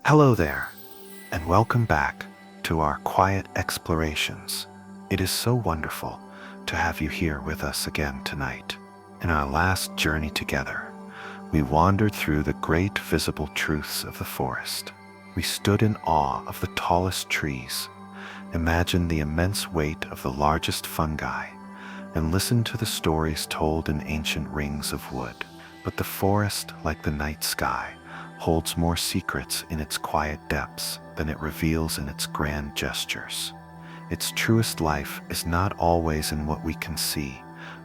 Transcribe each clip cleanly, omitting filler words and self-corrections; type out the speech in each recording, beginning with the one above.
Hello there, and welcome back to our quiet explorations. It is so wonderful to have you here with us again tonight. In our last journey together, we wandered through the great visible truths of the forest. We stood in awe of the tallest trees, imagined the immense weight of the largest fungi, and listened to the stories told in ancient rings of wood. But the forest, like the night sky, holds more secrets in its quiet depths than it reveals in its grand gestures. Its truest life is not always in what we can see,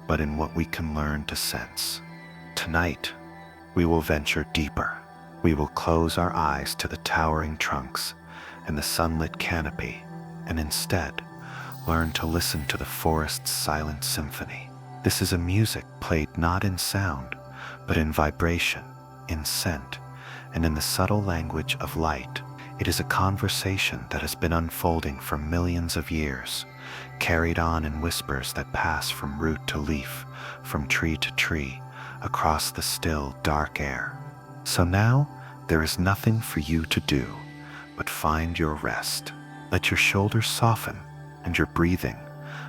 but in what we can learn to sense. Tonight, we will venture deeper. We will close our eyes to the towering trunks and the sunlit canopy, and instead, learn to listen to the forest's silent symphony. This is a music played not in sound, but in vibration, in scent, and in the subtle language of light. It is a conversation that has been unfolding for millions of years, carried on in whispers that pass from root to leaf, from tree to tree, across the still, dark air. So now, there is nothing for you to do but find your rest. Let your shoulders soften and your breathing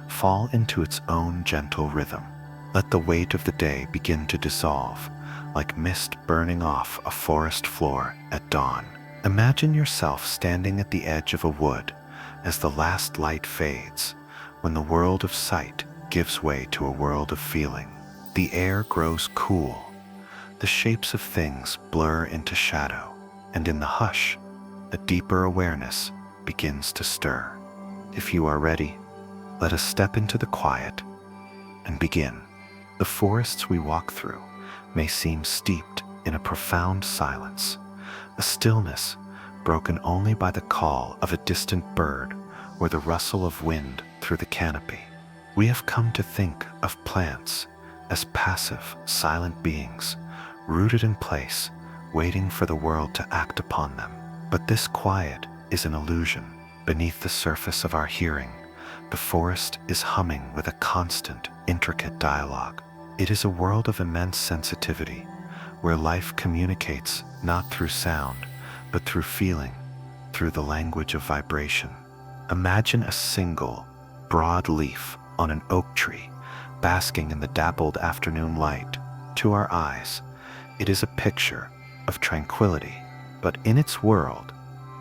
fall into its own gentle rhythm. Let the weight of the day begin to dissolve, like mist burning off a forest floor at dawn. Imagine yourself standing at the edge of a wood as the last light fades, when the world of sight gives way to a world of feeling. The air grows cool, the shapes of things blur into shadow, and in the hush, a deeper awareness begins to stir. If you are ready, let us step into the quiet and begin. The forests we walk through may seem steeped in a profound silence, a stillness broken only by the call of a distant bird or the rustle of wind through the canopy. We have come to think of plants as passive, silent beings, rooted in place, waiting for the world to act upon them. But this quiet is an illusion. Beneath the surface of our hearing, the forest is humming with a constant, intricate dialogue. It is a world of immense sensitivity, where life communicates not through sound, but through feeling, through the language of vibration. Imagine a single, broad leaf on an oak tree, basking in the dappled afternoon light. To our eyes, it is a picture of tranquility, but in its world,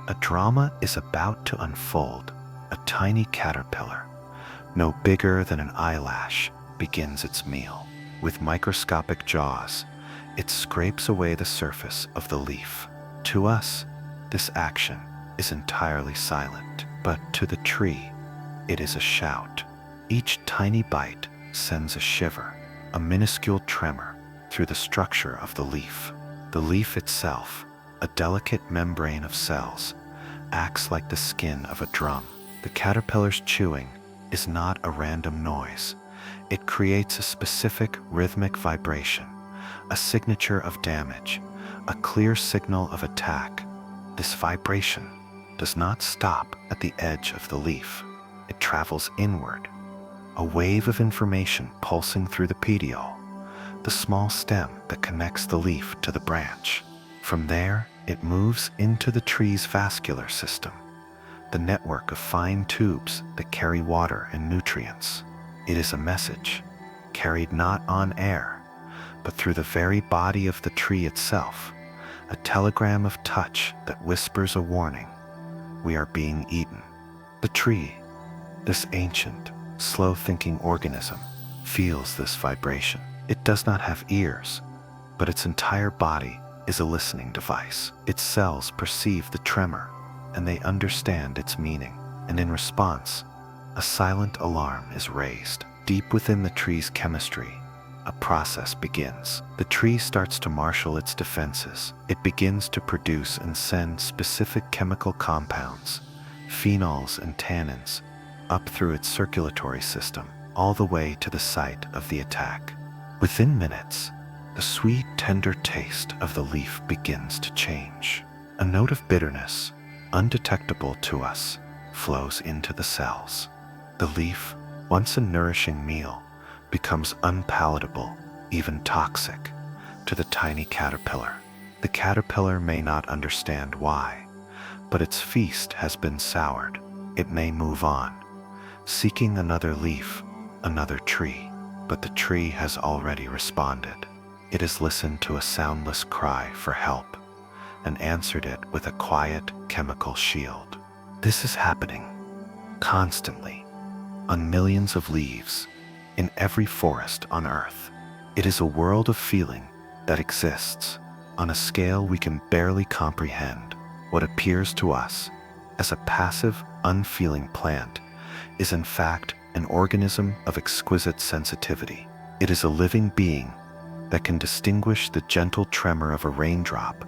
a drama is about to unfold. A tiny caterpillar, no bigger than an eyelash, begins its meal. With microscopic jaws, it scrapes away the surface of the leaf. To us, this action is entirely silent, but to the tree, it is a shout. Each tiny bite sends a shiver, a minuscule tremor through the structure of the leaf. The leaf itself, a delicate membrane of cells, acts like the skin of a drum. The caterpillar's chewing is not a random noise. It creates a specific rhythmic vibration, a signature of damage, a clear signal of attack. This vibration does not stop at the edge of the leaf. It travels inward, a wave of information pulsing through the petiole, the small stem that connects the leaf to the branch. From there, it moves into the tree's vascular system, the network of fine tubes that carry water and nutrients. It is a message, carried not on air, but through the very body of the tree itself, a telegram of touch that whispers a warning. We are being eaten. The tree, this ancient, slow-thinking organism, feels this vibration. It does not have ears, but its entire body is a listening device. Its cells perceive the tremor, and they understand its meaning, and in response, a silent alarm is raised. Deep within the tree's chemistry, a process begins. The tree starts to marshal its defenses. It begins to produce and send specific chemical compounds, phenols and tannins, up through its circulatory system, all the way to the site of the attack. Within minutes, the sweet, tender taste of the leaf begins to change. A note of bitterness, undetectable to us, flows into the cells. The leaf, once a nourishing meal, becomes unpalatable, even toxic, to the tiny caterpillar. The caterpillar may not understand why. but its feast has been soured. It may move on, seeking another leaf, another tree, but the tree has already responded. It has listened to a soundless cry for help and answered it with a quiet chemical shield. This is happening constantly on millions of leaves in every forest on Earth. It is a world of feeling that exists on a scale we can barely comprehend. What appears to us as a passive, unfeeling plant is in fact an organism of exquisite sensitivity. It is a living being that can distinguish the gentle tremor of a raindrop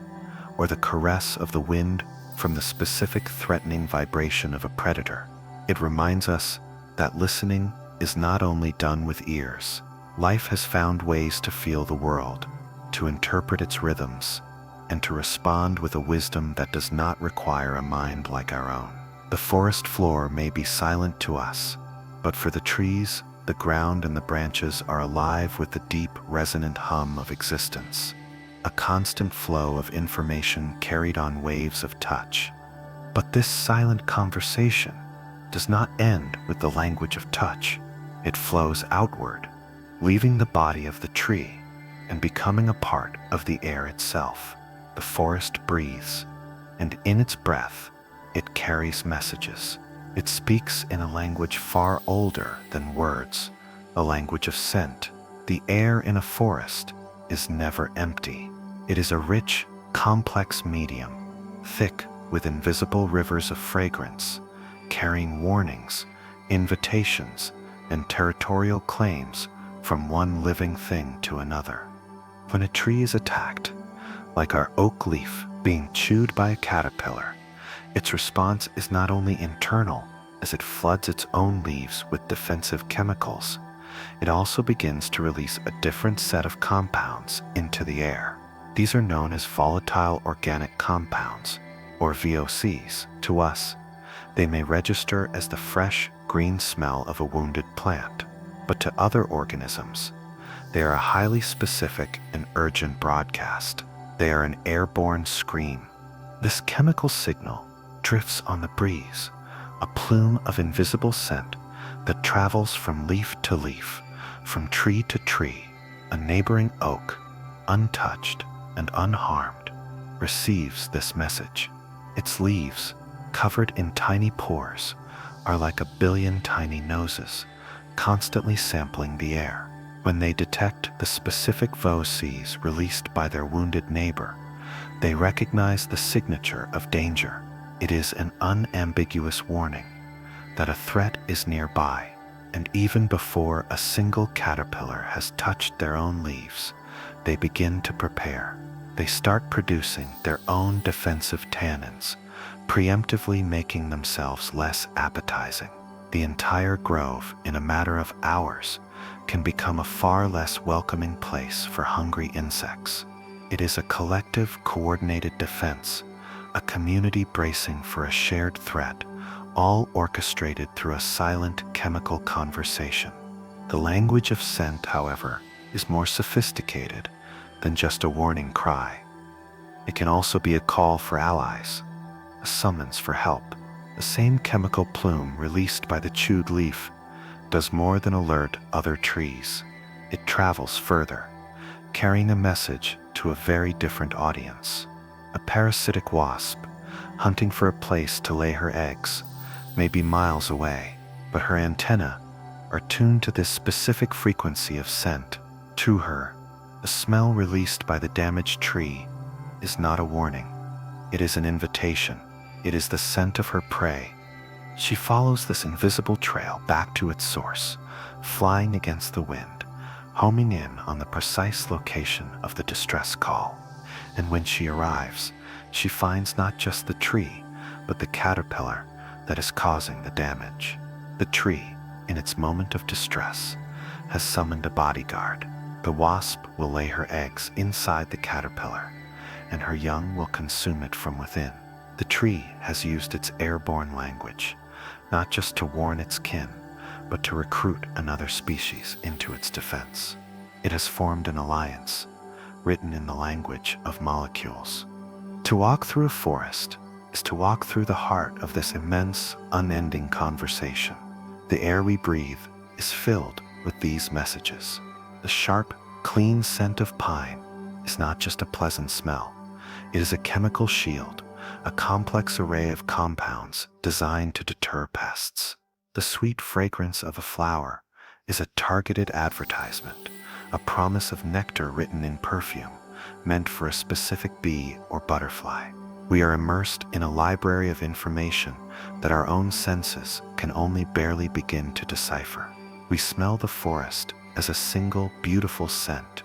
or the caress of the wind from the specific threatening vibration of a predator. It reminds us that listening is not only done with ears. Life has found ways to feel the world, to interpret its rhythms, and to respond with a wisdom that does not require a mind like our own. The forest floor may be silent to us, but for the trees, the ground and the branches are alive with the deep, resonant hum of existence, a constant flow of information carried on waves of touch. But this silent conversation does not end with the language of touch. It flows outward, leaving the body of the tree and becoming a part of the air itself. The forest breathes, and in its breath, it carries messages. It speaks in a language far older than words, a language of scent. The air in a forest is never empty. It is a rich, complex medium, thick with invisible rivers of fragrance, carrying warnings, invitations, and territorial claims from one living thing to another. When a tree is attacked, like our oak leaf being chewed by a caterpillar, its response is not only internal as it floods its own leaves with defensive chemicals, it also begins to release a different set of compounds into the air. These are known as volatile organic compounds, or VOCs. To us, they may register as the fresh, green smell of a wounded plant, but to other organisms, they are a highly specific and urgent broadcast. They are an airborne scream. This chemical signal drifts on the breeze, a plume of invisible scent that travels from leaf to leaf, from tree to tree. A neighboring oak, untouched and unharmed, receives this message. Its leaves, covered in tiny pores, are like a billion tiny noses, constantly sampling the air. When they detect the specific VOCs released by their wounded neighbor, they recognize the signature of danger. It is an unambiguous warning that a threat is nearby, and even before a single caterpillar has touched their own leaves, they begin to prepare. They start producing their own defensive tannins, preemptively making themselves less appetizing. The entire grove, in a matter of hours, can become a far less welcoming place for hungry insects. It is a collective, coordinated defense, a community bracing for a shared threat, all orchestrated through a silent chemical conversation. The language of scent, however, is more sophisticated than just a warning cry. It can also be a call for allies, a summons for help. The same chemical plume released by the chewed leaf does more than alert other trees. It travels further, carrying a message to a very different audience. A parasitic wasp, hunting for a place to lay her eggs, may be miles away, but her antennae are tuned to this specific frequency of scent. To her, the smell released by the damaged tree is not a warning. It is an invitation. It is the scent of her prey. She follows this invisible trail back to its source, flying against the wind, homing in on the precise location of the distress call. And when she arrives, she finds not just the tree, but the caterpillar that is causing the damage. The tree, in its moment of distress, has summoned a bodyguard. The wasp will lay her eggs inside the caterpillar, and her young will consume it from within. The tree has used its airborne language, not just to warn its kin, but to recruit another species into its defense. It has formed an alliance, written in the language of molecules. To walk through a forest is to walk through the heart of this immense, unending conversation. The air we breathe is filled with these messages. The sharp, clean scent of pine is not just a pleasant smell. It is a chemical shield, a complex array of compounds designed to deter pests. The sweet fragrance of a flower is a targeted advertisement, a promise of nectar written in perfume, meant for a specific bee or butterfly. We are immersed in a library of information that our own senses can only barely begin to decipher. We smell the forest as a single beautiful scent,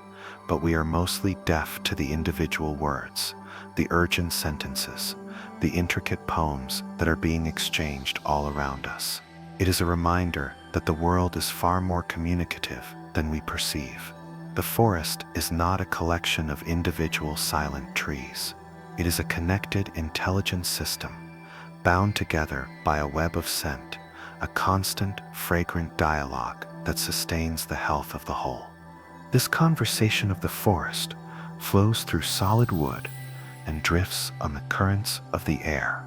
but we are mostly deaf to the individual words, the urgent sentences, the intricate poems that are being exchanged all around us. It is a reminder that the world is far more communicative than we perceive. The forest is not a collection of individual silent trees. It is a connected, intelligent system, bound together by a web of scent, a constant, fragrant dialogue that sustains the health of the whole. This conversation of the forest flows through solid wood and drifts on the currents of the air.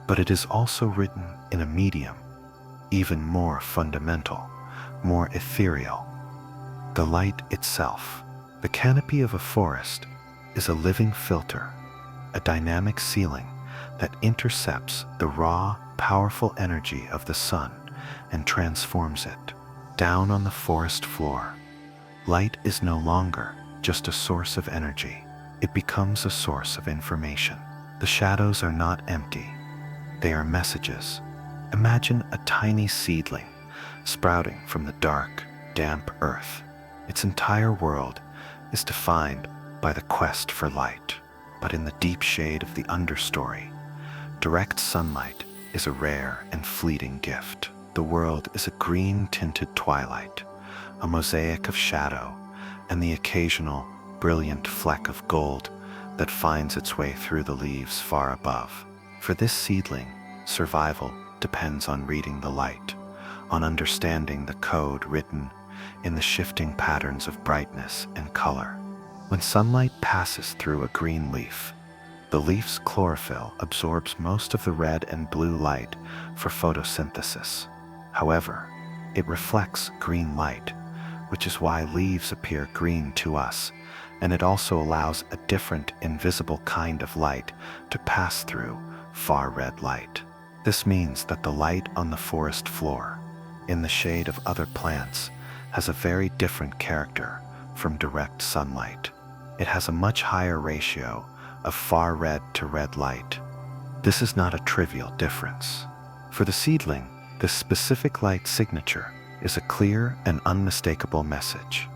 But it is also written in a medium, even more fundamental, more ethereal: the light itself. The canopy of a forest is a living filter, a dynamic ceiling that intercepts the raw, powerful energy of the sun and transforms it. Down on the forest floor, light is no longer just a source of energy. It becomes a source of information. The shadows are not empty. They are messages. Imagine a tiny seedling sprouting from the dark, damp earth. Its entire world is defined by the quest for light. But in the deep shade of the understory, direct sunlight is a rare and fleeting gift. The world is a green-tinted twilight, a mosaic of shadow, and the occasional brilliant fleck of gold that finds its way through the leaves far above. For this seedling, survival depends on reading the light, on understanding the code written in the shifting patterns of brightness and color. When sunlight passes through a green leaf, the leaf's chlorophyll absorbs most of the red and blue light for photosynthesis. However, it reflects green light, which is why leaves appear green to us, and it also allows a different, invisible kind of light to pass through far red light. This means that the light on the forest floor, in the shade of other plants, has a very different character from direct sunlight. It has a much higher ratio of far red to red light. This is not a trivial difference. For the seedling, this specific light signature is a clear and unmistakable message.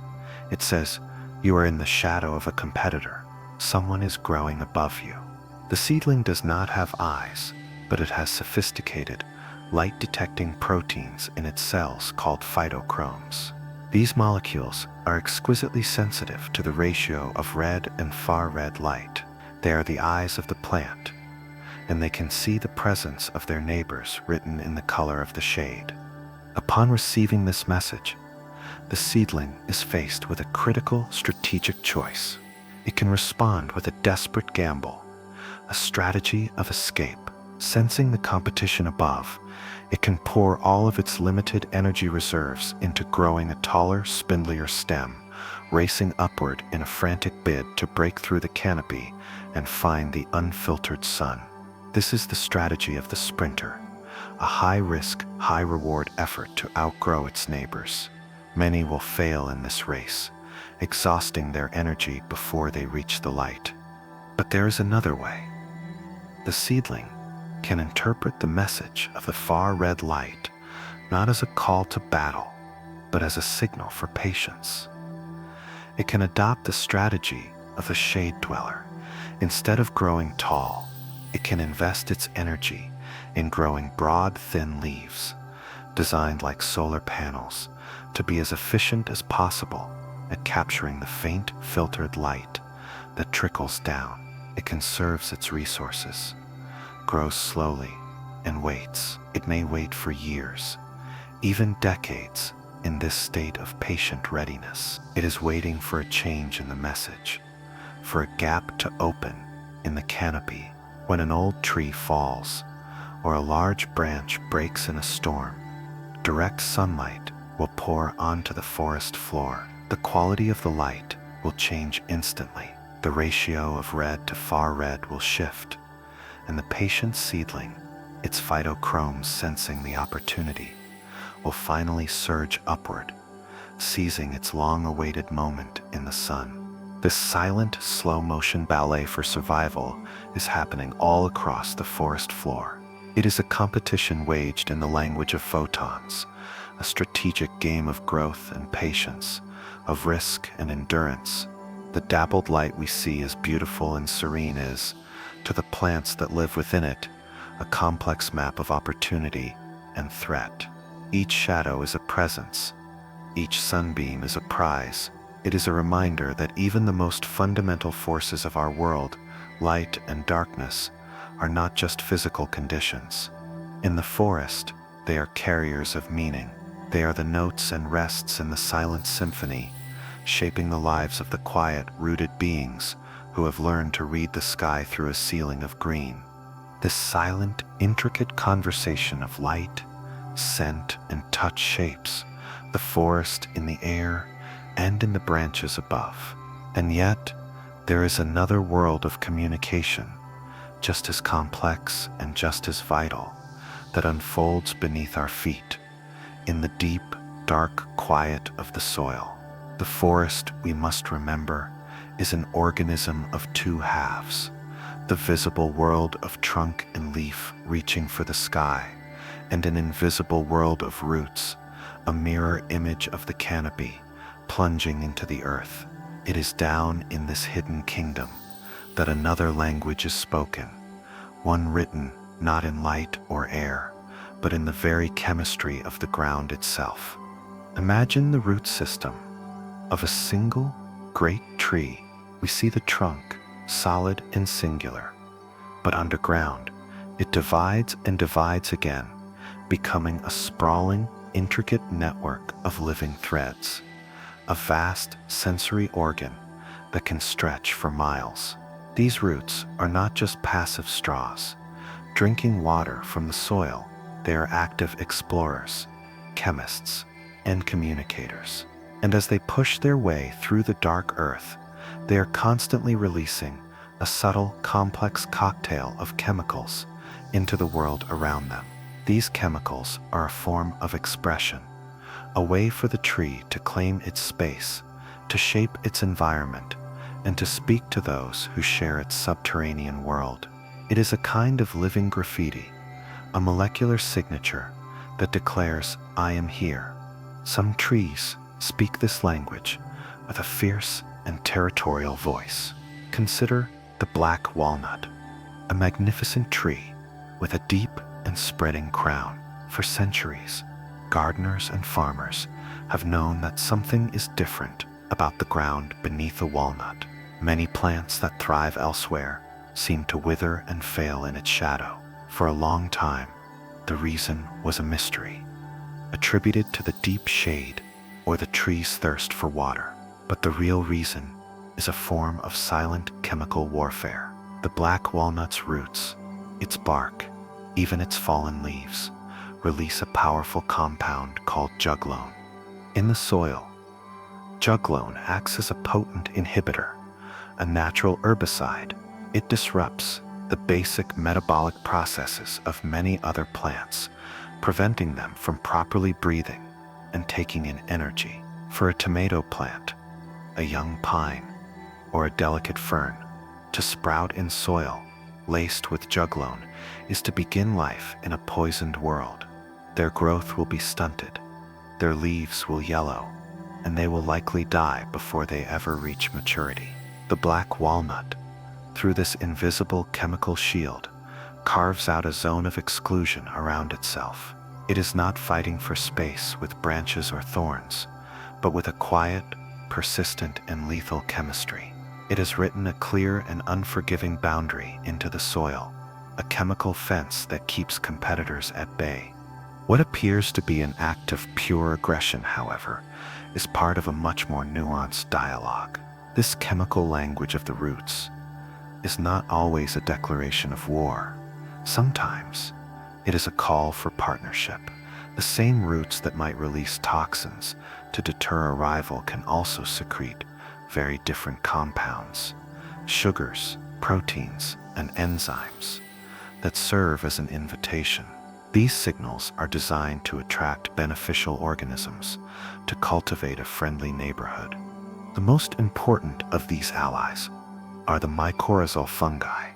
It says, you are in the shadow of a competitor. Someone is growing above you. The seedling does not have eyes, but it has sophisticated, light-detecting proteins in its cells called phytochromes. These molecules are exquisitely sensitive to the ratio of red and far red light. They are the eyes of the plant, and they can see the presence of their neighbors written in the color of the shade. Upon receiving this message, the seedling is faced with a critical strategic choice. It can respond with a desperate gamble, a strategy of escape. Sensing the competition above, it can pour all of its limited energy reserves into growing a taller, spindlier stem, racing upward in a frantic bid to break through the canopy and find the unfiltered sun. This is the strategy of the sprinter, a high-risk, high-reward effort to outgrow its neighbors. Many will fail in this race, exhausting their energy before they reach the light. But there is another way. The seedling can interpret the message of the far red light not as a call to battle, but as a signal for patience. It can adopt the strategy of the shade dweller. Instead of growing tall, it can invest its energy in growing broad, thin leaves, designed like solar panels, to be as efficient as possible at capturing the faint, filtered light that trickles down. It conserves its resources, grows slowly, and waits. It may wait for years, even decades, in this state of patient readiness. It is waiting for a change in the message, for a gap to open in the canopy, When an old tree falls, or a large branch breaks in a storm, direct sunlight will pour onto the forest floor. The quality of the light will change instantly. The ratio of red to far red will shift, and the patient seedling, its phytochromes sensing the opportunity, will finally surge upward, seizing its long-awaited moment in the sun. This silent, slow-motion ballet for survival is happening all across the forest floor. It is a competition waged in the language of photons, a strategic game of growth and patience, of risk and endurance. The dappled light we see as beautiful and serene is, to the plants that live within it, a complex map of opportunity and threat. Each shadow is a presence. Each sunbeam is a prize. It is a reminder that even the most fundamental forces of our world, light and darkness, are not just physical conditions. In the forest, they are carriers of meaning. They are the notes and rests in the silent symphony, shaping the lives of the quiet, rooted beings who have learned to read the sky through a ceiling of green. This silent, intricate conversation of light, scent, and touch shapes the forest in the air and in the branches above. And yet, there is another world of communication, just as complex and just as vital, that unfolds beneath our feet, in the deep, dark quiet of the soil. The forest, we must remember, is an organism of two halves: the visible world of trunk and leaf reaching for the sky, and an invisible world of roots, a mirror image of the canopy, plunging into the earth. It is down in this hidden kingdom that another language is spoken, one written not in light or air, but in the very chemistry of the ground itself. Imagine the root system of a single great tree. We see the trunk, solid and singular, but underground, it divides and divides again, becoming a sprawling, intricate network of living threads, a vast sensory organ that can stretch for miles. These roots are not just passive straws, drinking water from the soil. They are active explorers, chemists, and communicators. And as they push their way through the dark earth, they are constantly releasing a subtle, complex cocktail of chemicals into the world around them. These chemicals are a form of expression, a way for the tree to claim its space, to shape its environment, and to speak to those who share its subterranean world. It is a kind of living graffiti, a molecular signature that declares, "I am here." Some trees speak this language with a fierce and territorial voice. Consider the black walnut, a magnificent tree with a deep and spreading crown. For centuries, gardeners and farmers have known that something is different about the ground beneath a walnut. Many plants that thrive elsewhere seem to wither and fail in its shadow. For a long time, the reason was a mystery, attributed to the deep shade or the tree's thirst for water. But the real reason is a form of silent chemical warfare. The black walnut's roots, its bark, even its fallen leaves, release a powerful compound called juglone. In the soil, juglone acts as a potent inhibitor, a natural herbicide. It disrupts the basic metabolic processes of many other plants, preventing them from properly breathing and taking in energy. For a tomato plant, a young pine, or a delicate fern, to sprout in soil laced with juglone is to begin life in a poisoned world. Their growth will be stunted, their leaves will yellow, and they will likely die before they ever reach maturity. The black walnut, through this invisible chemical shield, carves out a zone of exclusion around itself. It is not fighting for space with branches or thorns, but with a quiet, persistent, and lethal chemistry. It has written a clear and unforgiving boundary into the soil, a chemical fence that keeps competitors at bay. What appears to be an act of pure aggression, however, is part of a much more nuanced dialogue. This chemical language of the roots is not always a declaration of war. Sometimes it is a call for partnership. The same roots that might release toxins to deter a rival can also secrete very different compounds, sugars, proteins, and enzymes that serve as an invitation. These signals are designed to attract beneficial organisms to cultivate a friendly neighborhood. The most important of these allies are the mycorrhizal fungi,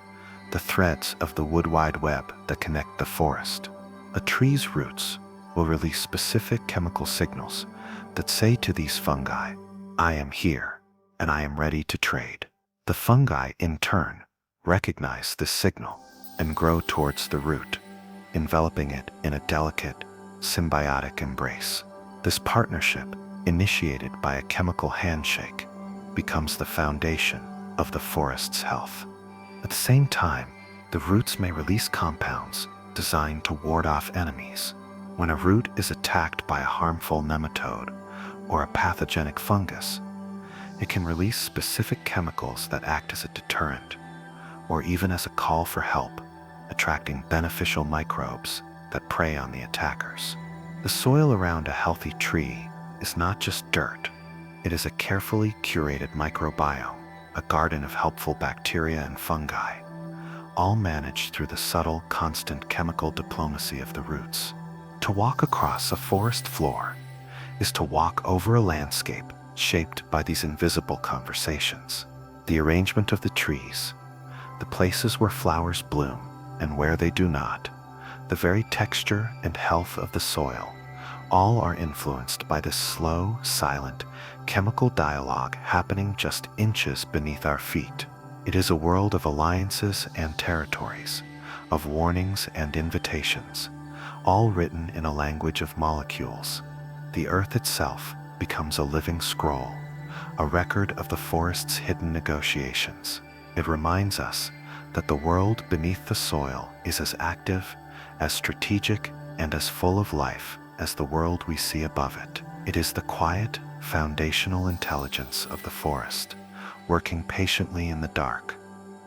the threads of the wood wide web that connect the forest. A tree's roots will release specific chemical signals that say to these fungi, "I am here and I am ready to trade." The fungi, in turn, recognize this signal and grow towards the root, enveloping it in a delicate, symbiotic embrace. This partnership, initiated by a chemical handshake, becomes the foundation of the forest's health. At the same time, the roots may release compounds designed to ward off enemies. When a root is attacked by a harmful nematode or a pathogenic fungus, it can release specific chemicals that act as a deterrent or even as a call for help, attracting beneficial microbes that prey on the attackers. The soil around a healthy tree is not just dirt. It is a carefully curated microbiome, a garden of helpful bacteria and fungi, all managed through the subtle, constant chemical diplomacy of the roots. To walk across a forest floor is to walk over a landscape shaped by these invisible conversations. The arrangement of the trees, the places where flowers bloom and where they do not, the very texture and health of the soil, all are influenced by this slow, silent, chemical dialogue happening just inches beneath our feet. It is a world of alliances and territories, of warnings and invitations, all written in a language of molecules. The earth itself becomes a living scroll, a record of the forest's hidden negotiations. It reminds us that the world beneath the soil is as active, as strategic, and as full of life as the world we see above it. It is the quiet, foundational intelligence of the forest, working patiently in the dark.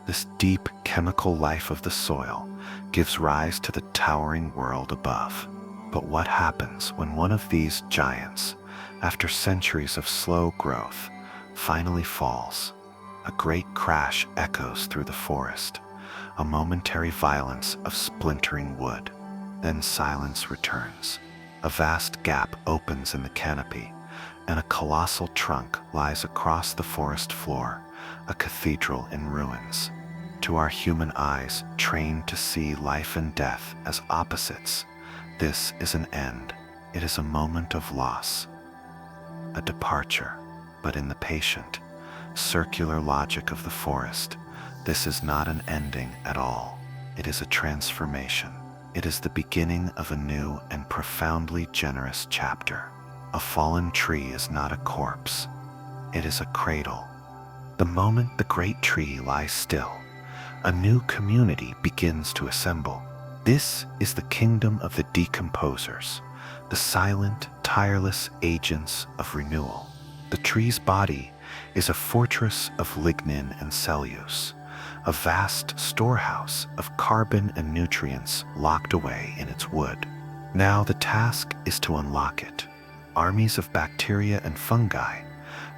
This deep chemical life of the soil gives rise to the towering world above. But what happens when one of these giants, after centuries of slow growth, finally falls? A great crash echoes through the forest, a momentary violence of splintering wood. Then silence returns. A vast gap opens in the canopy, and a colossal trunk lies across the forest floor, a cathedral in ruins. To our human eyes, trained to see life and death as opposites, this is an end. It is a moment of loss, a departure. But in the patient, circular logic of the forest, this is not an ending at all. It is a transformation. It is the beginning of a new and profoundly generous chapter. A fallen tree is not a corpse. It is a cradle. The moment the great tree lies still, a new community begins to assemble. This is the kingdom of the decomposers, the silent, tireless agents of renewal. The tree's body is a fortress of lignin and cellulose, a vast storehouse of carbon and nutrients locked away in its wood. Now the task is to unlock it. Armies of bacteria and fungi,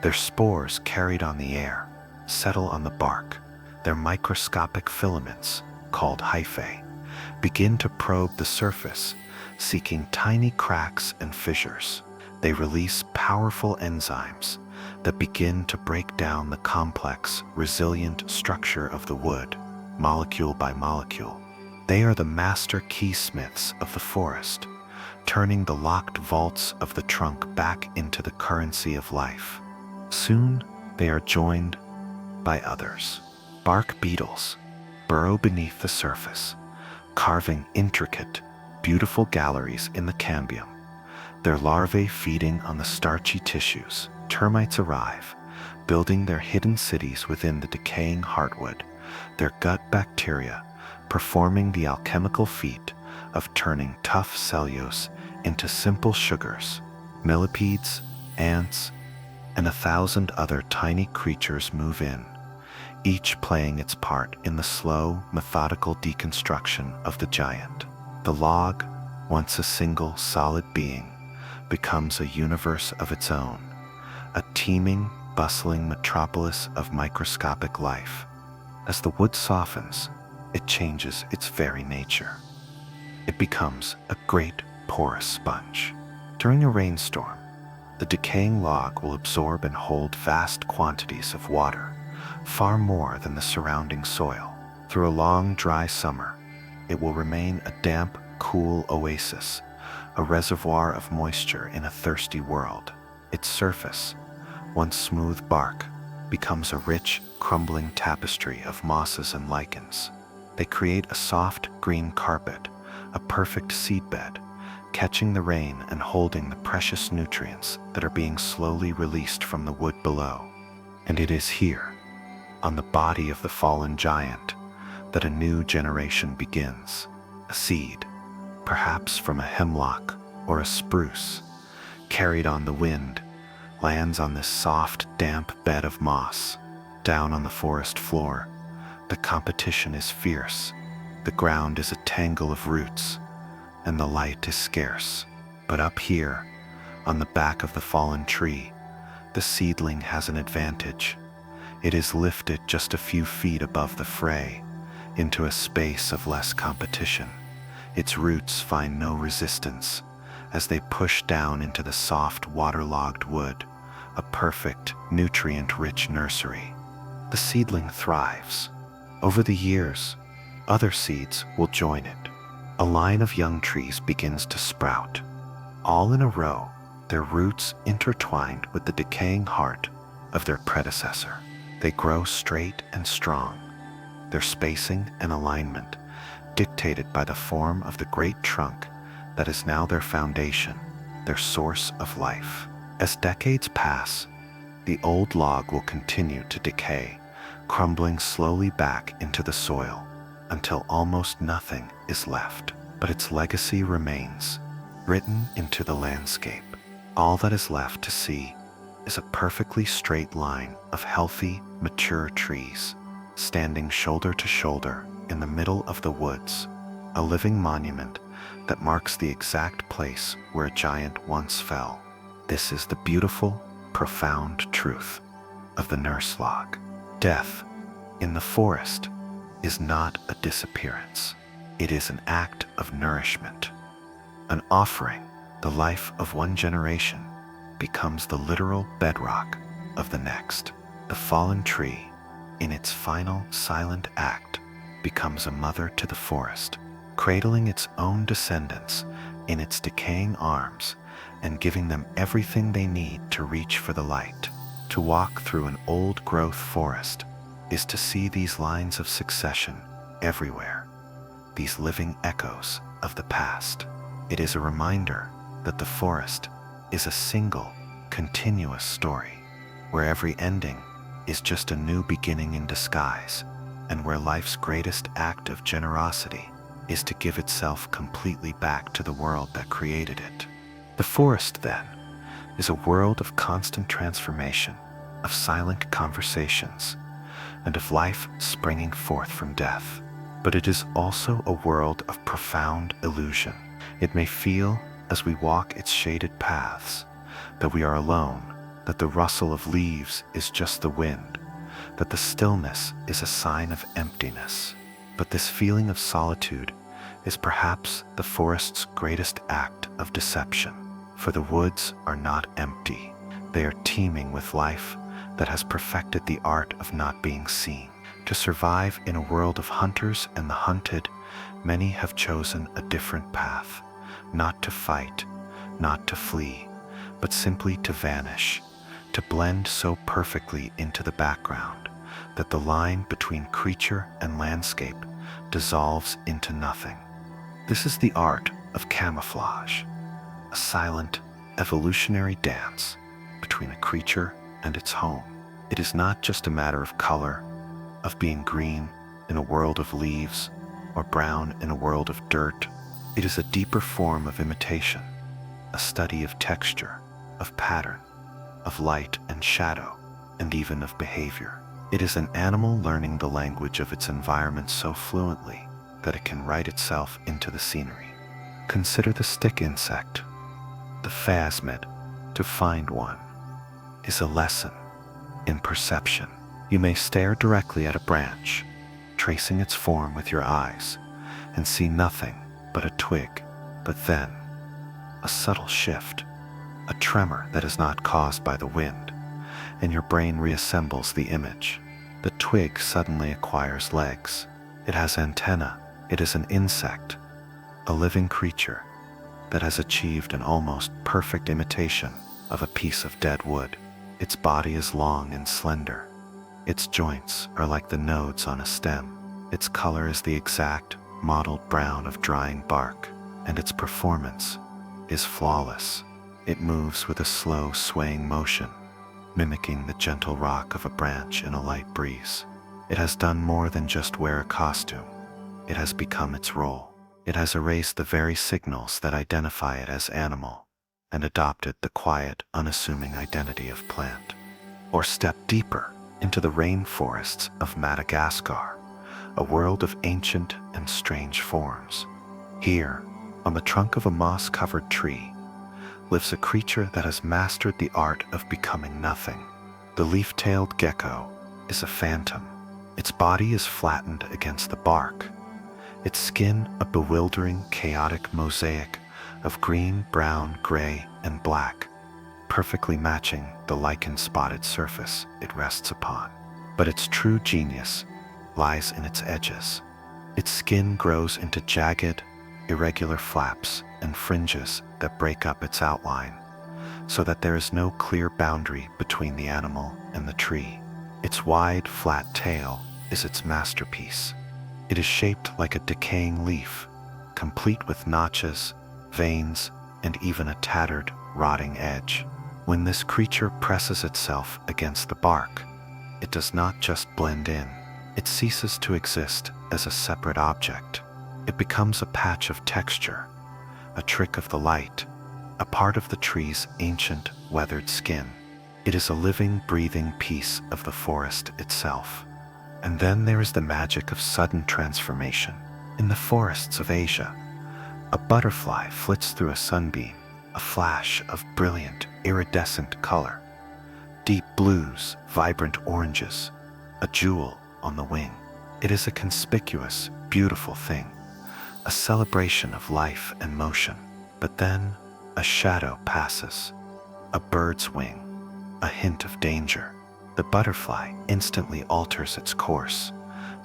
their spores carried on the air, settle on the bark. Their microscopic filaments, called hyphae, begin to probe the surface, seeking tiny cracks and fissures. They release powerful enzymes that begin to break down the complex, resilient structure of the wood, molecule by molecule. They are the master keysmiths of the forest, turning the locked vaults of the trunk back into the currency of life. Soon, they are joined by others. Bark beetles burrow beneath the surface, carving intricate, beautiful galleries in the cambium. Their larvae feeding on the starchy tissues, termites arrive, building their hidden cities within the decaying heartwood, their gut bacteria performing the alchemical feat of turning tough cellulose into simple sugars. Millipedes, ants, and 1,000 other tiny creatures move in, each playing its part in the slow, methodical deconstruction of the giant. The log, once a single, solid being, becomes a universe of its own, a teeming, bustling metropolis of microscopic life. As the wood softens, it changes its very nature. It becomes a great, porous sponge. During a rainstorm, the decaying log will absorb and hold vast quantities of water, far more than the surrounding soil. Through a long, dry summer, it will remain a damp, cool oasis, a reservoir of moisture in a thirsty world. Its surface, once smooth bark, becomes a rich, crumbling tapestry of mosses and lichens. They create a soft, green carpet, a perfect seedbed, catching the rain and holding the precious nutrients that are being slowly released from the wood below. And it is here, on the body of the fallen giant, that a new generation begins. A seed, perhaps from a hemlock or a spruce, carried on the wind, lands on this soft, damp bed of moss. Down on the forest floor, the competition is fierce. The ground is a tangle of roots, and the light is scarce. But up here, on the back of the fallen tree, the seedling has an advantage. It is lifted just a few feet above the fray, into a space of less competition. Its roots find no resistance as they push down into the soft, waterlogged wood, a perfect, nutrient-rich nursery. The seedling thrives. Over the years, other seeds will join it. A line of young trees begins to sprout, all in a row, their roots intertwined with the decaying heart of their predecessor. They grow straight and strong, their spacing and alignment dictated by the form of the great trunk that is now their foundation, their source of life. As decades pass, the old log will continue to decay, crumbling slowly back into the soil until almost nothing is left. But its legacy remains, written into the landscape. All that is left to see is a perfectly straight line of healthy, mature trees, standing shoulder to shoulder in the middle of the woods, a living monument that marks the exact place where a giant once fell. This is the beautiful, profound truth of the nurse log. Death in the forest is not a disappearance. It is an act of nourishment, an offering. The life of one generation becomes the literal bedrock of the next. The fallen tree, in its final silent act, becomes a mother to the forest, cradling its own descendants in its decaying arms and giving them everything they need to reach for the light. To walk through an old-growth forest is to see these lines of succession everywhere, these living echoes of the past. It is a reminder that the forest is a single, continuous story, where every ending is just a new beginning in disguise, and where life's greatest act of generosity is to give itself completely back to the world that created it. The forest, then, is a world of constant transformation, of silent conversations, and of life springing forth from death. But it is also a world of profound illusion. It may feel, as we walk its shaded paths, that we are alone, that the rustle of leaves is just the wind, that the stillness is a sign of emptiness. But this feeling of solitude is perhaps the forest's greatest act of deception, for the woods are not empty. They are teeming with life that has perfected the art of not being seen. To survive in a world of hunters and the hunted, many have chosen a different path, not to fight, not to flee, but simply to vanish, to blend so perfectly into the background that the line between creature and landscape dissolves into nothing. This is the art of camouflage, a silent, evolutionary dance between a creature and its home. It is not just a matter of color, of being green in a world of leaves or brown in a world of dirt. It is a deeper form of imitation, a study of texture, of pattern, of light and shadow, and even of behavior. It is an animal learning the language of its environment so fluently that it can write itself into the scenery. Consider the stick insect. The phasmid, to find one, is a lesson in perception. You may stare directly at a branch, tracing its form with your eyes, and see nothing but a twig. But then, a subtle shift, a tremor that is not caused by the wind, and your brain reassembles the image. The twig suddenly acquires legs. It has antennae. It is an insect, a living creature that has achieved an almost perfect imitation of a piece of dead wood. Its body is long and slender. Its joints are like the nodes on a stem. Its color is the exact, mottled brown of drying bark, and its performance is flawless. It moves with a slow, swaying motion, mimicking the gentle rock of a branch in a light breeze. It has done more than just wear a costume. It has become its role. It has erased the very signals that identify it as animal and adopted the quiet, unassuming identity of plant. Or step deeper into the rainforests of Madagascar, a world of ancient and strange forms. Here, on the trunk of a moss-covered tree, lives a creature that has mastered the art of becoming nothing. The leaf-tailed gecko is a phantom. Its body is flattened against the bark, its skin a bewildering, chaotic mosaic of green, brown, gray, and black, perfectly matching the lichen-spotted surface it rests upon. But its true genius lies in its edges. Its skin grows into jagged, irregular flaps and fringes that break up its outline, so that there is no clear boundary between the animal and the tree. Its wide, flat tail is its masterpiece. It is shaped like a decaying leaf, complete with notches, veins, and even a tattered, rotting edge. When this creature presses itself against the bark, it does not just blend in. It ceases to exist as a separate object. It becomes a patch of texture, a trick of the light, a part of the tree's ancient, weathered skin. It is a living, breathing piece of the forest itself. And then there is the magic of sudden transformation. In the forests of Asia, a butterfly flits through a sunbeam, a flash of brilliant, iridescent color. Deep blues, vibrant oranges, a jewel on the wing. It is a conspicuous, beautiful thing, a celebration of life and motion. But then a shadow passes, a bird's wing, a hint of danger. The butterfly instantly alters its course,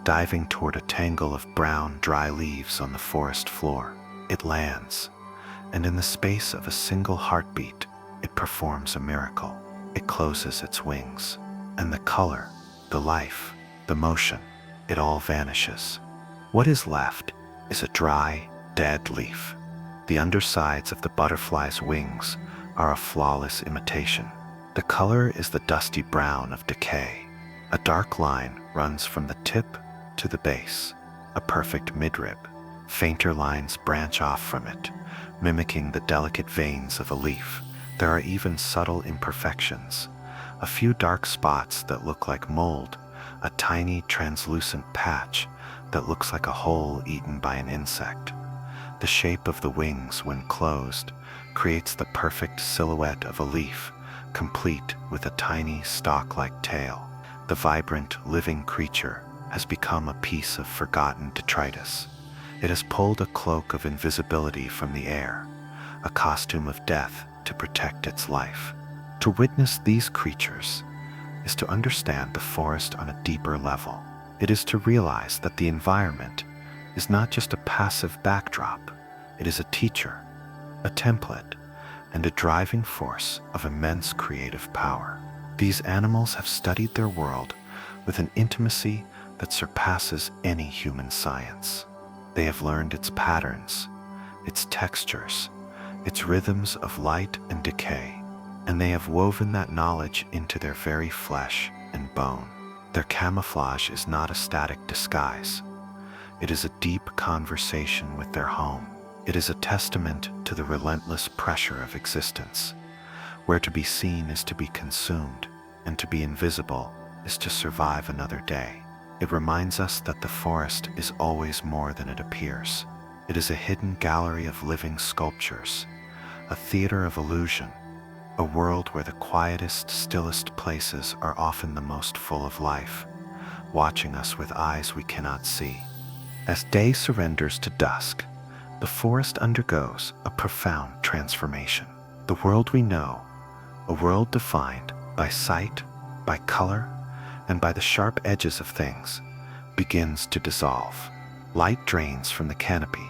diving toward a tangle of brown, dry leaves on the forest floor. It lands, and in the space of a single heartbeat, it performs a miracle. It closes its wings, and the color, the life, the motion, it all vanishes. What is left is a dry, dead leaf. The undersides of the butterfly's wings are a flawless imitation. The color is the dusty brown of decay. A dark line runs from the tip to the base, a perfect midrib. Fainter lines branch off from it, mimicking the delicate veins of a leaf. There are even subtle imperfections, a few dark spots that look like mold, a tiny translucent patch that looks like a hole eaten by an insect. The shape of the wings, when closed, creates the perfect silhouette of a leaf, complete with a tiny stalk-like tail. The vibrant, living creature has become a piece of forgotten detritus. It has pulled a cloak of invisibility from the air, a costume of death to protect its life. To witness these creatures is to understand the forest on a deeper level. It is to realize that the environment is not just a passive backdrop. It is a teacher, a template, and a driving force of immense creative power. These animals have studied their world with an intimacy that surpasses any human science. They have learned its patterns, its textures, its rhythms of light and decay, and they have woven that knowledge into their very flesh and bone. Their camouflage is not a static disguise. It is a deep conversation with their home. It is a testament to the relentless pressure of existence, where to be seen is to be consumed, and to be invisible is to survive another day. It reminds us that the forest is always more than it appears. It is a hidden gallery of living sculptures, a theater of illusion, a world where the quietest, stillest places are often the most full of life, watching us with eyes we cannot see. As day surrenders to dusk, the forest undergoes a profound transformation. The world we know, a world defined by sight, by color, and by the sharp edges of things, begins to dissolve. Light drains from the canopy,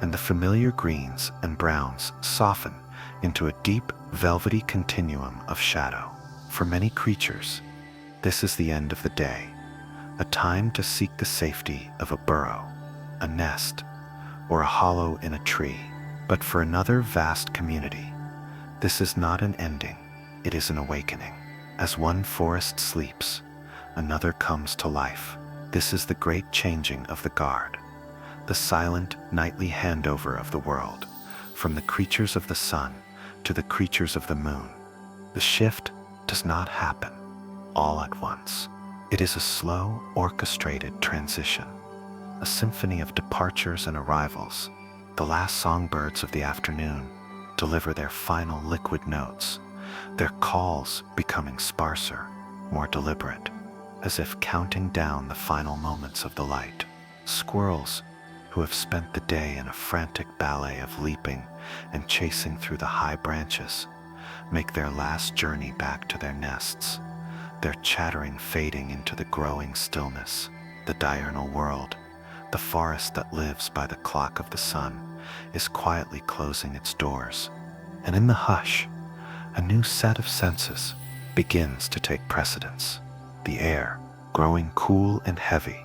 and the familiar greens and browns soften into a deep, velvety continuum of shadow. For many creatures, this is the end of the day, a time to seek the safety of a burrow, a nest, or a hollow in a tree. But for another vast community, this is not an ending, it is an awakening. As one forest sleeps, another comes to life. This is the great changing of the guard, the silent nightly handover of the world, from the creatures of the sun to the creatures of the moon. The shift does not happen all at once. It is a slow, orchestrated transition, a symphony of departures and arrivals. The last songbirds of the afternoon deliver their final liquid notes, their calls becoming sparser, more deliberate, as if counting down the final moments of the light. Squirrels, who have spent the day in a frantic ballet of leaping and chasing through the high branches, make their last journey back to their nests, their chattering fading into the growing stillness. The diurnal world, the forest that lives by the clock of the sun, is quietly closing its doors, and in the hush, a new set of senses begins to take precedence. The air, growing cool and heavy,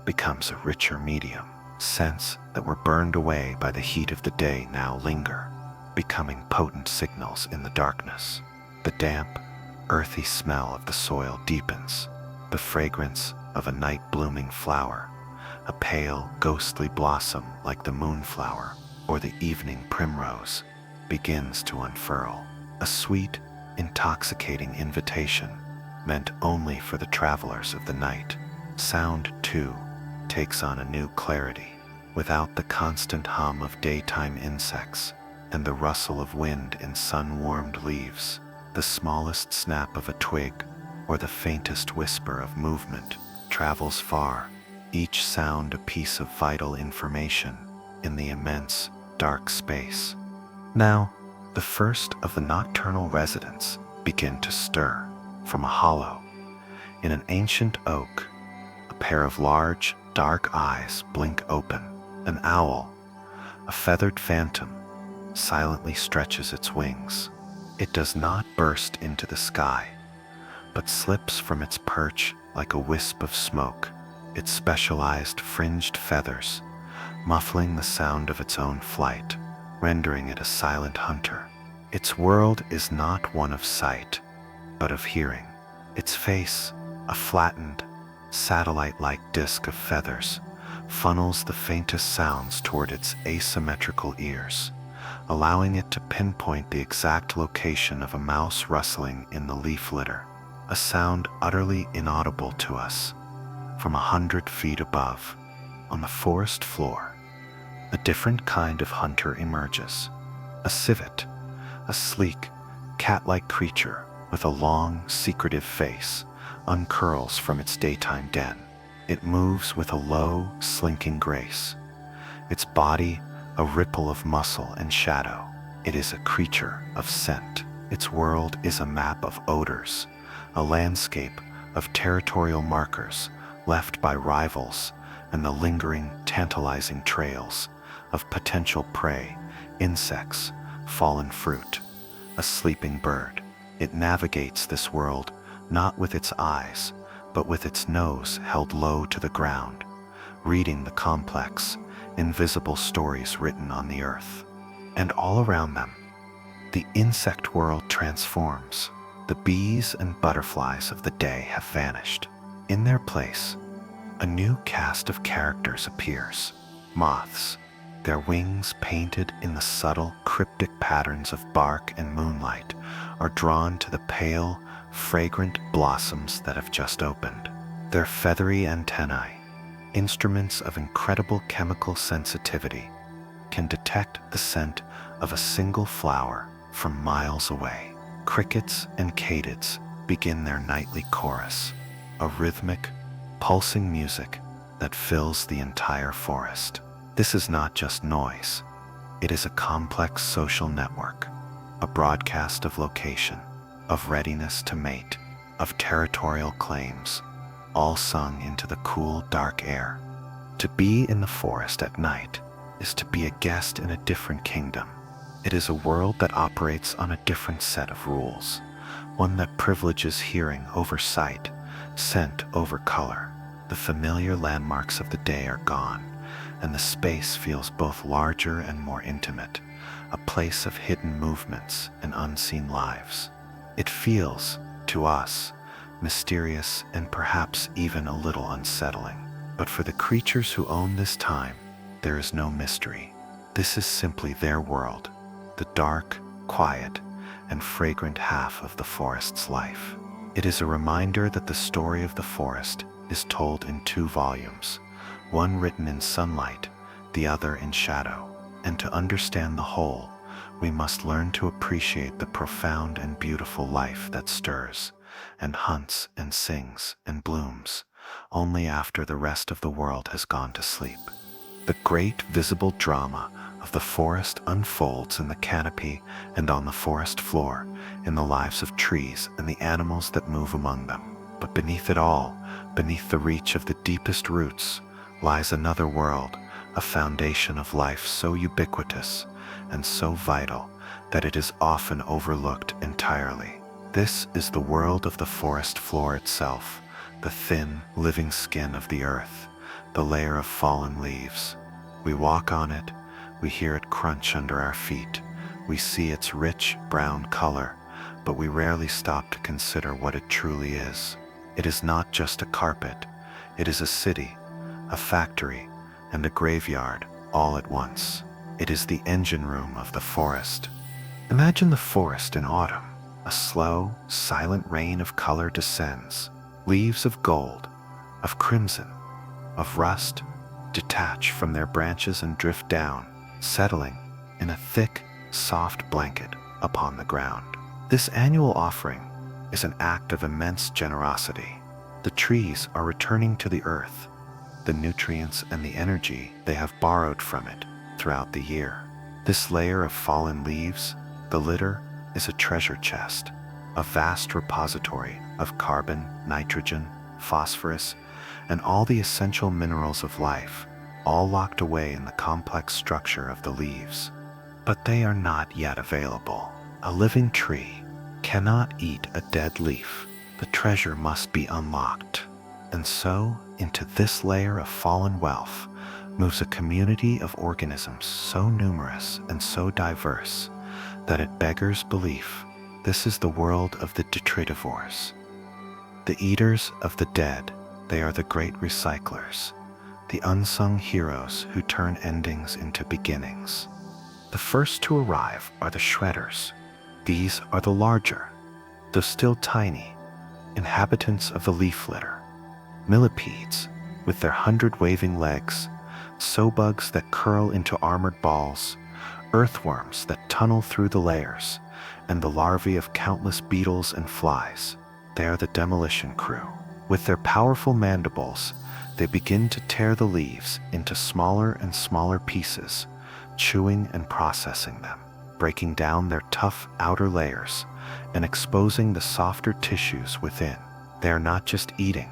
becomes a richer medium. Scents that were burned away by the heat of the day now linger, becoming potent signals in the darkness. The damp, earthy smell of the soil deepens. The fragrance of a night-blooming flower, a pale, ghostly blossom like the moonflower or the evening primrose, begins to unfurl. A sweet, intoxicating invitation meant only for the travelers of the night. Sound, too, takes on a new clarity. Without the constant hum of daytime insects and the rustle of wind in sun-warmed leaves, the smallest snap of a twig or the faintest whisper of movement travels far, each sound a piece of vital information in the immense, dark space. Now, the first of the nocturnal residents begin to stir. From a hollow in an ancient oak, a pair of large, dark eyes blink open. An owl, a feathered phantom, silently stretches its wings. It does not burst into the sky, but slips from its perch like a wisp of smoke, its specialized fringed feathers muffling the sound of its own flight, rendering it a silent hunter. Its world is not one of sight, but of hearing. Its face, a flattened, satellite-like disk of feathers, funnels the faintest sounds toward its asymmetrical ears, allowing it to pinpoint the exact location of a mouse rustling in the leaf litter, a sound utterly inaudible to us. From 100 feet above, on the forest floor, a different kind of hunter emerges. A civet, a sleek, cat-like creature with a long, secretive face, uncurls from its daytime den. It moves with a low, slinking grace, its body a ripple of muscle and shadow. It is a creature of scent. Its world is a map of odors, a landscape of territorial markers left by rivals and the lingering, tantalizing trails of potential prey, insects, fallen fruit, a sleeping bird. It navigates this world not with its eyes, but with its nose held low to the ground, reading the complex, invisible stories written on the earth. And all around them, the insect world transforms. The bees and butterflies of the day have vanished. In their place, a new cast of characters appears. Moths, their wings painted in the subtle, cryptic patterns of bark and moonlight, are drawn to the pale, fragrant blossoms that have just opened. Their feathery antennae, instruments of incredible chemical sensitivity, can detect the scent of a single flower from miles away. Crickets and katydids begin their nightly chorus, a rhythmic, pulsing music that fills the entire forest. This is not just noise. It is a complex social network, a broadcast of location, of readiness to mate, of territorial claims, all sung into the cool, dark air. To be in the forest at night is to be a guest in a different kingdom. It is a world that operates on a different set of rules, one that privileges hearing over sight, scent over color. The familiar landmarks of the day are gone, and the space feels both larger and more intimate, a place of hidden movements and unseen lives. It feels, to us, mysterious and perhaps even a little unsettling. But for the creatures who own this time, there is no mystery. This is simply their world, the dark, quiet, and fragrant half of the forest's life. It is a reminder that the story of the forest is told in two volumes, one written in sunlight, the other in shadow. And to understand the whole, we must learn to appreciate the profound and beautiful life that stirs, and hunts and sings and blooms, only after the rest of the world has gone to sleep. The great visible drama of the forest unfolds in the canopy and on the forest floor, in the lives of trees and the animals that move among them. But beneath it all, beneath the reach of the deepest roots, lies another world, a foundation of life so ubiquitous and so vital that it is often overlooked entirely. This is the world of the forest floor itself, the thin, living skin of the earth, the layer of fallen leaves. We walk on it, we hear it crunch under our feet, we see its rich, brown color, but we rarely stop to consider what it truly is. It is not just a carpet, it is a city, a factory, and a graveyard all at once. It is the engine room of the forest. Imagine the forest in autumn. A slow, silent rain of color descends. Leaves of gold, of crimson, of rust detach from their branches and drift down, settling in a thick, soft blanket upon the ground. This annual offering is an act of immense generosity. The trees are returning to the earth the nutrients and the energy they have borrowed from it throughout the year. This layer of fallen leaves, the litter, is a treasure chest, a vast repository of carbon, nitrogen, phosphorus, and all the essential minerals of life, all locked away in the complex structure of the leaves. But they are not yet available. A living tree cannot eat a dead leaf. The treasure must be unlocked. And so, into this layer of fallen wealth moves a community of organisms so numerous and so diverse that it beggars belief. This is the world of the detritivores, the eaters of the dead. They are the great recyclers, the unsung heroes who turn endings into beginnings. The first to arrive are the shredders. These are the larger, though still tiny, inhabitants of the leaf litter. Millipedes, with their 100 waving legs, sow-bugs that curl into armored balls, earthworms that tunnel through the layers, and the larvae of countless beetles and flies. They are the demolition crew. With their powerful mandibles, they begin to tear the leaves into smaller and smaller pieces, chewing and processing them, breaking down their tough outer layers and exposing the softer tissues within. They are not just eating.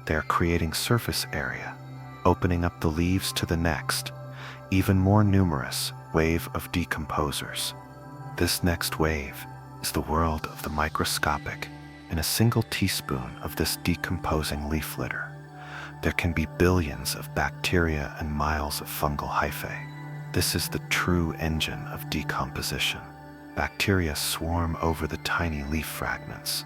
They are creating surface area, opening up the leaves to the next, even more numerous wave of decomposers. This next wave is the world of the microscopic. In a single teaspoon of this decomposing leaf litter, there can be billions of bacteria and miles of fungal hyphae. This is the true engine of decomposition. Bacteria swarm over the tiny leaf fragments,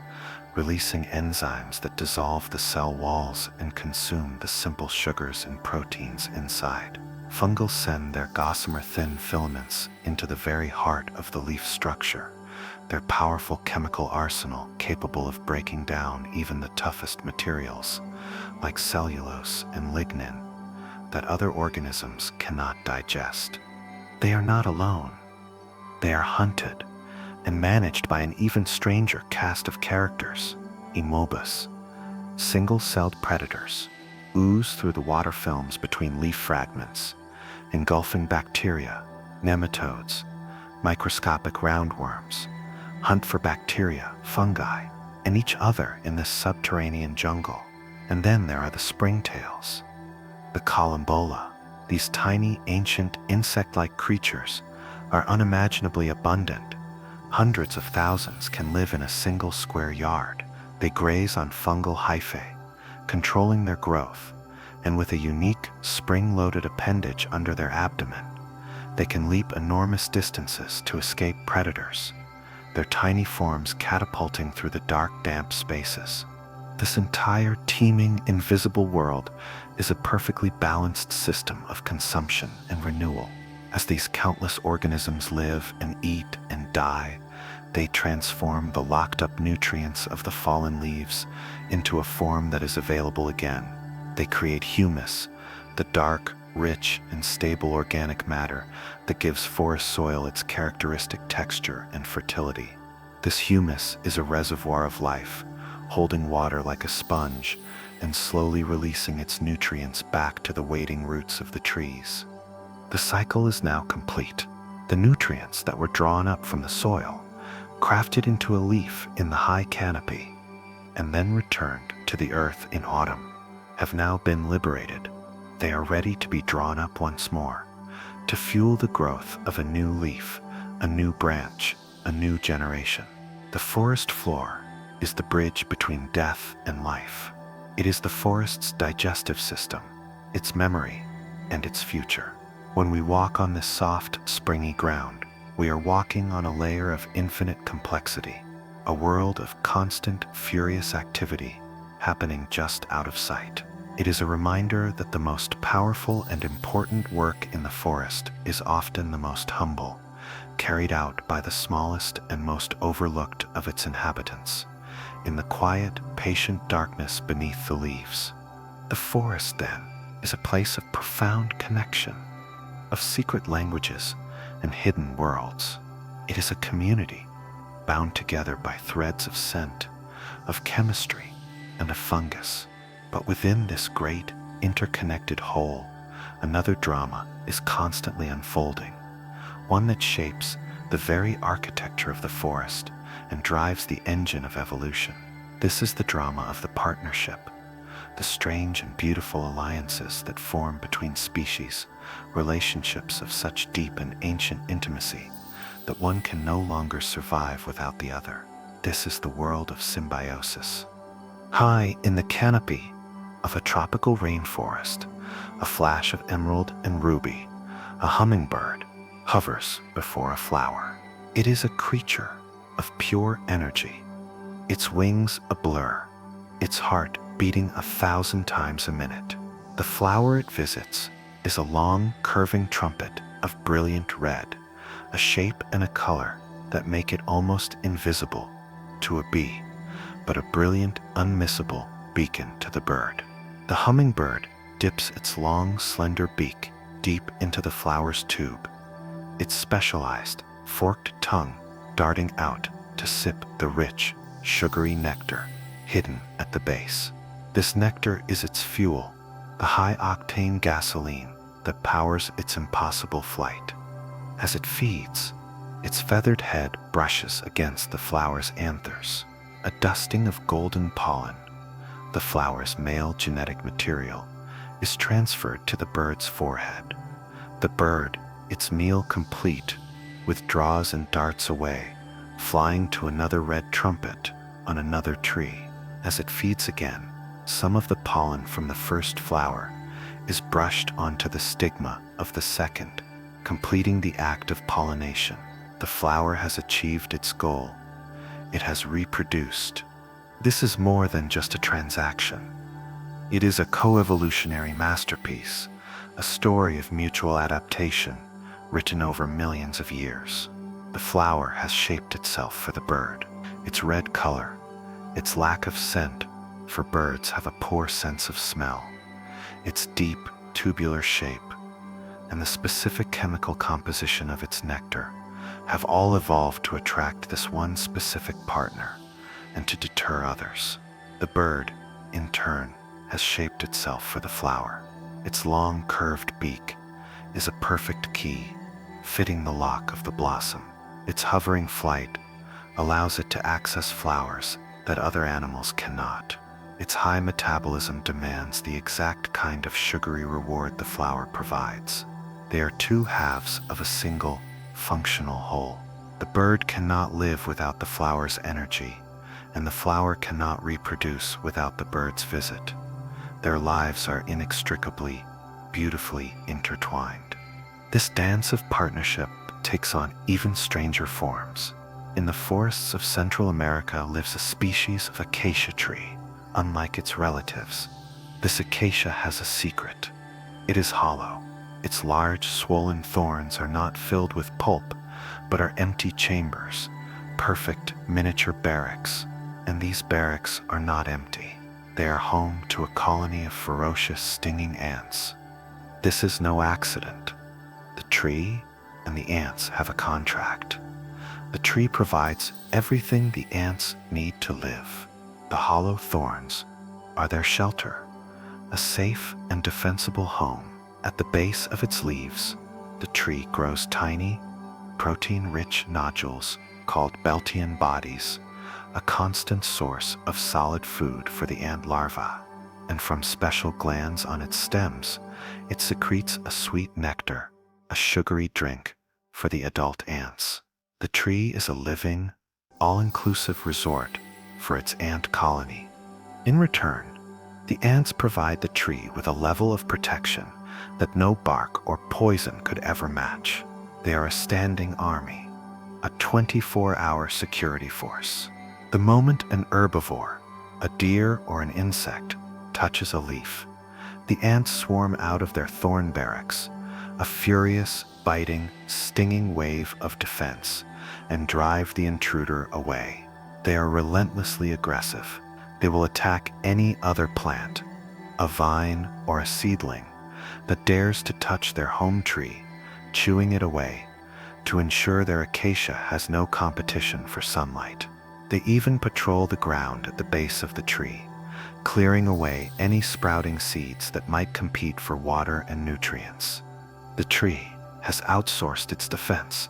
releasing enzymes that dissolve the cell walls and consume the simple sugars and proteins inside. Fungal send their gossamer-thin filaments into the very heart of the leaf structure, their powerful chemical arsenal capable of breaking down even the toughest materials, like cellulose and lignin, that other organisms cannot digest. They are not alone. They are hunted and managed by an even stranger cast of characters, amobas, single-celled predators, ooze through the water films between leaf fragments, engulfing bacteria, nematodes, microscopic roundworms, hunt for bacteria, fungi, and each other in this subterranean jungle. And then there are the springtails, the columbola. These tiny, ancient, insect-like creatures are unimaginably abundant. Hundreds of thousands can live in a single square yard. They graze on fungal hyphae, controlling their growth, and with a unique spring-loaded appendage under their abdomen, they can leap enormous distances to escape predators, their tiny forms catapulting through the dark, damp spaces. This entire teeming, invisible world is a perfectly balanced system of consumption and renewal. As these countless organisms live and eat and die, they transform the locked-up nutrients of the fallen leaves into a form that is available again. They create humus, the dark, rich, and stable organic matter that gives forest soil its characteristic texture and fertility. This humus is a reservoir of life, holding water like a sponge and slowly releasing its nutrients back to the waiting roots of the trees. The cycle is now complete. The nutrients that were drawn up from the soil, crafted into a leaf in the high canopy, and then returned to the earth in autumn, have now been liberated. They are ready to be drawn up once more, to fuel the growth of a new leaf, a new branch, a new generation. The forest floor is the bridge between death and life. It is the forest's digestive system, its memory, and its future. When we walk on this soft, springy ground, we are walking on a layer of infinite complexity, a world of constant, furious activity happening just out of sight. It is a reminder that the most powerful and important work in the forest is often the most humble, carried out by the smallest and most overlooked of its inhabitants, in the quiet, patient darkness beneath the leaves. The forest, then, is a place of profound connection, of secret languages and hidden worlds. It is a community bound together by threads of scent, of chemistry, and of fungus. But within this great, interconnected whole, another drama is constantly unfolding, one that shapes the very architecture of the forest and drives the engine of evolution. This is the drama of the partnership, the strange and beautiful alliances that form between species, relationships of such deep and ancient intimacy that one can no longer survive without the other. This is the world of symbiosis. High in the canopy of a tropical rainforest, a flash of emerald and ruby, a hummingbird hovers before a flower. It is a creature of pure energy, its wings a blur, its heart beating 1,000 times a minute. The flower it visits is a long, curving trumpet of brilliant red, a shape and a color that make it almost invisible to a bee, but a brilliant, unmissable beacon to the bird. The hummingbird dips its long, slender beak deep into the flower's tube, its specialized, forked tongue darting out to sip the rich, sugary nectar hidden at the base. This nectar is its fuel, the high-octane gasoline that powers its impossible flight. As it feeds, its feathered head brushes against the flower's anthers, a dusting of golden pollen. The flower's male genetic material is transferred to the bird's forehead. The bird, its meal complete, withdraws and darts away, flying to another red trumpet on another tree. As it feeds again, some of the pollen from the first flower is brushed onto the stigma of the second, completing the act of pollination. The flower has achieved its goal. It has reproduced. This is more than just a transaction. It is a coevolutionary masterpiece, a story of mutual adaptation written over millions of years. The flower has shaped itself for the bird. Its red color, its lack of scent, for birds have a poor sense of smell, its deep, tubular shape, and the specific chemical composition of its nectar have all evolved to attract this one specific partner and to deter others. The bird, in turn, has shaped itself for the flower. Its long, curved beak is a perfect key, fitting the lock of the blossom. Its hovering flight allows it to access flowers that other animals cannot. Its high metabolism demands the exact kind of sugary reward the flower provides. They are two halves of a single, functional whole. The bird cannot live without the flower's energy, and the flower cannot reproduce without the bird's visit. Their lives are inextricably, beautifully intertwined. This dance of partnership takes on even stranger forms. In the forests of Central America lives a species of acacia tree. Unlike its relatives, this acacia has a secret. It is hollow. Its large, swollen thorns are not filled with pulp, but are empty chambers, perfect miniature barracks. And these barracks are not empty. They are home to a colony of ferocious, stinging ants. This is no accident. The tree and the ants have a contract. The tree provides everything the ants need to live. The hollow thorns are their shelter, a safe and defensible home. At the base of its leaves, the tree grows tiny, protein-rich nodules called Beltian bodies, a constant source of solid food for the ant larvae. And from special glands on its stems, it secretes a sweet nectar, a sugary drink for the adult ants. The tree is a living, all-inclusive resort for its ant colony. In return, the ants provide the tree with a level of protection that no bark or poison could ever match. They are a standing army, a 24-hour security force. The moment an herbivore, a deer or an insect, touches a leaf, the ants swarm out of their thorn barracks, a furious, biting, stinging wave of defense, and drive the intruder away. They are relentlessly aggressive. They will attack any other plant, a vine or a seedling, that dares to touch their home tree, chewing it away, to ensure their acacia has no competition for sunlight. They even patrol the ground at the base of the tree, clearing away any sprouting seeds that might compete for water and nutrients. The tree has outsourced its defense,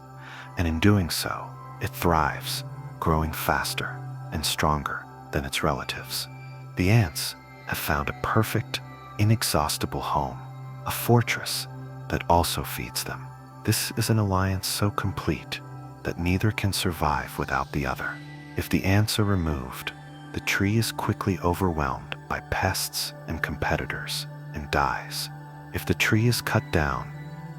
and in doing so, it thrives, growing faster and stronger than its relatives. The ants have found a perfect, inexhaustible home, a fortress that also feeds them. This is an alliance so complete that neither can survive without the other. If the ants are removed, the tree is quickly overwhelmed by pests and competitors and dies. If the tree is cut down,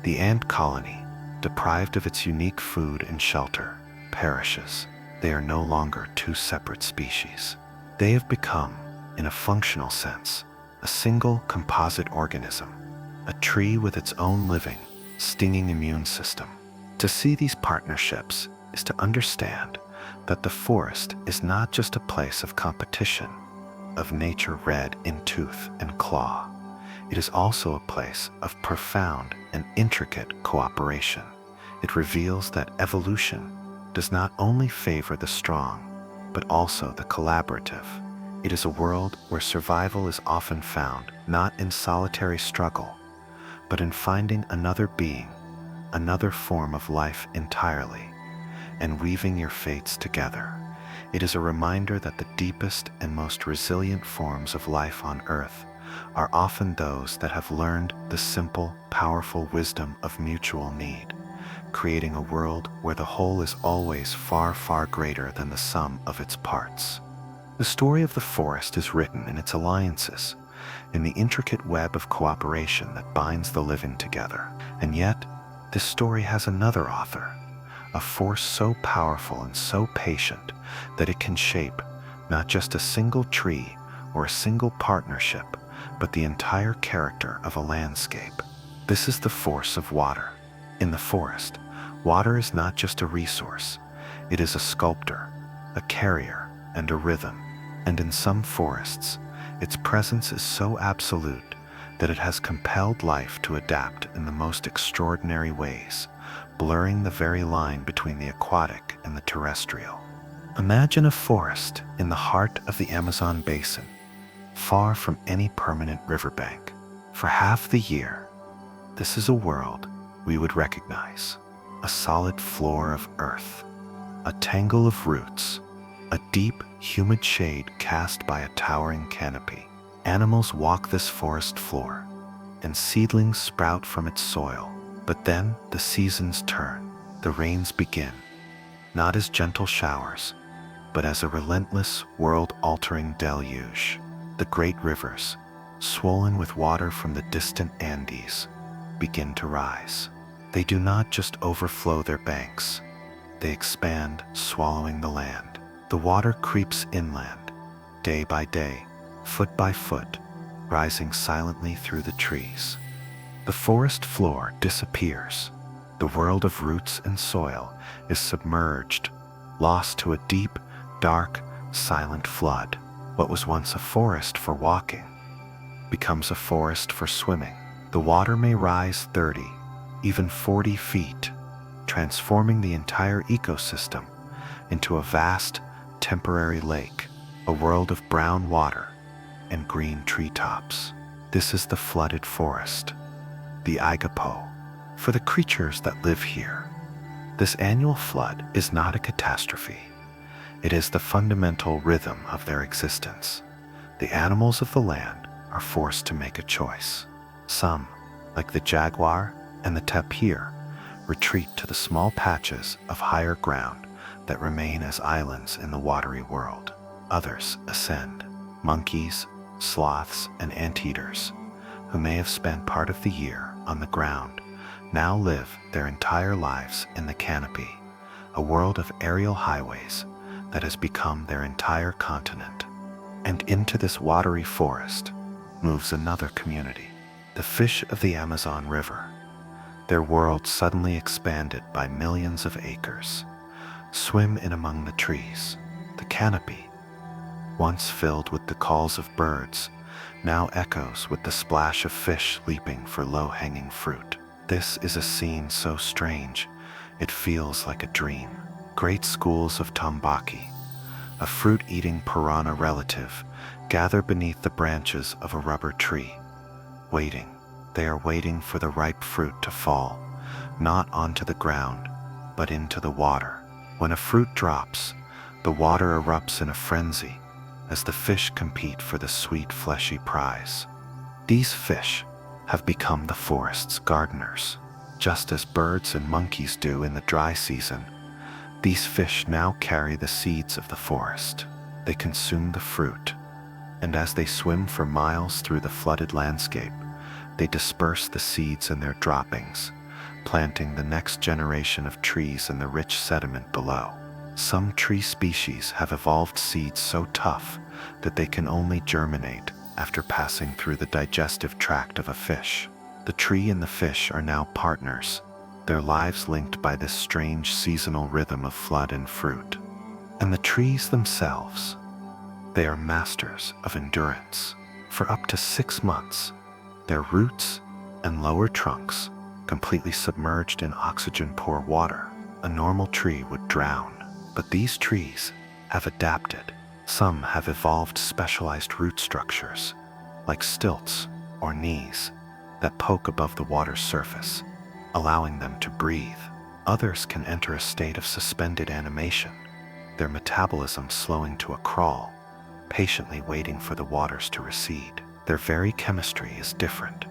the ant colony, deprived of its unique food and shelter, perishes. They are no longer two separate species. They have become, in a functional sense, a single composite organism, a tree with its own living, stinging immune system. To see these partnerships is to understand that the forest is not just a place of competition, of nature red in tooth and claw. It is also a place of profound and intricate cooperation. It reveals that evolution does not only favor the strong, but also the collaborative. It is a world where survival is often found not in solitary struggle, but in finding another being, another form of life entirely, and weaving your fates together. It is a reminder that the deepest and most resilient forms of life on Earth are often those that have learned the simple, powerful wisdom of mutual need, creating a world where the whole is always far, far greater than the sum of its parts. The story of the forest is written in its alliances, in the intricate web of cooperation that binds the living together. And yet, this story has another author, a force so powerful and so patient that it can shape not just a single tree or a single partnership, but the entire character of a landscape. This is the force of water. In the forest, Water is not just a resource, it is a sculptor, a carrier, and a rhythm. And in some forests, its presence is so absolute that it has compelled life to adapt in the most extraordinary ways, blurring the very line between the aquatic and the terrestrial. Imagine a forest in the heart of the Amazon basin, far from any permanent riverbank. For half the year, this is a world we would recognize: a solid floor of earth, a tangle of roots, a deep, humid shade cast by a towering canopy. Animals walk this forest floor, and seedlings sprout from its soil. But then the seasons turn. The rains begin, not as gentle showers, but as a relentless, world-altering deluge. The great rivers, swollen with water from the distant Andes, begin to rise. They do not just overflow their banks, they expand, swallowing the land. The water creeps inland, day by day, foot by foot, rising silently through the trees. The forest floor disappears. The world of roots and soil is submerged, lost to a deep, dark, silent flood. What was once a forest for walking becomes a forest for swimming. The water may rise 30, even 40 feet, transforming the entire ecosystem into a vast, temporary lake, a world of brown water and green treetops. This is the flooded forest, the Agapo. For the creatures that live here, this annual flood is not a catastrophe. It is the fundamental rhythm of their existence. The animals of the land are forced to make a choice. Some, like the jaguar and the tapir, retreat to the small patches of higher ground that remain as islands in the watery world. Others ascend: monkeys, sloths, and anteaters, who may have spent part of the year on the ground, now live their entire lives in the canopy, a world of aerial highways that has become their entire continent. And into this watery forest moves another community, the fish of the Amazon River. Their world suddenly expanded by millions of acres, swim in among the trees. The canopy, once filled with the calls of birds, now echoes with the splash of fish leaping for low-hanging fruit. This is a scene so strange, it feels like a dream. Great schools of tambaki, a fruit-eating piranha relative, gather beneath the branches of a rubber tree, waiting. They are waiting for the ripe fruit to fall, not onto the ground, but into the water. When a fruit drops, the water erupts in a frenzy as the fish compete for the sweet, fleshy prize. These fish have become the forest's gardeners. Just as birds and monkeys do in the dry season, these fish now carry the seeds of the forest. They consume the fruit, and as they swim for miles through the flooded landscape, they disperse the seeds in their droppings, planting the next generation of trees in the rich sediment below. Some tree species have evolved seeds so tough that they can only germinate after passing through the digestive tract of a fish. The tree and the fish are now partners, their lives linked by this strange seasonal rhythm of flood and fruit. And the trees themselves, they are masters of endurance. For up to 6 months, their roots and lower trunks, completely submerged in oxygen-poor water, a normal tree would drown. But these trees have adapted. Some have evolved specialized root structures, like stilts or knees, that poke above the water's surface, allowing them to breathe. Others can enter a state of suspended animation, their metabolism slowing to a crawl, patiently waiting for the waters to recede. Their very chemistry is different,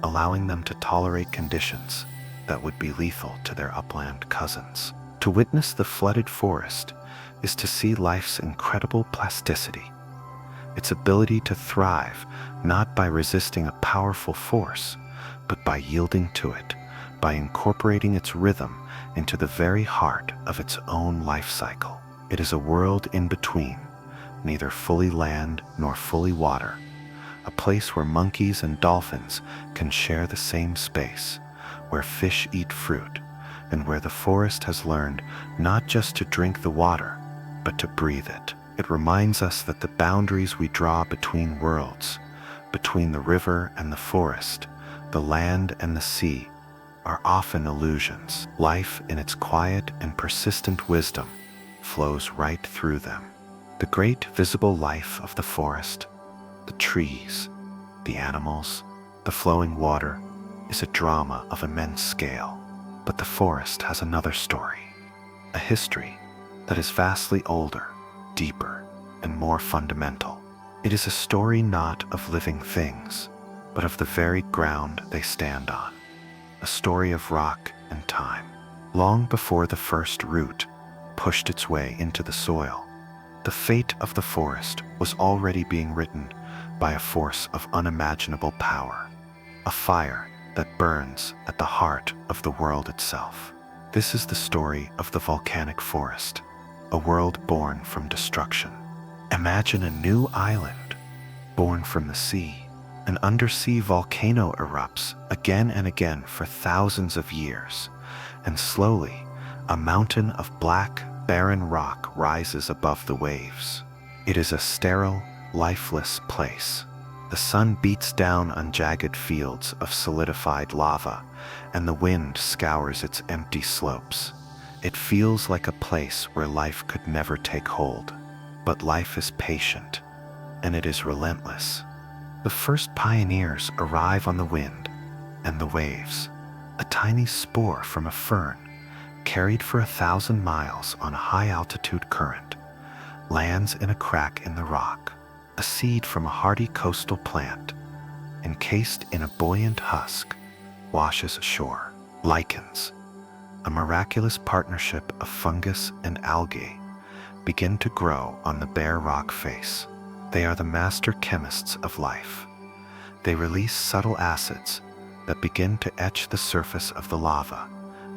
allowing them to tolerate conditions that would be lethal to their upland cousins. To witness the flooded forest is to see life's incredible plasticity, its ability to thrive not by resisting a powerful force, but by yielding to it, by incorporating its rhythm into the very heart of its own life cycle. It is a world in between, neither fully land nor fully water, a place where monkeys and dolphins can share the same space, where fish eat fruit, and where the forest has learned not just to drink the water, but to breathe it. It reminds us that the boundaries we draw between worlds, between the river and the forest, the land and the sea, are often illusions. Life, in its quiet and persistent wisdom, flows right through them. The great visible life of the forest, the trees, the animals, the flowing water, is a drama of immense scale. But the forest has another story, a history that is vastly older, deeper, and more fundamental. It is a story not of living things, but of the very ground they stand on. A story of rock and time. Long before the first root pushed its way into the soil, the fate of the forest was already being written by a force of unimaginable power, a fire that burns at the heart of the world itself. This is the story of the volcanic forest, a world born from destruction. Imagine a new island, born from the sea. An undersea volcano erupts again and again for thousands of years, and slowly, a mountain of black, barren rock rises above the waves. It is a sterile, lifeless place. The sun beats down on jagged fields of solidified lava, and the wind scours its empty slopes. It feels like a place where life could never take hold. But life is patient, and it is relentless. The first pioneers arrive on the wind and the waves. A tiny spore from a fern, carried for 1,000 miles on a high-altitude current, lands in a crack in the rock. A seed from a hardy coastal plant, encased in a buoyant husk, washes ashore. Lichens, a miraculous partnership of fungus and algae, begin to grow on the bare rock face. They are the master chemists of life. They release subtle acids that begin to etch the surface of the lava,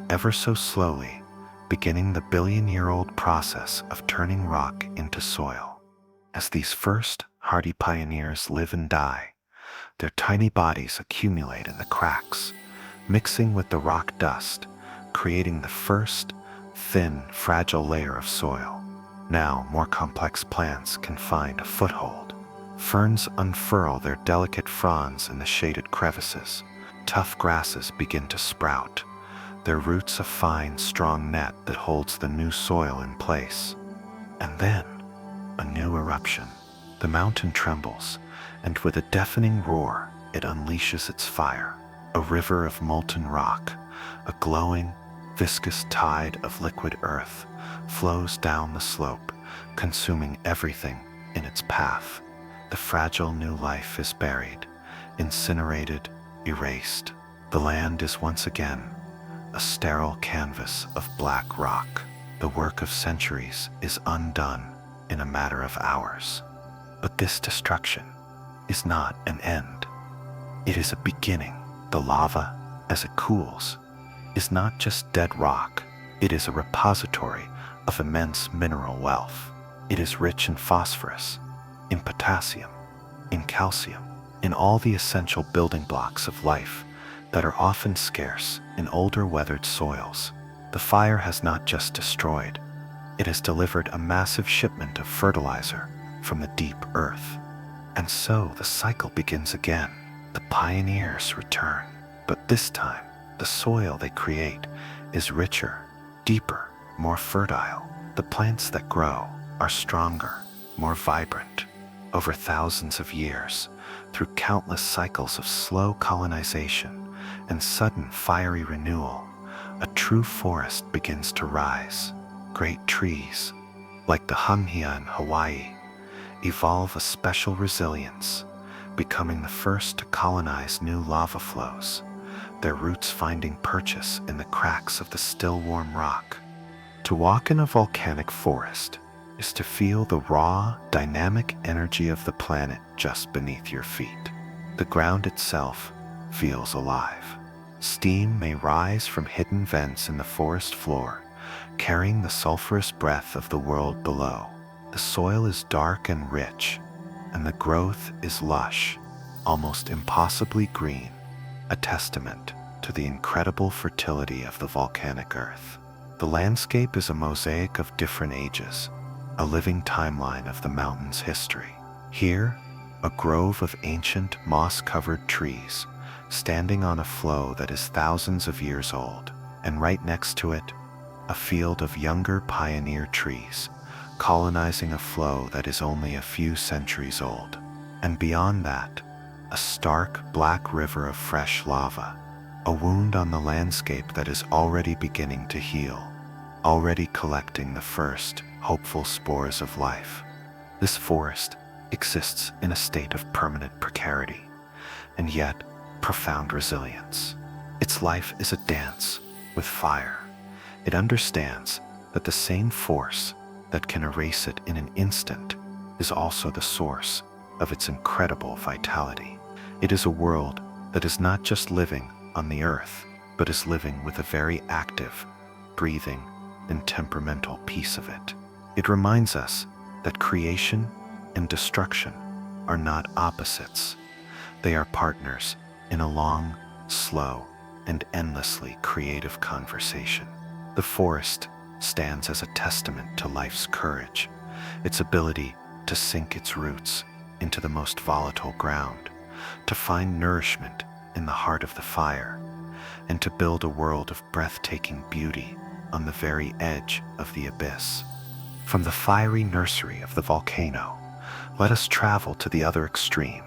ever so slowly, beginning the billion-year-old process of turning rock into soil. As these first hardy pioneers live and die, their tiny bodies accumulate in the cracks, mixing with the rock dust, creating the first, thin, fragile layer of soil. Now, more complex plants can find a foothold. Ferns unfurl their delicate fronds in the shaded crevices. Tough grasses begin to sprout, their roots a fine, strong net that holds the new soil in place. And then, a new eruption. The mountain trembles, and with a deafening roar, it unleashes its fire. A river of molten rock, a glowing, viscous tide of liquid earth, flows down the slope, consuming everything in its path. The fragile new life is buried, incinerated, erased. The land is once again a sterile canvas of black rock. The work of centuries is undone in a matter of hours. But this destruction is not an end. It is a beginning. The lava, as it cools, is not just dead rock. It is a repository of immense mineral wealth. It is rich in phosphorus, in potassium, in calcium, in all the essential building blocks of life that are often scarce in older weathered soils. The fire has not just destroyed, it has delivered a massive shipment of fertilizer from the deep earth. And so the cycle begins again. The pioneers return, but this time the soil they create is richer, deeper, more fertile. The plants that grow are stronger, more vibrant. Over thousands of years, through countless cycles of slow colonization and sudden fiery renewal, a true forest begins to rise. Great trees, like the Humhia in Hawaii, evolve a special resilience, becoming the first to colonize new lava flows, their roots finding purchase in the cracks of the still warm rock. To walk in a volcanic forest is to feel the raw, dynamic energy of the planet just beneath your feet. The ground itself feels alive. Steam may rise from hidden vents in the forest floor, carrying the sulfurous breath of the world below. The soil is dark and rich, and the growth is lush, almost impossibly green, a testament to the incredible fertility of the volcanic earth. The landscape is a mosaic of different ages, a living timeline of the mountain's history. Here, a grove of ancient moss-covered trees, standing on a flow that is thousands of years old, and right next to it, a field of younger pioneer trees, colonizing a flow that is only a few centuries old. And beyond that, a stark black river of fresh lava, a wound on the landscape that is already beginning to heal, already collecting the first hopeful spores of life. This forest exists in a state of permanent precarity, and yet profound resilience. Its life is a dance with fire. It understands that the same force that can erase it in an instant is also the source of its incredible vitality. It is a world that is not just living on the earth, but is living with a very active, breathing, and temperamental piece of it. It reminds us that creation and destruction are not opposites. They are partners in a long, slow, and endlessly creative conversation. The forest stands as a testament to life's courage, its ability to sink its roots into the most volatile ground, to find nourishment in the heart of the fire, and to build a world of breathtaking beauty on the very edge of the abyss. From the fiery nursery of the volcano, let us travel to the other extreme,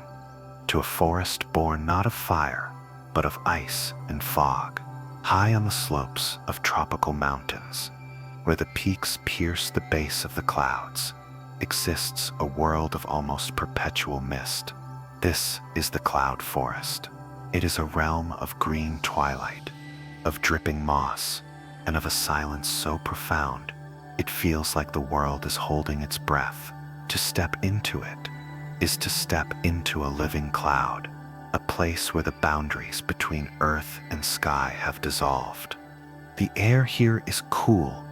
to a forest born not of fire, but of ice and fog. High on the slopes of tropical mountains, where the peaks pierce the base of the clouds, exists a world of almost perpetual mist. This is the cloud forest. It is a realm of green twilight, of dripping moss, and of a silence so profound, it feels like the world is holding its breath. To step into it is to step into a living cloud, a place where the boundaries between earth and sky have dissolved. The air here is cool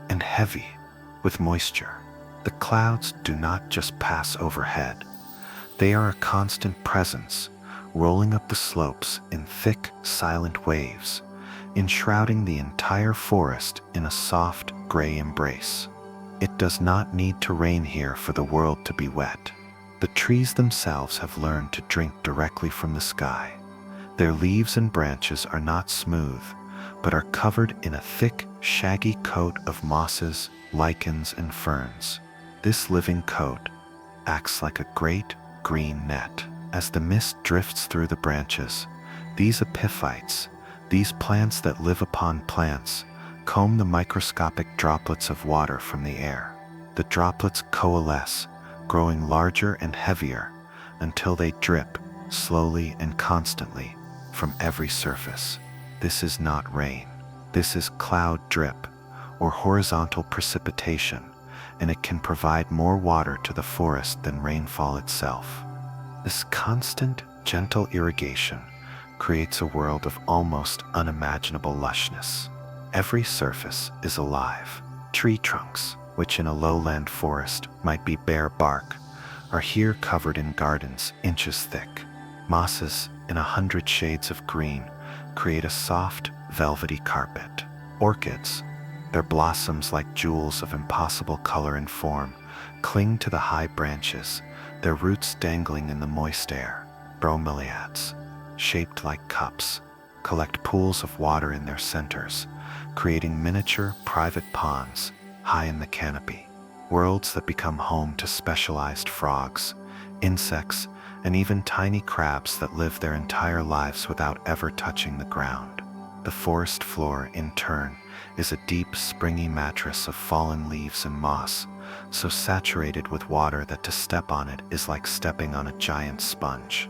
and heavy with moisture. The clouds do not just pass overhead. They are a constant presence, rolling up the slopes in thick, silent waves, enshrouding the entire forest in a soft, gray embrace. It does not need to rain here for the world to be wet. The trees themselves have learned to drink directly from the sky. Their leaves and branches are not smooth, but are covered in a thick, shaggy coat of mosses, lichens, and ferns. This living coat acts like a great green net. As the mist drifts through the branches, these epiphytes, these plants that live upon plants, comb the microscopic droplets of water from the air. The droplets coalesce, growing larger and heavier until they drip slowly and constantly from every surface. This is not rain. This is cloud drip, or horizontal precipitation, and it can provide more water to the forest than rainfall itself. This constant, gentle irrigation creates a world of almost unimaginable lushness. Every surface is alive. Tree trunks, which in a lowland forest might be bare bark, are here covered in gardens inches thick. Mosses in 100 shades of green create a soft, velvety carpet. Orchids, their blossoms like jewels of impossible color and form, cling to the high branches, their roots dangling in the moist air. Bromeliads, shaped like cups, collect pools of water in their centers, creating miniature, private ponds high in the canopy. Worlds that become home to specialized frogs, insects, and even tiny crabs that live their entire lives without ever touching the ground. The forest floor, in turn, is a deep, springy mattress of fallen leaves and moss, so saturated with water that to step on it is like stepping on a giant sponge.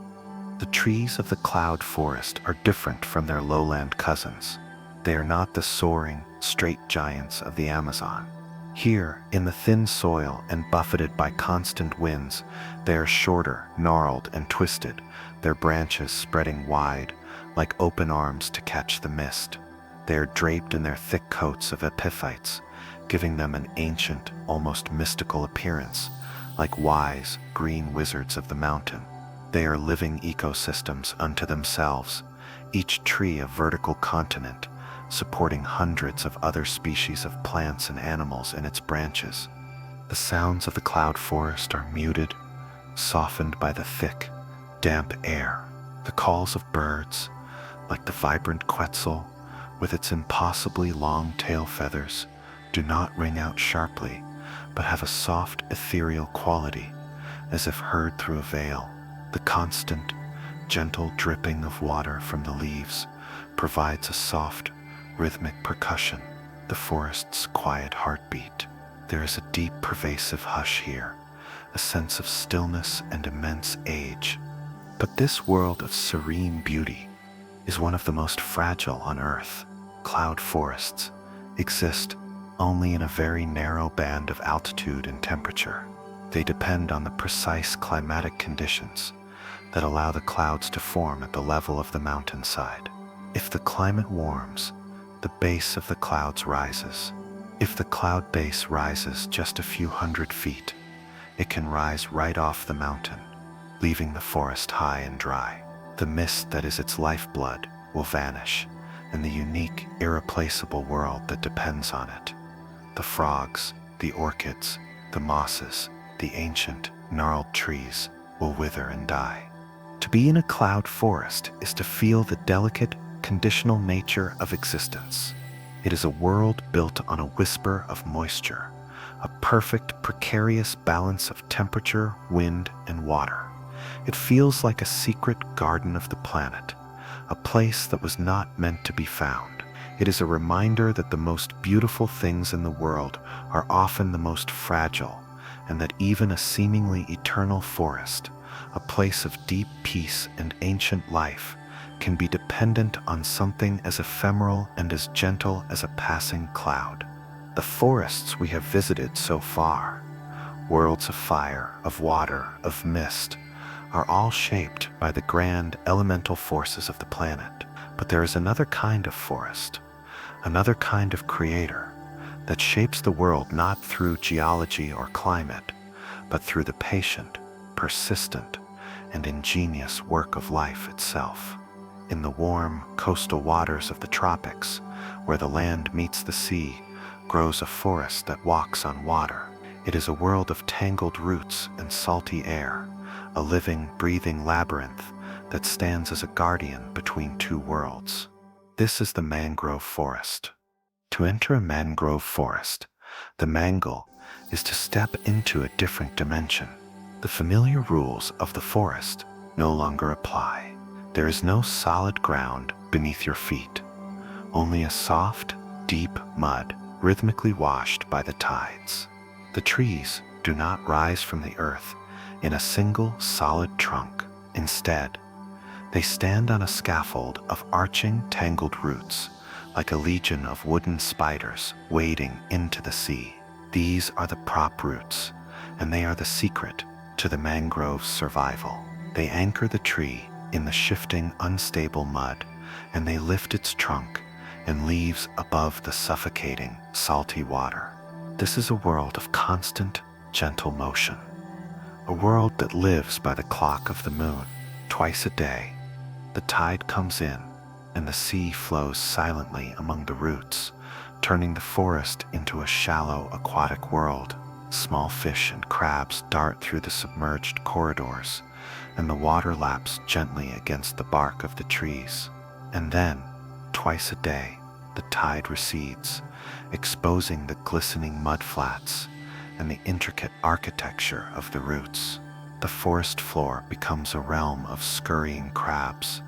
The trees of the cloud forest are different from their lowland cousins. They are not the soaring, straight giants of the Amazon. Here, in the thin soil and buffeted by constant winds, they are shorter, gnarled, and twisted, their branches spreading wide, like open arms to catch the mist. They are draped in their thick coats of epiphytes, giving them an ancient, almost mystical appearance, like wise, green wizards of the mountain. They are living ecosystems unto themselves, each tree a vertical continent, supporting hundreds of other species of plants and animals in its branches. The sounds of the cloud forest are muted, softened by the thick, damp air. The calls of birds, like the vibrant quetzal, with its impossibly long tail feathers, do not ring out sharply, but have a soft, ethereal quality, as if heard through a veil. The constant, gentle dripping of water from the leaves provides a soft, rhythmic percussion, the forest's quiet heartbeat. There is a deep, pervasive hush here, a sense of stillness and immense age. But this world of serene beauty is one of the most fragile on Earth. Cloud forests exist only in a very narrow band of altitude and temperature. They depend on the precise climatic conditions that allow the clouds to form at the level of the mountainside. If the climate warms, the base of the clouds rises. If the cloud base rises just a few hundred feet, it can rise right off the mountain, leaving the forest high and dry. The mist that is its lifeblood will vanish, and the unique, irreplaceable world that depends on it, the frogs, the orchids, the mosses, the ancient, gnarled trees, will wither and die. To be in a cloud forest is to feel the delicate, conditional nature of existence. It is a world built on a whisper of moisture, a perfect, precarious balance of temperature, wind, and water. It feels like a secret garden of the planet, a place that was not meant to be found. It is a reminder that the most beautiful things in the world are often the most fragile, and that even a seemingly eternal forest, a place of deep peace and ancient life, can be dependent on something as ephemeral and as gentle as a passing cloud. The forests we have visited so far, worlds of fire, of water, of mist, are all shaped by the grand elemental forces of the planet. But there is another kind of forest, another kind of creator, that shapes the world not through geology or climate, but through the patient, persistent, and ingenious work of life itself. In the warm, coastal waters of the tropics, where the land meets the sea, grows a forest that walks on water. It is a world of tangled roots and salty air, a living, breathing labyrinth that stands as a guardian between two worlds. This is the mangrove forest. To enter a mangrove forest, the mangle is to step into a different dimension. The familiar rules of the forest no longer apply. There is no solid ground beneath your feet, only a soft, deep mud rhythmically washed by the tides. The trees do not rise from the earth in a single solid trunk. Instead, they stand on a scaffold of arching, tangled roots, like a legion of wooden spiders wading into the sea. These are the prop roots, and they are the secret to the mangrove's survival. They anchor the tree in the shifting, unstable mud, and they lift its trunk and leaves above the suffocating, salty water. This is a world of constant, gentle motion, a world that lives by the clock of the moon. Twice a day, the tide comes in, and the sea flows silently among the roots, turning the forest into a shallow aquatic world. Small fish and crabs dart through the submerged corridors, and the water laps gently against the bark of the trees. And then, twice a day, the tide recedes, exposing the glistening mudflats and the intricate architecture of the roots. The forest floor becomes a realm of scurrying crabs,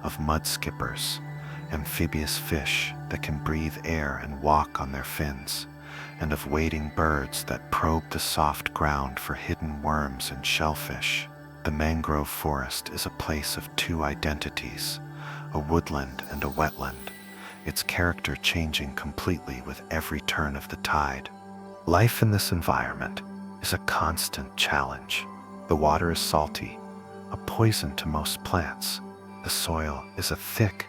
of mud skippers, amphibious fish that can breathe air and walk on their fins, and of wading birds that probe the soft ground for hidden worms and shellfish. The mangrove forest is a place of two identities, a woodland and a wetland, its character changing completely with every turn of the tide. Life in this environment is a constant challenge. The water is salty, a poison to most plants. The soil is a thick,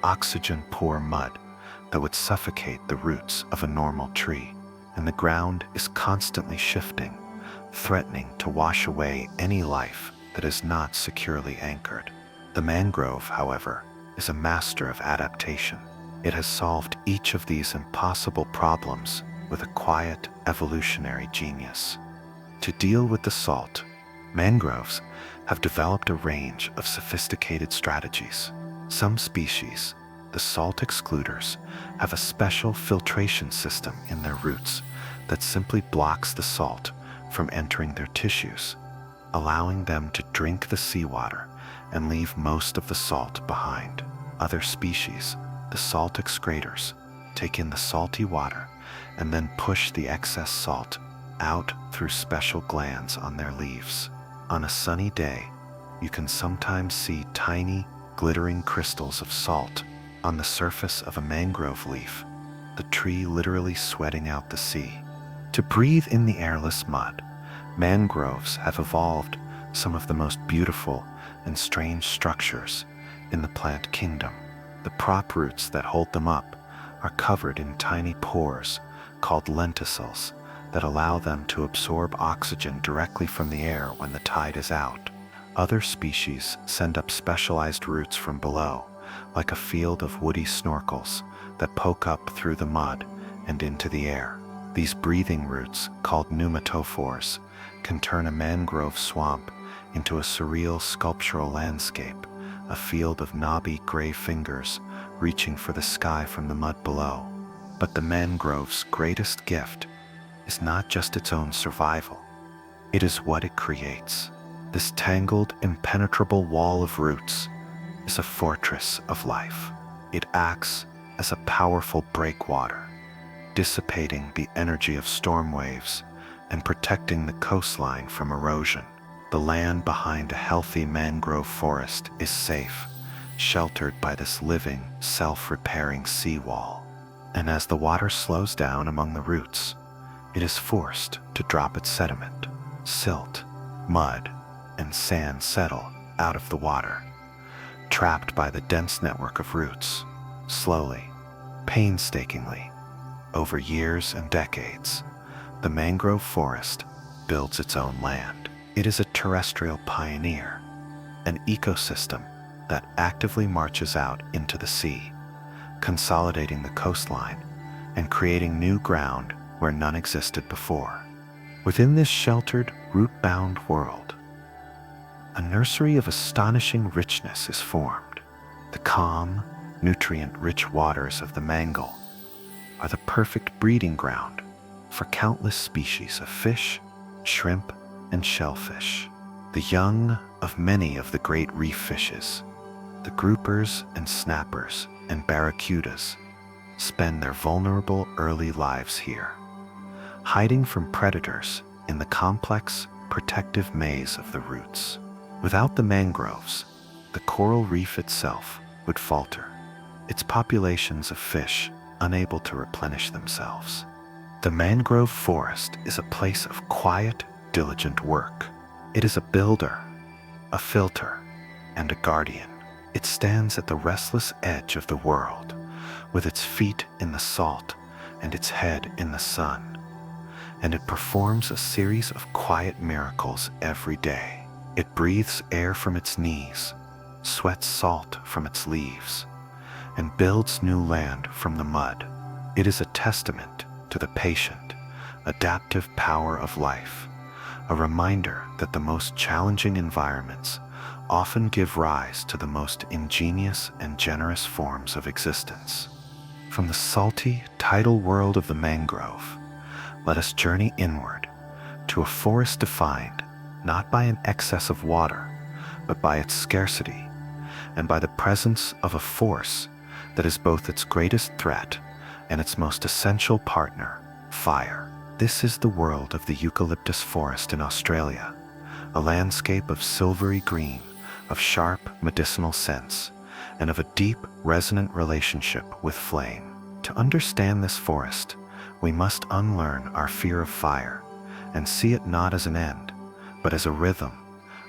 oxygen-poor mud that would suffocate the roots of a normal tree, and the ground is constantly shifting, threatening to wash away any life that is not securely anchored. The mangrove, however, is a master of adaptation. It has solved each of these impossible problems with a quiet evolutionary genius. To deal with the salt, mangroves have developed a range of sophisticated strategies. Some species, the salt excluders, have a special filtration system in their roots that simply blocks the salt from entering their tissues, allowing them to drink the seawater and leave most of the salt behind. Other species, the salt excretors, take in the salty water and then push the excess salt out through special glands on their leaves. On a sunny day, you can sometimes see tiny, glittering crystals of salt on the surface of a mangrove leaf, the tree literally sweating out the sea. To breathe in the airless mud, mangroves have evolved some of the most beautiful and strange structures in the plant kingdom. The prop roots that hold them up are covered in tiny pores called lenticels that allow them to absorb oxygen directly from the air when the tide is out. Other species send up specialized roots from below, like a field of woody snorkels that poke up through the mud and into the air. These breathing roots, called pneumatophores, can turn a mangrove swamp into a surreal sculptural landscape, a field of knobby gray fingers reaching for the sky from the mud below. But the mangrove's greatest gift is not just its own survival. It is what it creates. This tangled, impenetrable wall of roots is a fortress of life. It acts as a powerful breakwater, dissipating the energy of storm waves and protecting the coastline from erosion. The land behind a healthy mangrove forest is safe, sheltered by this living, self-repairing seawall. And as the water slows down among the roots, it is forced to drop its sediment. Silt, mud, and sand settle out of the water, trapped by the dense network of roots. Slowly, painstakingly, over years and decades, the mangrove forest builds its own land. It is a terrestrial pioneer, an ecosystem that actively marches out into the sea, consolidating the coastline and creating new ground where none existed before. Within this sheltered, root-bound world, a nursery of astonishing richness is formed. The calm, nutrient-rich waters of the mangle are the perfect breeding ground for countless species of fish, shrimp, and shellfish. The young of many of the great reef fishes, the groupers and snappers and barracudas, spend their vulnerable early lives here, hiding from predators in the complex, protective maze of the roots. Without the mangroves, the coral reef itself would falter, its populations of fish unable to replenish themselves. The mangrove forest is a place of quiet, diligent work. It is a builder, a filter, and a guardian. It stands at the restless edge of the world, with its feet in the salt and its head in the sun, and it performs a series of quiet miracles every day. It breathes air from its knees, sweats salt from its leaves, and builds new land from the mud. It is a testament to the patient, adaptive power of life, a reminder that the most challenging environments often give rise to the most ingenious and generous forms of existence. From the salty, tidal world of the mangrove, let us journey inward to a forest defined not by an excess of water, but by its scarcity, and by the presence of a force that is both its greatest threat and its most essential partner, fire. This is the world of the eucalyptus forest in Australia, a landscape of silvery green, of sharp medicinal scents, and of a deep, resonant relationship with flame. To understand this forest, we must unlearn our fear of fire and see it not as an end, but as a rhythm,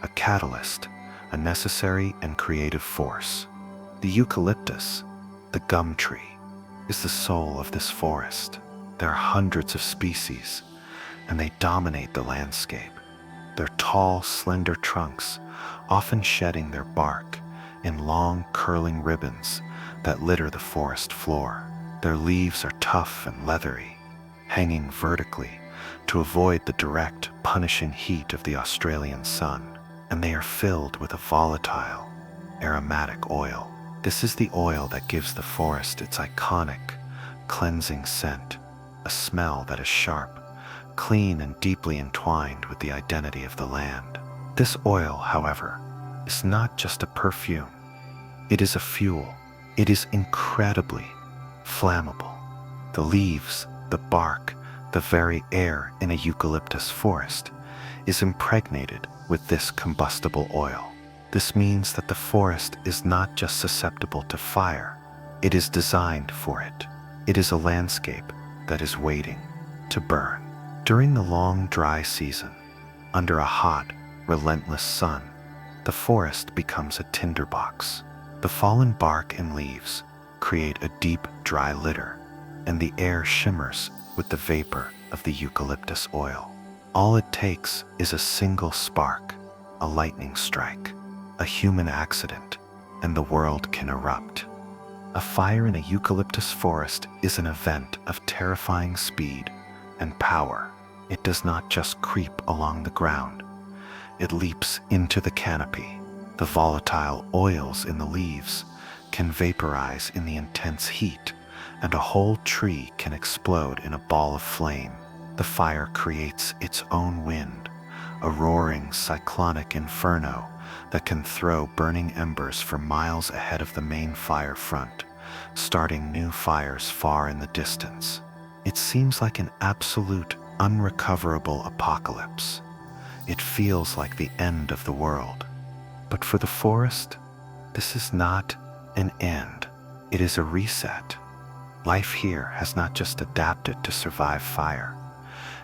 a catalyst, a necessary and creative force. The eucalyptus, the gum tree, is the soul of this forest. There are hundreds of species, and they dominate the landscape. Their tall, slender trunks, often shedding their bark in long, curling ribbons that litter the forest floor. Their leaves are tough and leathery, hanging vertically to avoid the direct, punishing heat of the Australian sun, and they are filled with a volatile, aromatic oil. This is the oil that gives the forest its iconic, cleansing scent, a smell that is sharp, clean, and deeply entwined with the identity of the land. This oil, however, is not just a perfume. It is a fuel. It is incredibly flammable. The leaves, the bark, the very air in a eucalyptus forest is impregnated with this combustible oil. This means that the forest is not just susceptible to fire, it is designed for it. It is a landscape that is waiting to burn. During the long dry season, under a hot, relentless sun, the forest becomes a tinderbox. The fallen bark and leaves create a deep, dry litter, and the air shimmers with the vapor of the eucalyptus oil. All it takes is a single spark, a lightning strike, a human accident, and the world can erupt. A fire in a eucalyptus forest is an event of terrifying speed and power. It does not just creep along the ground. It leaps into the canopy. The volatile oils in the leaves can vaporize in the intense heat, and a whole tree can explode in a ball of flame. The fire creates its own wind, a roaring cyclonic inferno that can throw burning embers for miles ahead of the main fire front, starting new fires far in the distance. It seems like an absolute, unrecoverable apocalypse. It feels like the end of the world. But for the forest, this is not an end. It is a reset. Life here has not just adapted to survive fire.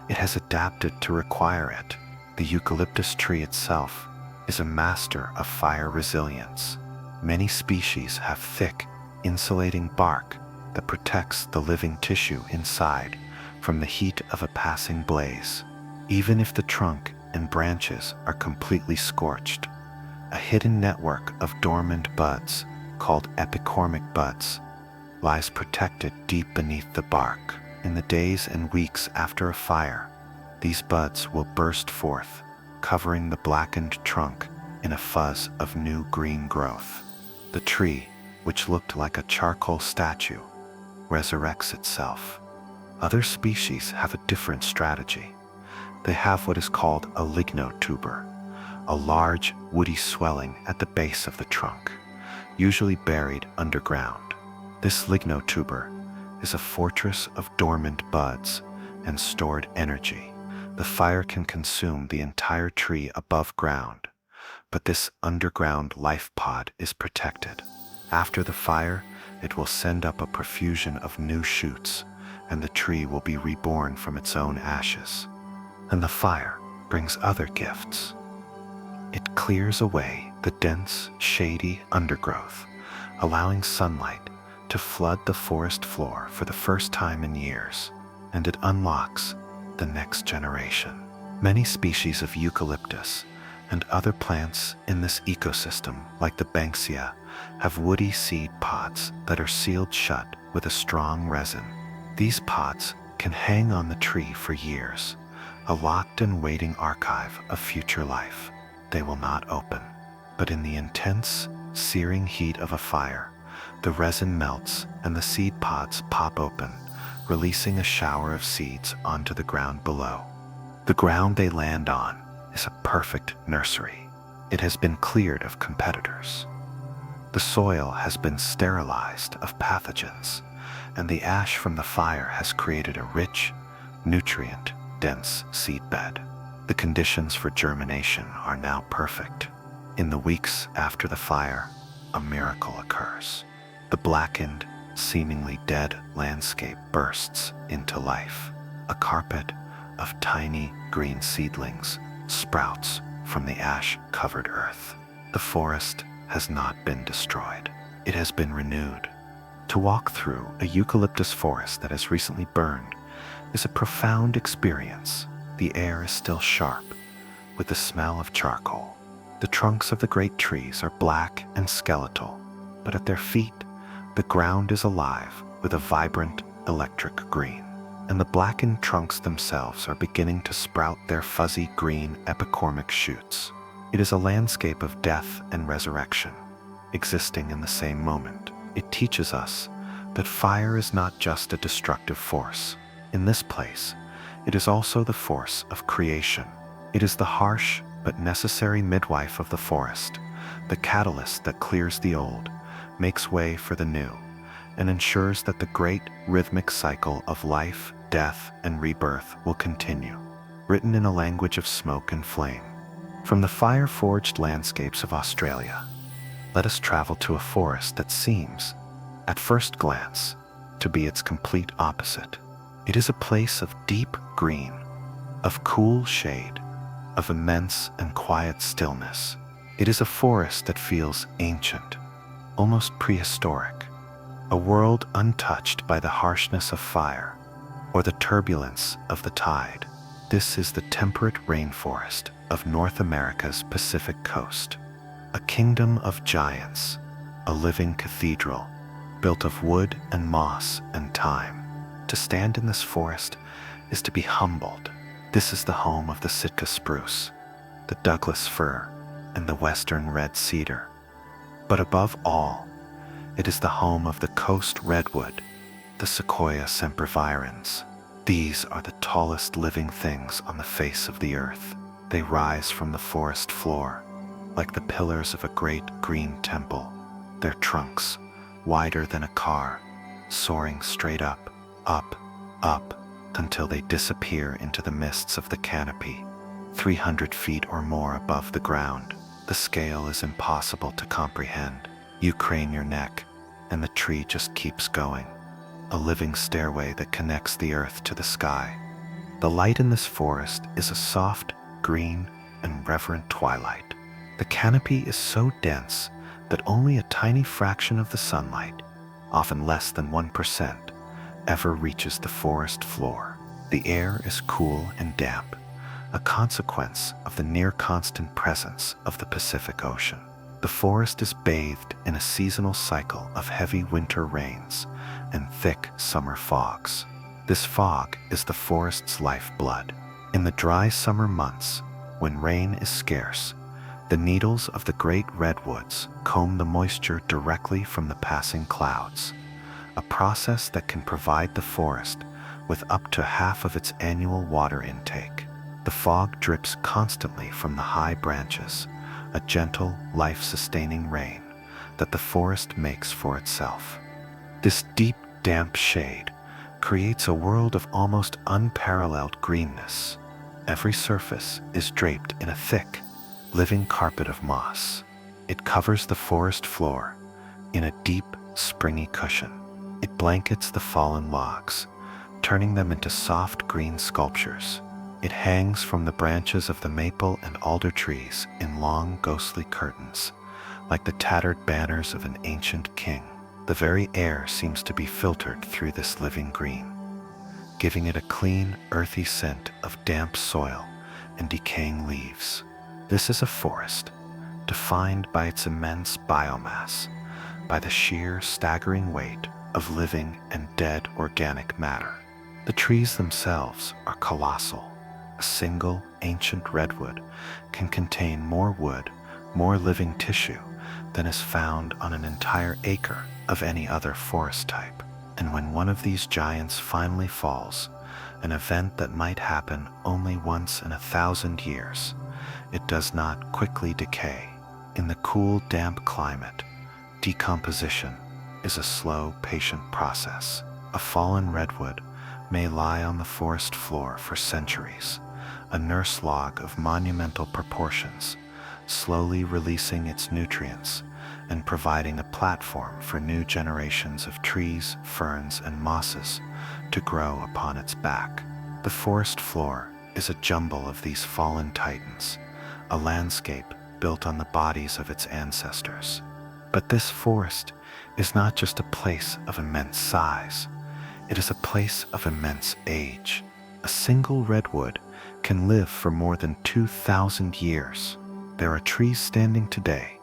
It has adapted to require it. The eucalyptus tree itself is a master of fire resilience. Many species have thick, insulating bark that protects the living tissue inside from the heat of a passing blaze. Even if the trunk and branches are completely scorched, a hidden network of dormant buds, called epicormic buds, lies protected deep beneath the bark. In the days and weeks after a fire, these buds will burst forth, covering the blackened trunk in a fuzz of new green growth. The tree, which looked like a charcoal statue, resurrects itself. Other species have a different strategy. They have what is called a lignotuber, a large, woody swelling at the base of the trunk, usually buried underground. This lignotuber is a fortress of dormant buds and stored energy. The fire can consume the entire tree above ground, but this underground life pod is protected. After the fire, it will send up a profusion of new shoots, and the tree will be reborn from its own ashes. And the fire brings other gifts. It clears away the dense, shady undergrowth, allowing sunlight to flood the forest floor for the first time in years, and it unlocks the next generation. Many species of eucalyptus and other plants in this ecosystem, like the banksia, have woody seed pods that are sealed shut with a strong resin. These pods can hang on the tree for years, a locked and waiting archive of future life. They will not open, but in the intense, searing heat of a fire, the resin melts and the seed pods pop open, releasing a shower of seeds onto the ground below. The ground they land on is a perfect nursery. It has been cleared of competitors. The soil has been sterilized of pathogens, and the ash from the fire has created a rich, nutrient-dense seedbed. The conditions for germination are now perfect. In the weeks after the fire, a miracle occurs. The blackened, seemingly dead landscape bursts into life. A carpet of tiny green seedlings sprouts from the ash-covered earth. The forest has not been destroyed. It has been renewed. To walk through a eucalyptus forest that has recently burned is a profound experience. The air is still sharp, with the smell of charcoal. The trunks of the great trees are black and skeletal, but at their feet, the ground is alive with a vibrant electric green, and the blackened trunks themselves are beginning to sprout their fuzzy green epicormic shoots. It is a landscape of death and resurrection, existing in the same moment. It teaches us that fire is not just a destructive force. In this place, it is also the force of creation. It is the harsh but necessary midwife of the forest, the catalyst that clears the old, makes way for the new, and ensures that the great rhythmic cycle of life, death, and rebirth will continue, written in a language of smoke and flame. From the fire-forged landscapes of Australia, let us travel to a forest that seems, at first glance, to be its complete opposite. It is a place of deep green, of cool shade, of immense and quiet stillness. It is a forest that feels ancient, almost prehistoric, a world untouched by the harshness of fire or the turbulence of the tide. This is the temperate rainforest of North America's Pacific coast, a kingdom of giants, a living cathedral built of wood and moss and time. To stand in this forest is to be humbled. This is the home of the Sitka spruce, the Douglas fir, and the western red cedar. But above all, it is the home of the coast redwood, the Sequoia sempervirens. These are the tallest living things on the face of the earth. They rise from the forest floor, like the pillars of a great green temple, their trunks, wider than a car, soaring straight up, up, up, until they disappear into the mists of the canopy, 300 feet or more above the ground. The scale is impossible to comprehend. You crane your neck, and the tree just keeps going, a living stairway that connects the earth to the sky. The light in this forest is a soft, green, and reverent twilight. The canopy is so dense that only a tiny fraction of the sunlight, often less than 1%, ever reaches the forest floor. The air is cool and damp, a consequence of the near-constant presence of the Pacific Ocean. The forest is bathed in a seasonal cycle of heavy winter rains and thick summer fogs. This fog is the forest's lifeblood. In the dry summer months, when rain is scarce, the needles of the great redwoods comb the moisture directly from the passing clouds, a process that can provide the forest with up to half of its annual water intake. The fog drips constantly from the high branches, a gentle, life-sustaining rain that the forest makes for itself. This deep, damp shade creates a world of almost unparalleled greenness. Every surface is draped in a thick, living carpet of moss. It covers the forest floor in a deep, springy cushion. It blankets the fallen logs, turning them into soft green sculptures. It hangs from the branches of the maple and alder trees in long, ghostly curtains, like the tattered banners of an ancient king. The very air seems to be filtered through this living green, giving it a clean, earthy scent of damp soil and decaying leaves. This is a forest, defined by its immense biomass, by the sheer, staggering weight of living and dead organic matter. The trees themselves are colossal. A single ancient redwood can contain more wood, more living tissue than is found on an entire acre of any other forest type. And when one of these giants finally falls, an event that might happen only once in 1,000 years, it does not quickly decay. In the cool, damp climate, decomposition is a slow, patient process. A fallen redwood may lie on the forest floor for centuries, a nurse log of monumental proportions, slowly releasing its nutrients and providing a platform for new generations of trees, ferns, and mosses to grow upon its back. The forest floor is a jumble of these fallen titans, a landscape built on the bodies of its ancestors. But this forest is not just a place of immense size. It is a place of immense age. A single redwood can live for more than 2,000 years. There are trees standing today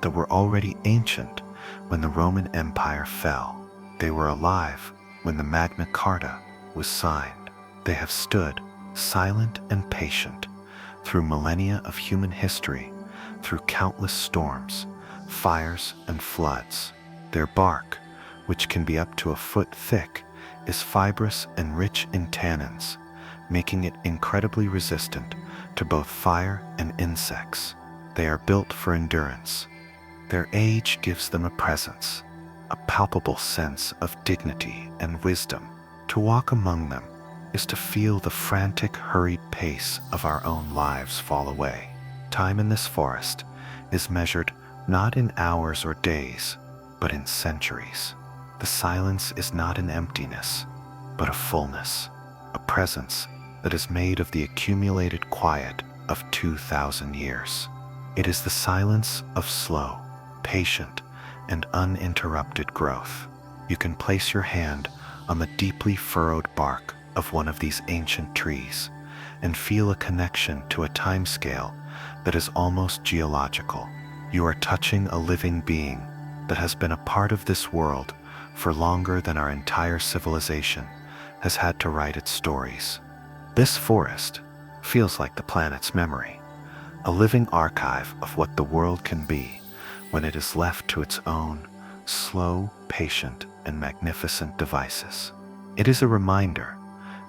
that were already ancient when the Roman Empire fell. They were alive when the Magna Carta was signed. They have stood silent and patient through millennia of human history, through countless storms, fires, and floods. Their bark, which can be up to a foot thick, is fibrous and rich in tannins, making it incredibly resistant to both fire and insects. They are built for endurance. Their age gives them a presence, a palpable sense of dignity and wisdom. To walk among them is to feel the frantic, hurried pace of our own lives fall away. Time in this forest is measured not in hours or days, but in centuries. The silence is not an emptiness, but a fullness, a presence that is made of the accumulated quiet of 2,000 years. It is the silence of slow, patient, and uninterrupted growth. You can place your hand on the deeply furrowed bark of one of these ancient trees and feel a connection to a timescale that is almost geological. You are touching a living being that has been a part of this world for longer than our entire civilization has had to write its stories. This forest feels like the planet's memory, a living archive of what the world can be when it is left to its own slow, patient, and magnificent devices. It is a reminder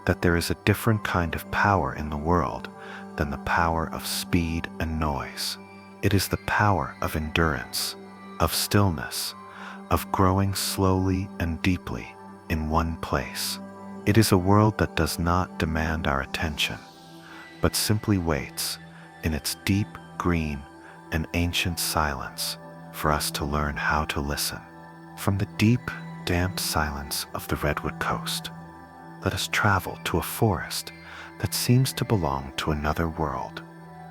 that there is a different kind of power in the world than the power of speed and noise. It is the power of endurance, of stillness, of growing slowly and deeply in one place. It is a world that does not demand our attention, but simply waits in its deep green and ancient silence for us to learn how to listen. From the deep, damp silence of the Redwood Coast, let us travel to a forest that seems to belong to another world,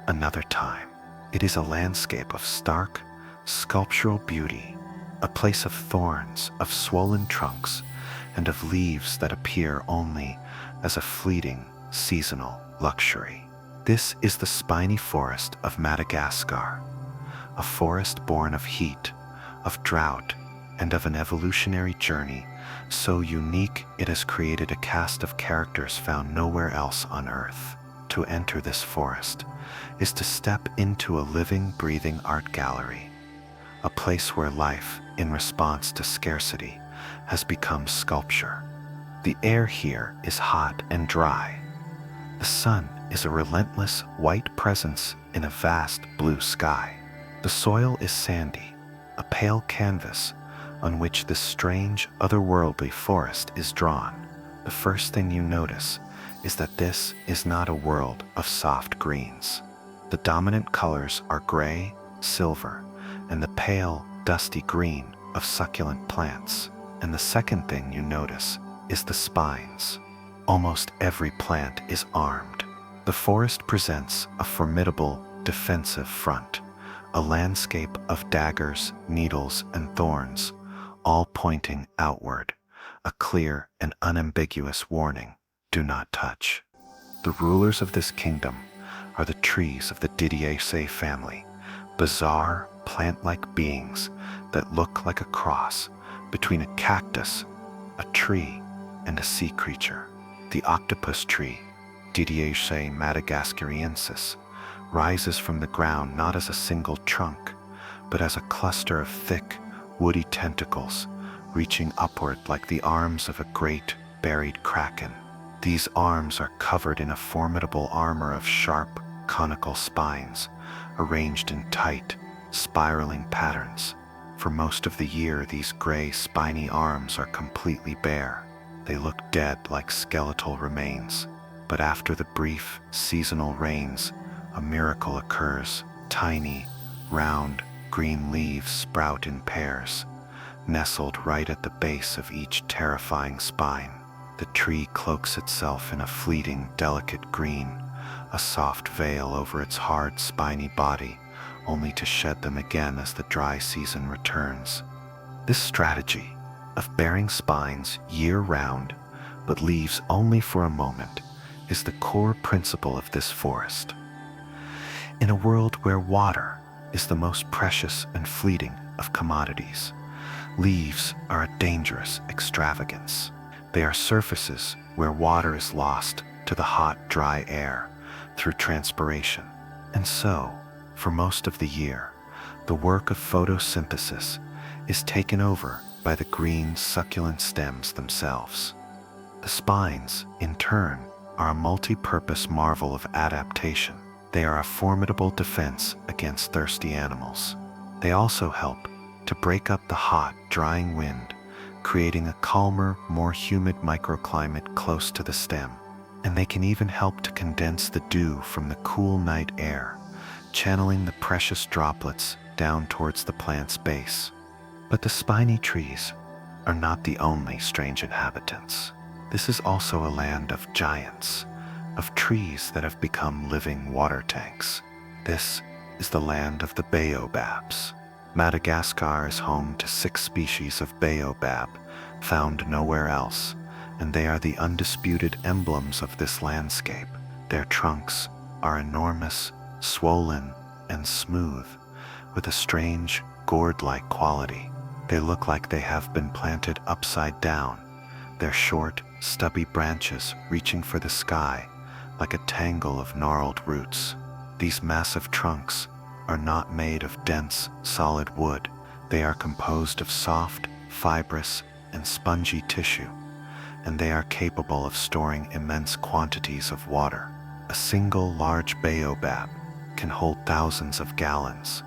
another time. It is a landscape of stark, sculptural beauty, a place of thorns, of swollen trunks, and of leaves that appear only as a fleeting, seasonal luxury. This is the spiny forest of Madagascar, a forest born of heat, of drought, and of an evolutionary journey so unique it has created a cast of characters found nowhere else on Earth. To enter this forest is to step into a living, breathing art gallery, a place where life, in response to scarcity, has become sculpture. The air here is hot and dry. The sun is a relentless white presence in a vast blue sky. The soil is sandy, a pale canvas on which this strange, otherworldly forest is drawn. The first thing you notice is that this is not a world of soft greens. The dominant colors are gray, silver, and the pale, dusty green of succulent plants. And the second thing you notice is the spines. Almost every plant is armed. The forest presents a formidable defensive front, a landscape of daggers, needles, and thorns, all pointing outward, a clear and unambiguous warning: do not touch. The rulers of this kingdom are the trees of the Didiaceae family, bizarre, plant-like beings that look like a cross between a cactus, a tree, and a sea creature. The octopus tree, Didiaceae madagascariensis, rises from the ground not as a single trunk, but as a cluster of thick, woody tentacles reaching upward like the arms of a great, buried kraken. These arms are covered in a formidable armor of sharp, conical spines, arranged in tight, spiraling patterns. For most of the year, these gray, spiny arms are completely bare. They look dead like skeletal remains. But after the brief, seasonal rains, a miracle occurs. Tiny, round, green leaves sprout in pairs, nestled right at the base of each terrifying spine. The tree cloaks itself in a fleeting, delicate green, a soft veil over its hard, spiny body, only to shed them again as the dry season returns. This strategy of bearing spines year-round, but leaves only for a moment, is the core principle of this forest. In a world where water is the most precious and fleeting of commodities, leaves are a dangerous extravagance. They are surfaces where water is lost to the hot, dry air through transpiration. And so, for most of the year, the work of photosynthesis is taken over by the green, succulent stems themselves. The spines, in turn, are a multi-purpose marvel of adaptation. They are a formidable defense against thirsty animals. They also help to break up the hot, drying wind, creating a calmer, more humid microclimate close to the stem. And they can even help to condense the dew from the cool night air, channeling the precious droplets down towards the plant's base. But the spiny trees are not the only strange inhabitants. This is also a land of giants, of trees that have become living water tanks. This is the land of the baobabs. Madagascar is home to 6 species of baobab, found nowhere else, and they are the undisputed emblems of this landscape. Their trunks are enormous, swollen, and smooth, with a strange, gourd-like quality. They look like they have been planted upside down, their short, stubby branches reaching for the sky like a tangle of gnarled roots. These massive trunks are not made of dense, solid wood. They are composed of soft, fibrous, and spongy tissue, and they are capable of storing immense quantities of water. A single large baobab can hold thousands of gallons,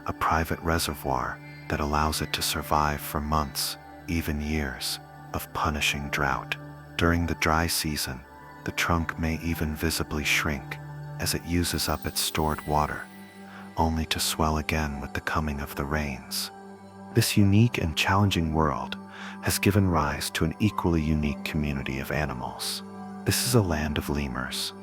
a private reservoir that allows it to survive for months, even years, of punishing drought. During the dry season, the trunk may even visibly shrink as it uses up its stored water, only to swell again with the coming of the rains. This unique and challenging world has given rise to an equally unique community of animals. This is a land of lemurs,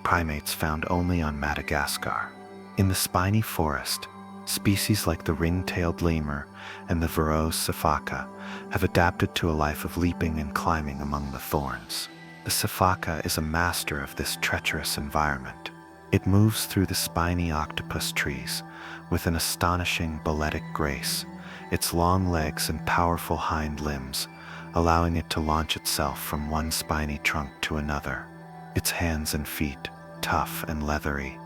primates found only on Madagascar. In the spiny forest, species like the ring-tailed lemur and the Verreaux's sifaka have adapted to a life of leaping and climbing among the thorns. The sifaka is a master of this treacherous environment. It moves through the spiny octopus trees with an astonishing balletic grace, its long legs and powerful hind limbs allowing it to launch itself from one spiny trunk to another. Its hands and feet, tough and leathery,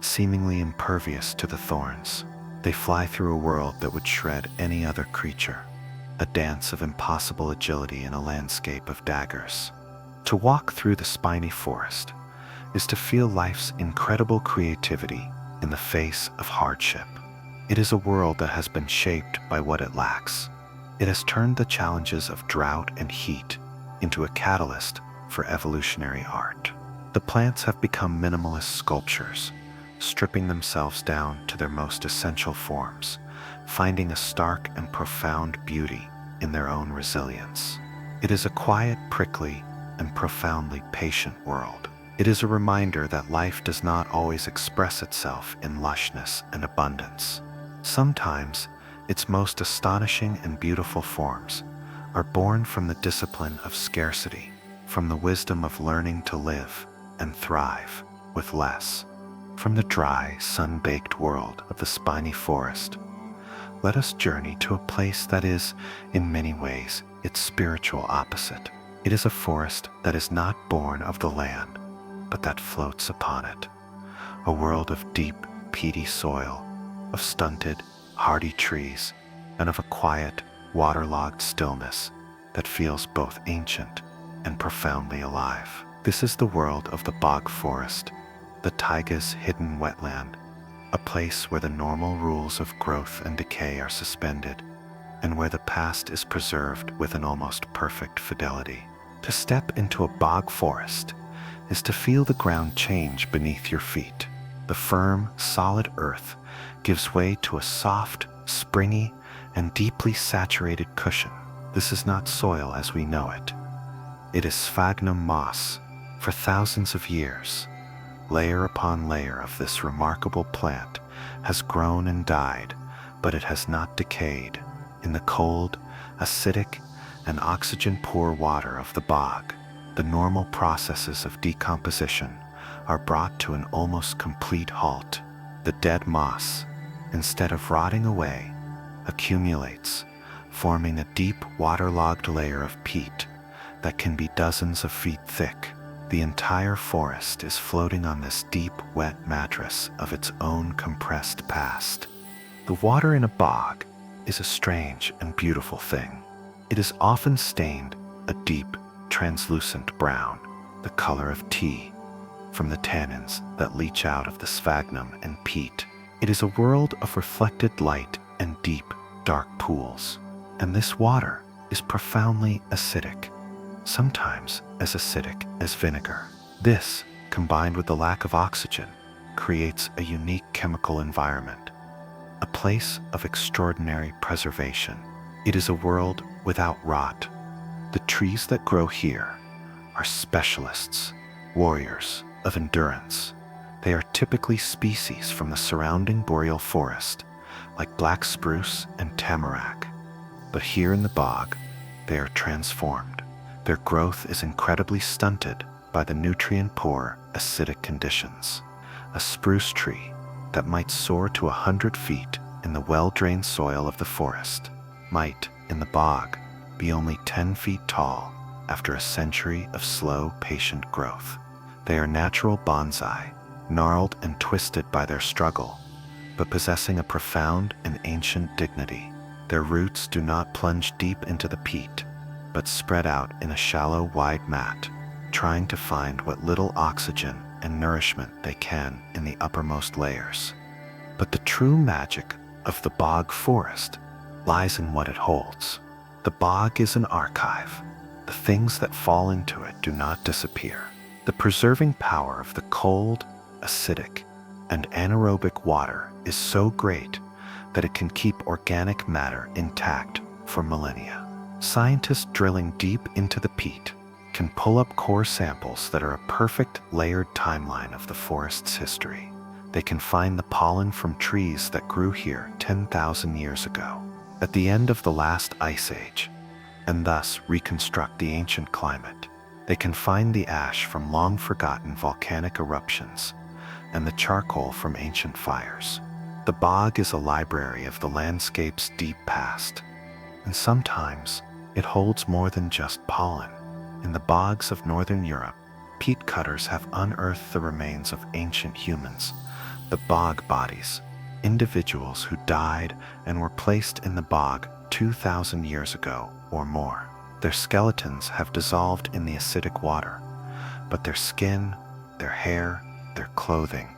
seemingly impervious to the thorns. They fly through a world that would shred any other creature, a dance of impossible agility in a landscape of daggers. To walk through the spiny forest is to feel life's incredible creativity in the face of hardship. It is a world that has been shaped by what it lacks. It has turned the challenges of drought and heat into a catalyst for evolutionary art. The plants have become minimalist sculptures, stripping themselves down to their most essential forms, finding a stark and profound beauty in their own resilience. It is a quiet, prickly, and profoundly patient world. It is a reminder that life does not always express itself in lushness and abundance. Sometimes, its most astonishing and beautiful forms are born from the discipline of scarcity, from the wisdom of learning to live and thrive with less. From the dry, sun-baked world of the spiny forest, let us journey to a place that is, in many ways, its spiritual opposite. It is a forest that is not born of the land, but that floats upon it. A world of deep, peaty soil, of stunted, hardy trees, and of a quiet, waterlogged stillness that feels both ancient and profoundly alive. This is the world of the bog forest, the taiga's hidden wetland, a place where the normal rules of growth and decay are suspended, and where the past is preserved with an almost perfect fidelity. To step into a bog forest is to feel the ground change beneath your feet. The firm, solid earth gives way to a soft, springy, and deeply saturated cushion. This is not soil as we know it. It is sphagnum moss. For thousands of years, layer upon layer of this remarkable plant has grown and died, but it has not decayed. In the cold, acidic, and oxygen-poor water of the bog, the normal processes of decomposition are brought to an almost complete halt. The dead moss, instead of rotting away, accumulates, forming a deep waterlogged layer of peat that can be dozens of feet thick. The entire forest is floating on this deep, wet mattress of its own compressed past. The water in a bog is a strange and beautiful thing. It is often stained a deep, translucent brown, the color of tea, from the tannins that leach out of the sphagnum and peat. It is a world of reflected light and deep, dark pools. And this water is profoundly acidic, sometimes as acidic as vinegar. This, combined with the lack of oxygen, creates a unique chemical environment, a place of extraordinary preservation. It is a world without rot. The trees that grow here are specialists, warriors of endurance. They are typically species from the surrounding boreal forest, like black spruce and tamarack. But here in the bog, they are transformed. Their growth is incredibly stunted by the nutrient-poor, acidic conditions. A spruce tree that might soar to 100 feet in the well-drained soil of the forest might, in the bog, be only 10 feet tall after a century of slow, patient growth. They are natural bonsai, gnarled and twisted by their struggle, but possessing a profound and ancient dignity. Their roots do not plunge deep into the peat, but spread out in a shallow, wide mat, trying to find what little oxygen and nourishment they can in the uppermost layers. But the true magic of the bog forest lies in what it holds. The bog is an archive. The things that fall into it do not disappear. The preserving power of the cold, acidic, and anaerobic water is so great that it can keep organic matter intact for millennia. Scientists drilling deep into the peat can pull up core samples that are a perfect layered timeline of the forest's history. They can find the pollen from trees that grew here 10,000 years ago, at the end of the last ice age, and thus reconstruct the ancient climate. They can find the ash from long-forgotten volcanic eruptions and the charcoal from ancient fires. The bog is a library of the landscape's deep past, and sometimes it holds more than just pollen. In the bogs of northern Europe, peat cutters have unearthed the remains of ancient humans, the bog bodies, individuals who died and were placed in the bog 2,000 years ago or more. Their skeletons have dissolved in the acidic water, but their skin, their hair, their clothing,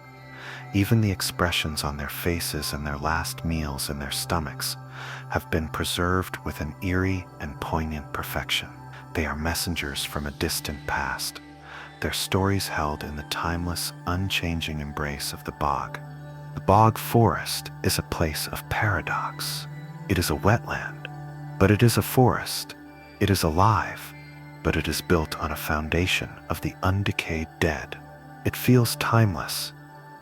even the expressions on their faces and their last meals in their stomachs have been preserved with an eerie and poignant perfection. They are messengers from a distant past, their stories held in the timeless, unchanging embrace of the bog. The bog forest is a place of paradox. It is a wetland, but it is a forest. It is alive, but it is built on a foundation of the undecayed dead. It feels timeless,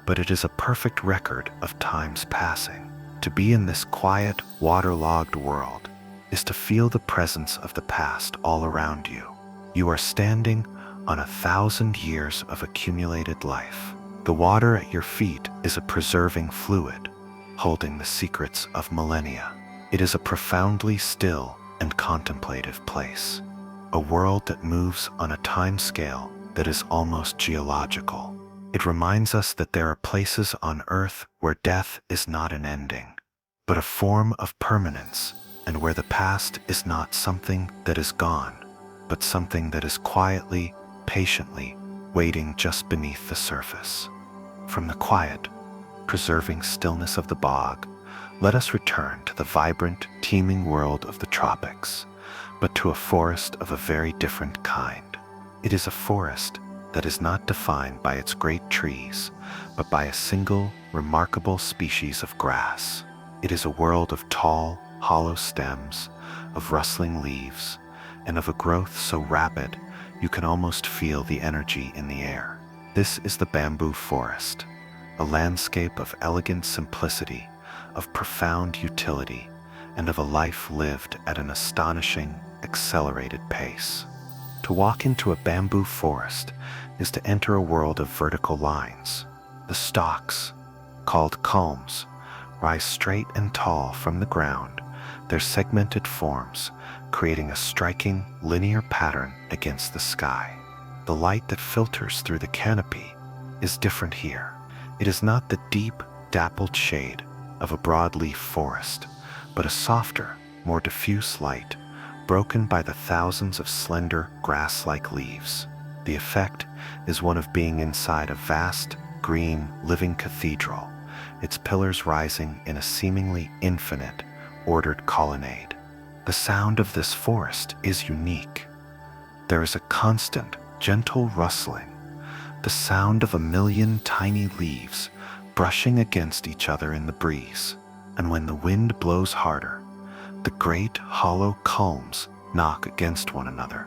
but it is a perfect record of time's passing. To be in this quiet, waterlogged world is to feel the presence of the past all around you. You are standing on 1,000 years of accumulated life. The water at your feet is a preserving fluid, holding the secrets of millennia. It is a profoundly still and contemplative place, a world that moves on a time scale that is almost geological. It reminds us that there are places on Earth where death is not an ending, but a form of permanence, and where the past is not something that is gone, but something that is quietly, patiently waiting just beneath the surface. From the quiet, preserving stillness of the bog, let us return to the vibrant, teeming world of the tropics, but to a forest of a very different kind. It is a forest that is not defined by its great trees, but by a single, remarkable species of grass. It is a world of tall, hollow stems, of rustling leaves, and of a growth so rapid you can almost feel the energy in the air. This is the bamboo forest, a landscape of elegant simplicity, of profound utility, and of a life lived at an astonishing, accelerated pace. To walk into a bamboo forest is to enter a world of vertical lines. The stalks, called culms, rise straight and tall from the ground, their segmented forms creating a striking linear pattern against the sky. The light that filters through the canopy is different here. It is not the deep, dappled shade of a broadleaf forest, but a softer, more diffuse light, broken by the thousands of slender, grass-like leaves. The effect is one of being inside a vast, green, living cathedral, its pillars rising in a seemingly infinite, ordered colonnade. The sound of this forest is unique. There is a constant, gentle rustling, the sound of a million tiny leaves brushing against each other in the breeze. And when the wind blows harder, the great hollow culms knock against one another,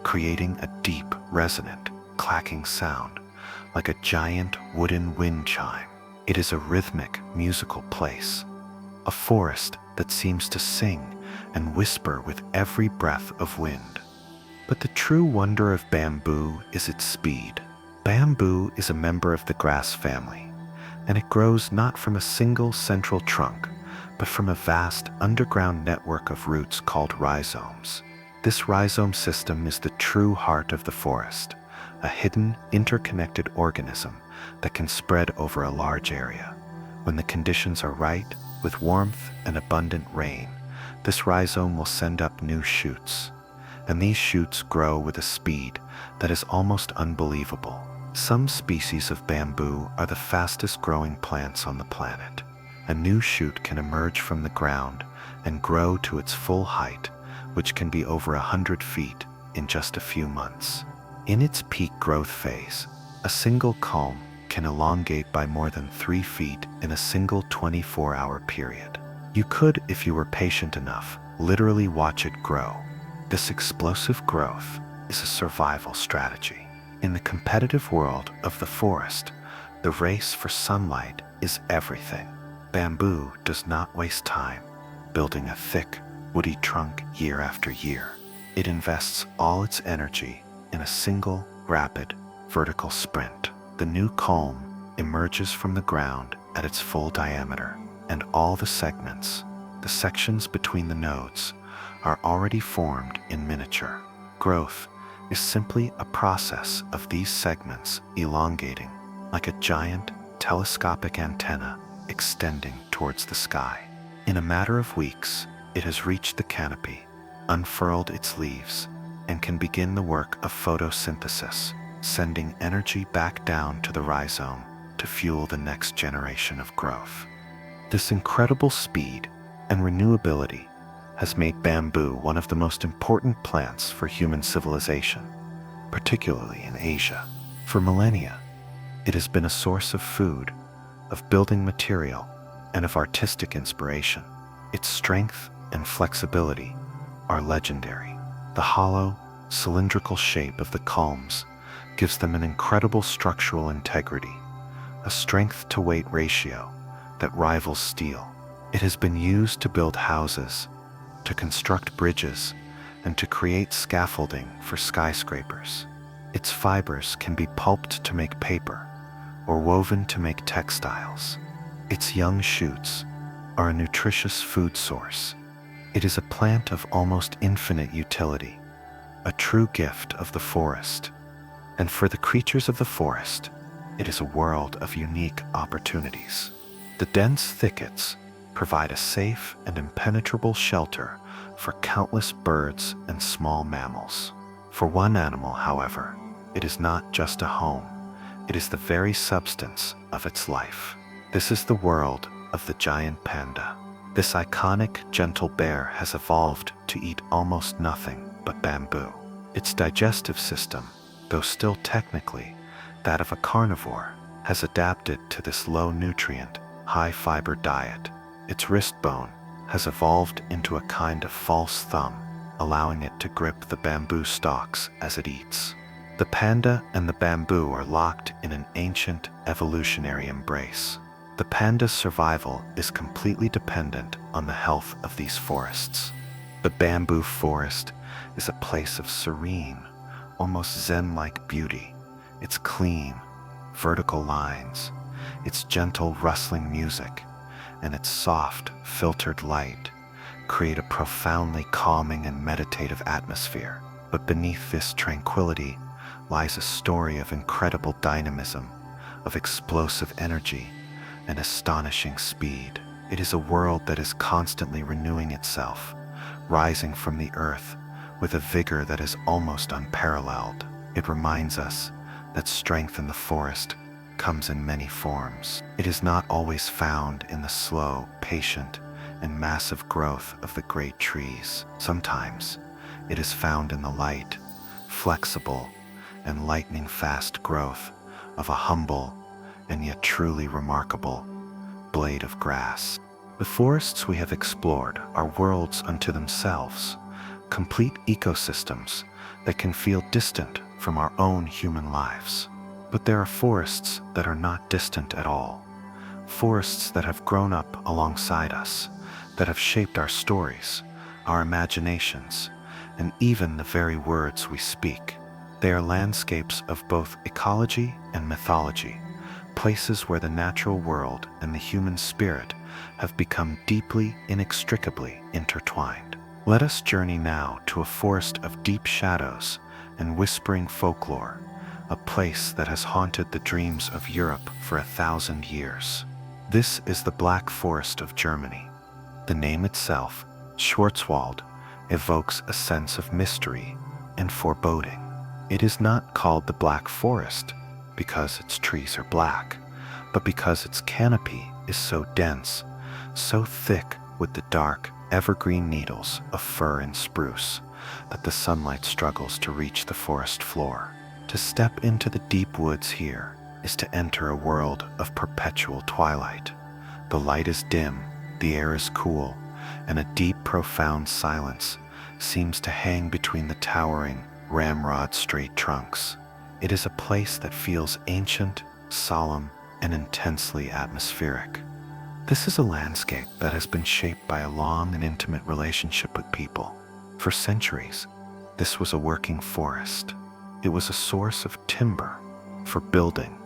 creating a deep, resonant, clacking sound, like a giant wooden wind chime. It is a rhythmic, musical place, a forest that seems to sing and whisper with every breath of wind. But the true wonder of bamboo is its speed. Bamboo is a member of the grass family, and it grows not from a single central trunk, but from a vast underground network of roots called rhizomes. This rhizome system is the true heart of the forest, a hidden, interconnected organism that can spread over a large area. When the conditions are right, with warmth and abundant rain, this rhizome will send up new shoots, and these shoots grow with a speed that is almost unbelievable. Some species of bamboo are the fastest growing plants on the planet. A new shoot can emerge from the ground and grow to its full height, which can be over 100 feet in just a few months. In its peak growth phase, a single culm can elongate by more than 3 feet in a single 24-hour period. You could, if you were patient enough, literally watch it grow. This explosive growth is a survival strategy. In the competitive world of the forest, the race for sunlight is everything. Bamboo does not waste time building a thick, woody trunk year after year. It invests all its energy in a single, rapid, vertical sprint. The new culm emerges from the ground at its full diameter, and all the segments, the sections between the nodes, are already formed in miniature. Growth is simply a process of these segments elongating like a giant telescopic antenna extending towards the sky. In a matter of weeks, it has reached the canopy, unfurled its leaves, and can begin the work of photosynthesis, sending energy back down to the rhizome to fuel the next generation of growth. This incredible speed and renewability has made bamboo one of the most important plants for human civilization, particularly in Asia. For millennia, it has been a source of food, of building material, and of artistic inspiration. Its strength and flexibility are legendary. The hollow, cylindrical shape of the culms gives them an incredible structural integrity, a strength-to-weight ratio that rivals steel. It has been used to build houses, to construct bridges, and to create scaffolding for skyscrapers. Its fibers can be pulped to make paper or woven to make textiles. Its young shoots are a nutritious food source. It is a plant of almost infinite utility, a true gift of the forest. And for the creatures of the forest, it is a world of unique opportunities. The dense thickets provide a safe and impenetrable shelter for countless birds and small mammals. For one animal, however, it is not just a home. It is the very substance of its life. This is the world of the giant panda. This iconic, gentle bear has evolved to eat almost nothing but bamboo. Its digestive system, though still technically that of a carnivore, has adapted to this low-nutrient, high-fiber diet. Its wrist bone has evolved into a kind of false thumb, allowing it to grip the bamboo stalks as it eats. The panda and the bamboo are locked in an ancient evolutionary embrace. The panda's survival is completely dependent on the health of these forests. The bamboo forest is a place of serene, almost zen-like beauty. Its clean, vertical lines its gentle rustling music, and its soft, filtered light create a profoundly calming and meditative atmosphere. But beneath this tranquility lies a story of incredible dynamism, of explosive energy, and astonishing speed. It is a world that is constantly renewing itself, rising from the earth with a vigor that is almost unparalleled. It reminds us that strength in the forest comes in many forms. It is not always found in the slow, patient, and massive growth of the great trees. Sometimes it is found in the light, flexible, and lightning-fast growth of a humble and yet truly remarkable blade of grass. The forests we have explored are worlds unto themselves, complete ecosystems that can feel distant from our own human lives. But there are forests that are not distant at all, forests that have grown up alongside us, that have shaped our stories, our imaginations, and even the very words we speak. They are landscapes of both ecology and mythology, places where the natural world and the human spirit have become deeply, inextricably intertwined. Let us journey now to a forest of deep shadows and whispering folklore, a place that has haunted the dreams of Europe for 1,000 years. This is the Black Forest of Germany. The name itself, Schwarzwald, evokes a sense of mystery and foreboding. It is not called the Black Forest because its trees are black, but because its canopy is so dense, so thick with the dark, evergreen needles of fir and spruce, that the sunlight struggles to reach the forest floor. To step into the deep woods here is to enter a world of perpetual twilight. The light is dim, the air is cool, and a deep, profound silence seems to hang between the towering, ramrod-straight trunks. It is a place that feels ancient, solemn, and intensely atmospheric. This is a landscape that has been shaped by a long and intimate relationship with people. For centuries, this was a working forest. It was a source of timber for building,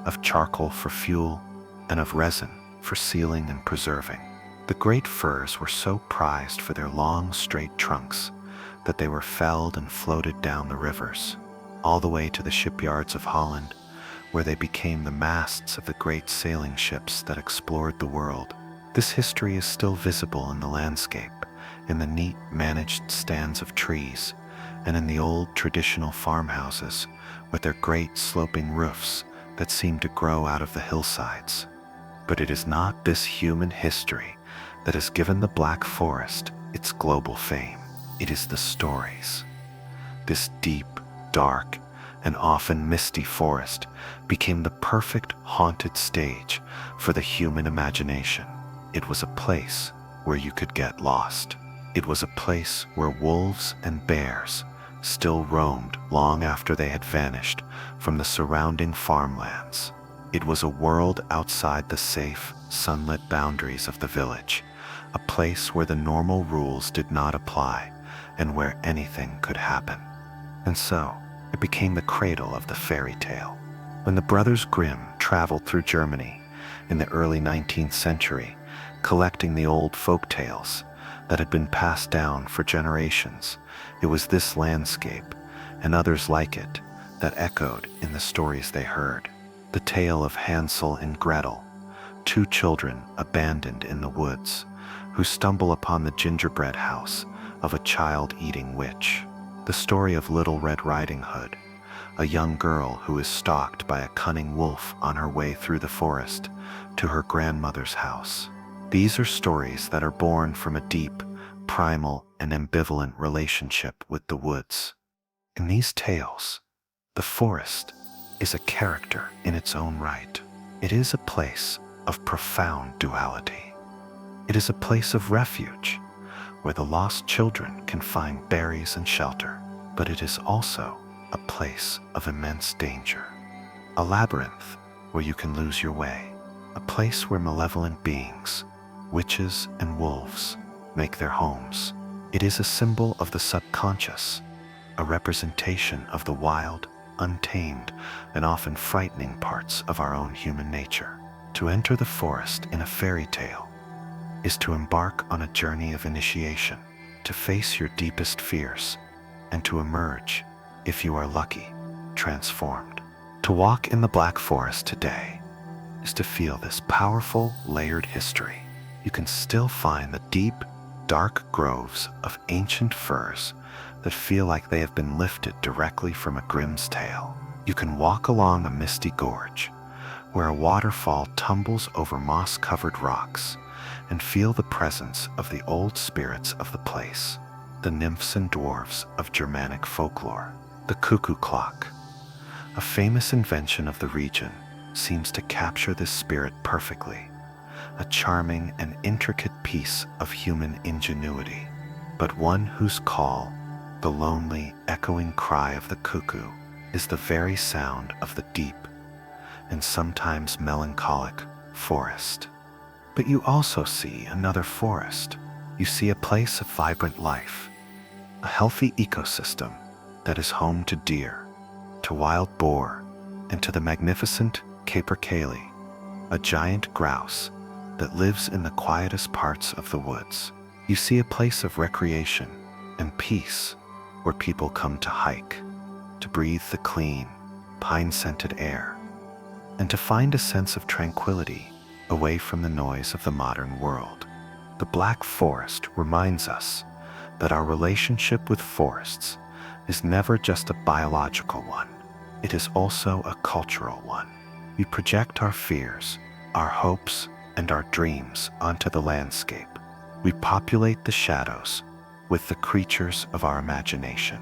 of charcoal for fuel, and of resin for sealing and preserving. The great firs were so prized for their long, straight trunks that they were felled and floated down the rivers, all the way to the shipyards of Holland, where they became the masts of the great sailing ships that explored the world. This history is still visible in the landscape, in the neat, managed stands of trees, and in the old traditional farmhouses with their great sloping roofs that seem to grow out of the hillsides. But it is not this human history that has given the Black Forest its global fame. It is the stories. This deep, dark, and often misty forest became the perfect haunted stage for the human imagination. It was a place where you could get lost. It was a place where wolves and bears still roamed long after they had vanished from the surrounding farmlands. It was a world outside the safe, sunlit boundaries of the village, a place where the normal rules did not apply and where anything could happen. And so, it became the cradle of the fairy tale. When the Brothers Grimm traveled through Germany in the early 19th century, collecting the old folk tales that had been passed down for generations, it was this landscape, and others like it, that echoed in the stories they heard. The tale of Hansel and Gretel, two children abandoned in the woods, who stumble upon the gingerbread house of a child-eating witch. The story of Little Red Riding Hood, a young girl who is stalked by a cunning wolf on her way through the forest to her grandmother's house. These are stories that are born from a deep, primal, and ambivalent relationship with the woods. In these tales, the forest is a character in its own right. It is a place of profound duality. It is a place of refuge, where the lost children can find berries and shelter, but it is also a place of immense danger. A labyrinth where you can lose your way, a place where malevolent beings, witches and wolves, make their homes. It is a symbol of the subconscious, a representation of the wild untamed and often frightening parts of our own human nature. To enter the forest in a fairy tale is to embark on a journey of initiation, to face your deepest fears, and to emerge, if you are lucky, transformed. To walk in the Black Forest today is to feel this powerful, layered history. You can still find the deep, dark groves of ancient firs that feel like they have been lifted directly from a Grimm's tale. You can walk along a misty gorge where a waterfall tumbles over moss-covered rocks and feel the presence of the old spirits of the place, the nymphs and dwarves of Germanic folklore. The cuckoo clock, a famous invention of the region, seems to capture this spirit perfectly, a charming and intricate piece of human ingenuity, but one whose call, the lonely, echoing cry of the cuckoo, is the very sound of the deep and sometimes melancholic forest. But you also see another forest. You see a place of vibrant life, a healthy ecosystem that is home to deer, to wild boar, and to the magnificent capercaillie, a giant grouse that lives in the quietest parts of the woods. You see a place of recreation and peace where people come to hike, to breathe the clean, pine-scented air, and to find a sense of tranquility away from the noise of the modern world. The Black Forest reminds us that our relationship with forests is never just a biological one. It is also a cultural one. We project our fears, our hopes, and our dreams onto the landscape. We populate the shadows with the creatures of our imagination.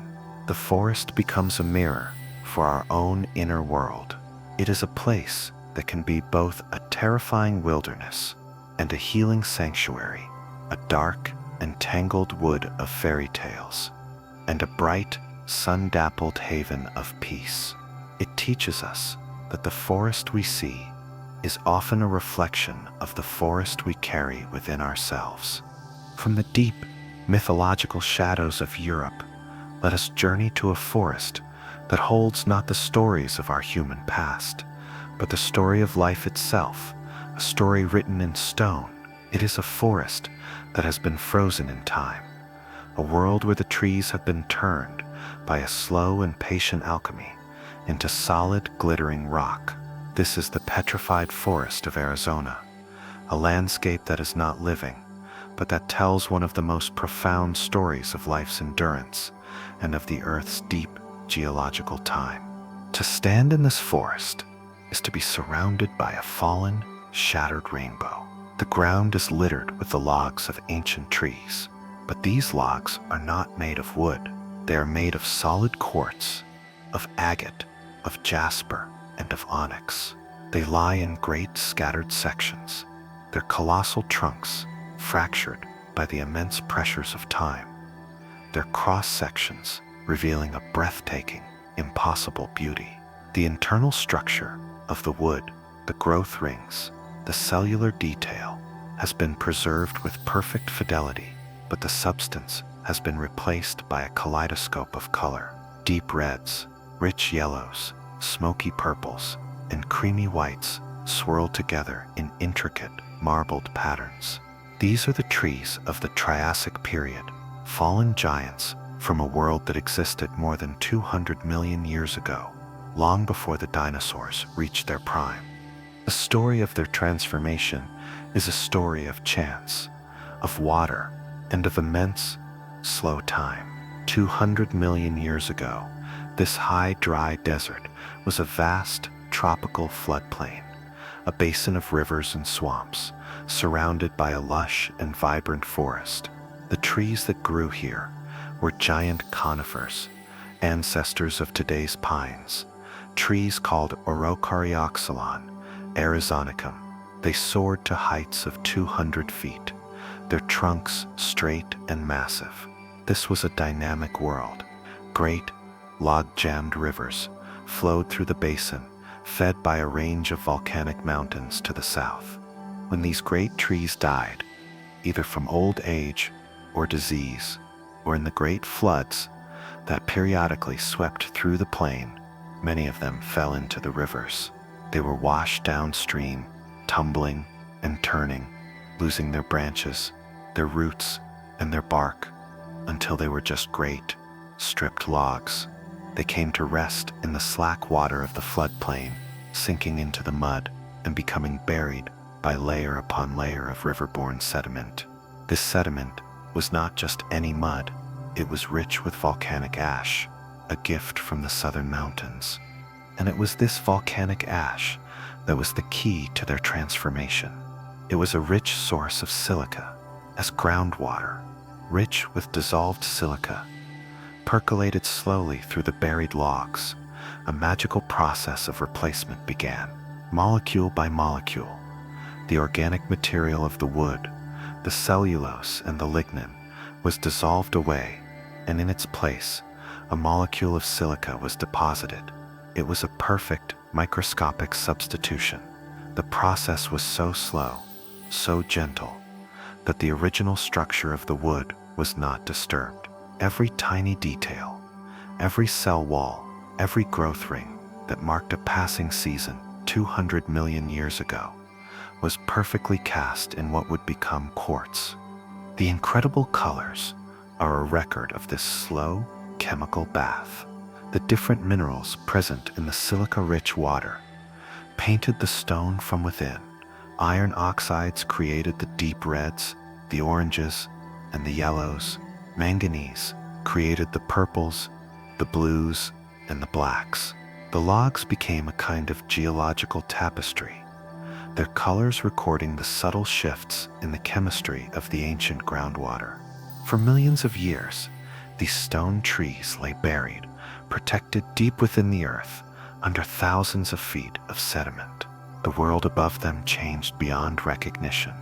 The forest becomes a mirror for our own inner world. It is a place that can be both a terrifying wilderness and a healing sanctuary, a dark and tangled wood of fairy tales, and a bright, sun-dappled haven of peace. It teaches us that the forest we see is often a reflection of the forest we carry within ourselves. From the deep, mythological shadows of Europe, let us journey to a forest that holds not the stories of our human past, but the story of life itself, a story written in stone. It is a forest that has been frozen in time, a world where the trees have been turned by a slow and patient alchemy into solid, glittering rock. This is the petrified forest of Arizona, a landscape that is not living, but that tells one of the most profound stories of life's endurance and of the Earth's deep geological time. To stand in this forest is to be surrounded by a fallen, shattered rainbow. The ground is littered with the logs of ancient trees, but these logs are not made of wood. They are made of solid quartz, of agate, of jasper, and of onyx. They lie in great scattered sections, their colossal trunks fractured by the immense pressures of time, their cross-sections revealing a breathtaking, impossible beauty. The internal structure of the wood, the growth rings, the cellular detail has been preserved with perfect fidelity, but the substance has been replaced by a kaleidoscope of color. Deep reds, rich yellows, smoky purples, and creamy whites swirl together in intricate, marbled patterns. These are the trees of the Triassic period, fallen giants from a world that existed more than 200 million years ago, long before the dinosaurs reached their prime. The story of their transformation is a story of chance, of water, and of immense, slow time. 200 million years ago, this high, dry desert was a vast, tropical floodplain, a basin of rivers and swamps, surrounded by a lush and vibrant forest. The trees that grew here were giant conifers, ancestors of today's pines, trees called Orocarioxylon, Arizonicum. They soared to heights of 200 feet, their trunks straight and massive. This was a dynamic world. Great, log-jammed rivers flowed through the basin, fed by a range of volcanic mountains to the south. When these great trees died, either from old age or disease, or in the great floods that periodically swept through the plain, Many of them fell into the rivers. They were washed downstream, tumbling and turning, losing their branches, their roots, and their bark, until they were just great, stripped logs. They came to rest in the slack water of the floodplain, sinking into the mud and becoming buried by layer upon layer of riverborne sediment. This sediment was not just any mud, it was rich with volcanic ash, a gift from the southern mountains. And it was this volcanic ash that was the key to their transformation. It was a rich source of silica, as groundwater, rich with dissolved silica, percolated slowly through the buried logs. A magical process of replacement began. Molecule by molecule, the organic material of the wood, the cellulose and the lignin, was dissolved away, and in its place, a molecule of silica was deposited. It was a perfect, microscopic substitution. The process was so slow, so gentle, that the original structure of the wood was not disturbed. Every tiny detail, every cell wall, every growth ring that marked a passing season 200 million years ago was perfectly cast in what would become quartz. The incredible colors are a record of this slow chemical bath. The different minerals present in the silica-rich water painted the stone from within. Iron oxides created the deep reds, the oranges, and the yellows. Manganese created the purples, the blues, and the blacks. The logs became a kind of geological tapestry, their colors recording the subtle shifts in the chemistry of the ancient groundwater. For millions of years, these stone trees lay buried, protected deep within the earth, under thousands of feet of sediment. The world above them changed beyond recognition.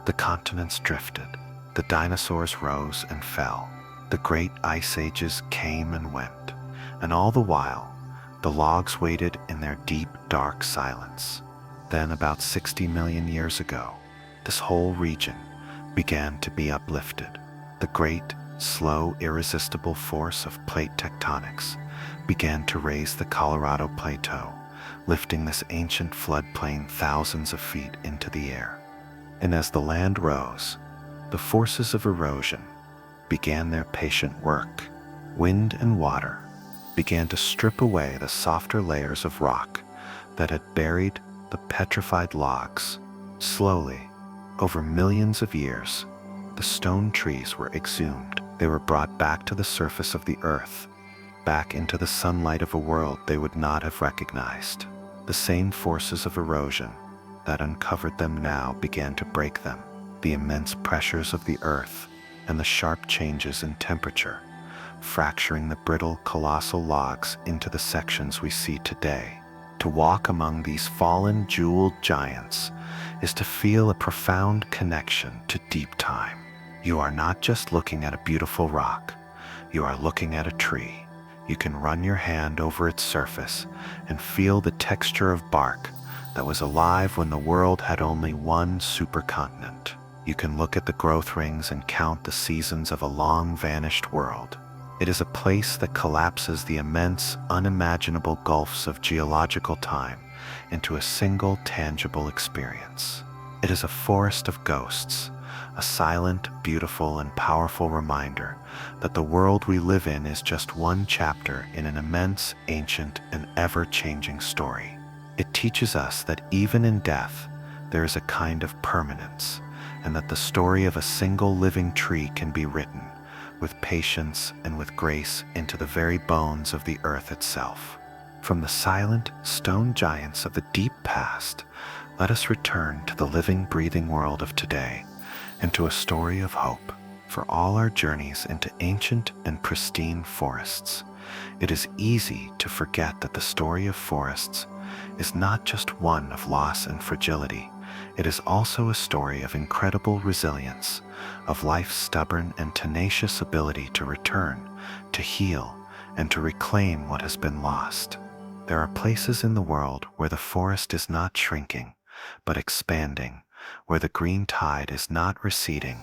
The continents drifted, the dinosaurs rose and fell, the great ice ages came and went, and all the while, the logs waited in their deep, dark silence. Then, about 60 million years ago, this whole region began to be uplifted. The great, slow, irresistible force of plate tectonics began to raise the Colorado Plateau, lifting this ancient floodplain thousands of feet into the air. And as the land rose, the forces of erosion began their patient work. Wind and water began to strip away the softer layers of rock that had buried the petrified logs. Slowly, over millions of years, the stone trees were exhumed. They were brought back to the surface of the earth, back into the sunlight of a world they would not have recognized. The same forces of erosion that uncovered them now began to break them. The immense pressures of the earth and the sharp changes in temperature, fracturing the brittle, colossal logs into the sections we see today. To walk among these fallen, jeweled giants is to feel a profound connection to deep time. You are not just looking at a beautiful rock, you are looking at a tree. You can run your hand over its surface and feel the texture of bark that was alive when the world had only one supercontinent. You can look at the growth rings and count the seasons of a long-vanished world. It is a place that collapses the immense, unimaginable gulfs of geological time into a single, tangible experience. It is a forest of ghosts, a silent, beautiful, and powerful reminder that the world we live in is just one chapter in an immense, ancient, and ever-changing story. It teaches us that even in death, there is a kind of permanence, and that the story of a single living tree can be written with patience and with grace into the very bones of the earth itself. From the silent stone giants of the deep past, let us return to the living, breathing world of today, and to a story of hope for all our journeys into ancient and pristine forests. It is easy to forget that the story of forests is not just one of loss and fragility. It is also a story of incredible resilience, of life's stubborn and tenacious ability to return, to heal, and to reclaim what has been lost. There are places in the world where the forest is not shrinking, but expanding, where the green tide is not receding,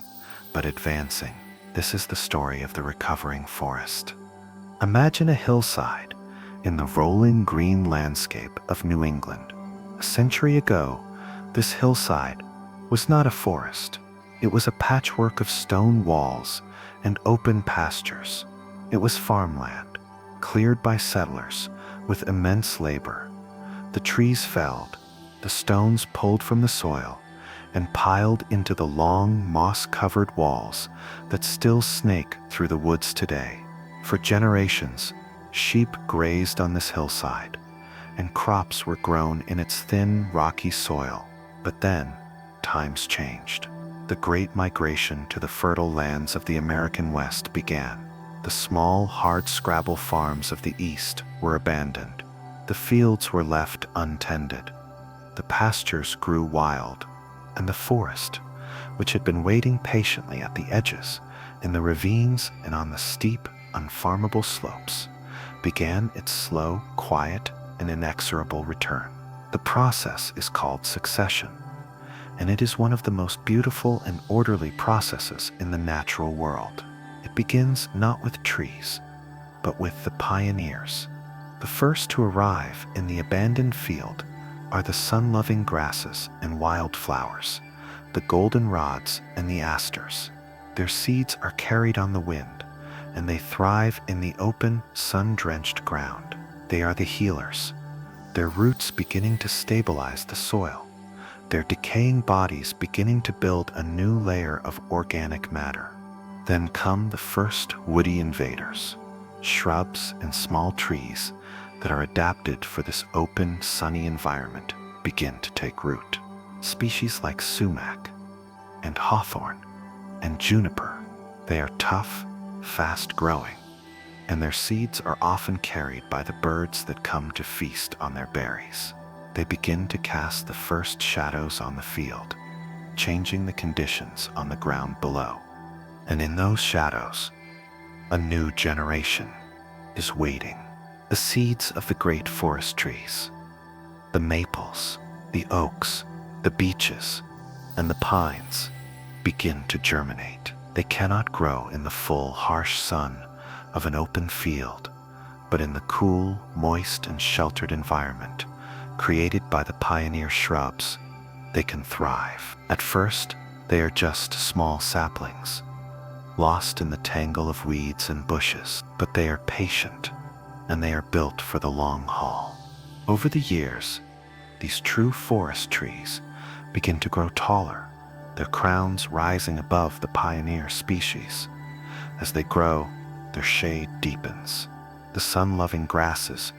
but advancing. This is the story of the recovering forest. Imagine a hillside, in the rolling green landscape of New England. A century ago, this hillside was not a forest. It was a patchwork of stone walls and open pastures. It was farmland, cleared by settlers with immense labor. The trees felled, the stones pulled from the soil, and piled into the long, moss-covered walls that still snake through the woods today. For generations, sheep grazed on this hillside, and crops were grown in its thin, rocky soil. But then, times changed. The Great Migration to the fertile lands of the American West began. The small, hard-scrabble farms of the East were abandoned. The fields were left untended. The pastures grew wild, and the forest, which had been waiting patiently at the edges, in the ravines and on the steep, unfarmable slopes, began its slow, quiet, and inexorable return. The process is called succession, and it is one of the most beautiful and orderly processes in the natural world. It begins not with trees, but with the pioneers. The first to arrive in the abandoned field are the sun-loving grasses and wildflowers, the goldenrods and the asters. Their seeds are carried on the wind, and they thrive in the open, sun-drenched ground. They are the healers, their roots beginning to stabilize the soil, their decaying bodies beginning to build a new layer of organic matter. Then come the first woody invaders, shrubs and small trees that are adapted for this open, sunny environment begin to take root. Species like sumac and hawthorn and juniper, they are tough, fast-growing, and their seeds are often carried by the birds that come to feast on their berries. They begin to cast the first shadows on the field, changing the conditions on the ground below. And in those shadows, a new generation is waiting. The seeds of the great forest trees, the maples, the oaks, the beeches, and the pines begin to germinate. They cannot grow in the full, harsh sun of an open field, but in the cool, moist, and sheltered environment created by the pioneer shrubs, they can thrive. At first, they are just small saplings, lost in the tangle of weeds and bushes, but they are patient, and they are built for the long haul. Over the years, these true forest trees begin to grow taller, their crowns rising above the pioneer species. As they grow, their shade deepens. The sun-loving grasses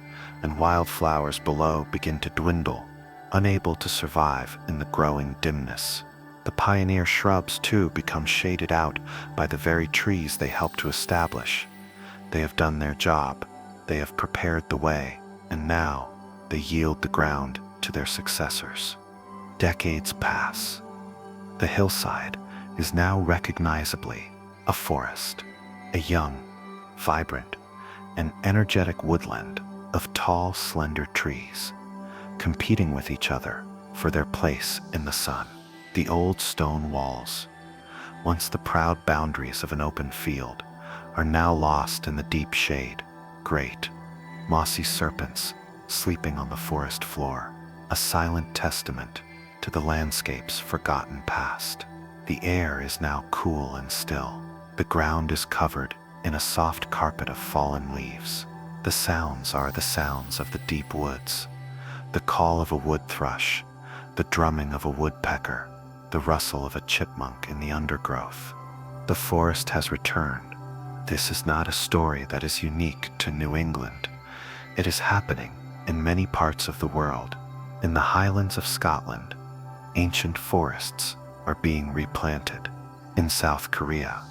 and wildflowers below begin to dwindle, unable to survive in the growing dimness. The pioneer shrubs, too, become shaded out by the very trees they help to establish. They have done their job, they have prepared the way, and now they yield the ground to their successors. Decades pass. The hillside is now recognizably a forest, a young, vibrant, and energetic woodland of tall, slender trees, competing with each other for their place in the sun. The old stone walls, once the proud boundaries of an open field, are now lost in the deep shade. Great, mossy serpents sleeping on the forest floor, a silent testament to the landscape's forgotten past. The air is now cool and still. The ground is covered in a soft carpet of fallen leaves. The sounds are the sounds of the deep woods, the call of a wood thrush, the drumming of a woodpecker, the rustle of a chipmunk in the undergrowth. The forest has returned. This is not a story that is unique to New England. It is happening in many parts of the world. In the highlands of Scotland, ancient forests are being replanted. In South Korea,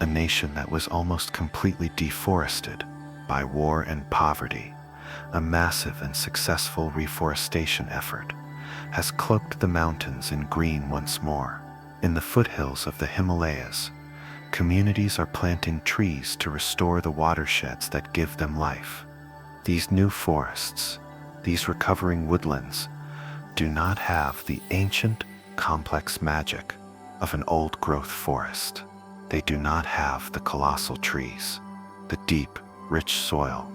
a nation that was almost completely deforested by war and poverty, a massive and successful reforestation effort has cloaked the mountains in green once more. In the foothills of the Himalayas, communities are planting trees to restore the watersheds that give them life. These new forests, these recovering woodlands, do not have the ancient, complex magic of an old-growth forest. They do not have the colossal trees, the deep, rich soil,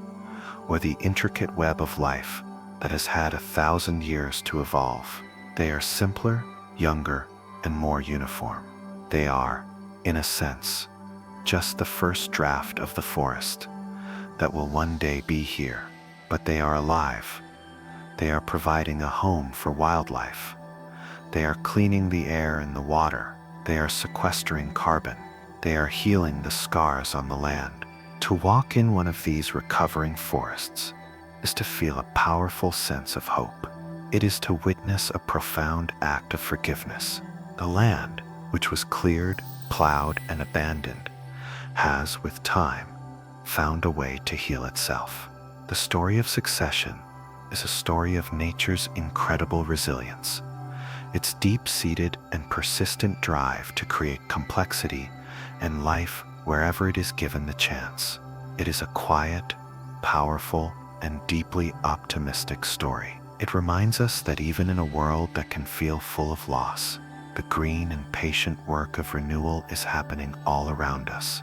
or the intricate web of life that has had 1,000 years to evolve. They are simpler, younger, and more uniform. They are, in a sense, just the first draft of the forest that will one day be here. But they are alive. They are providing a home for wildlife. They are cleaning the air and the water. They are sequestering carbon. They are healing the scars on the land. To walk in one of these recovering forests is to feel a powerful sense of hope. It is to witness a profound act of forgiveness. The land, which was cleared, plowed, and abandoned, has, with time, found a way to heal itself. The story of succession is a story of nature's incredible resilience, its deep-seated and persistent drive to create complexity and life wherever it is given the chance. It is a quiet, powerful, and deeply optimistic story. It reminds us that even in a world that can feel full of loss, the green and patient work of renewal is happening all around us.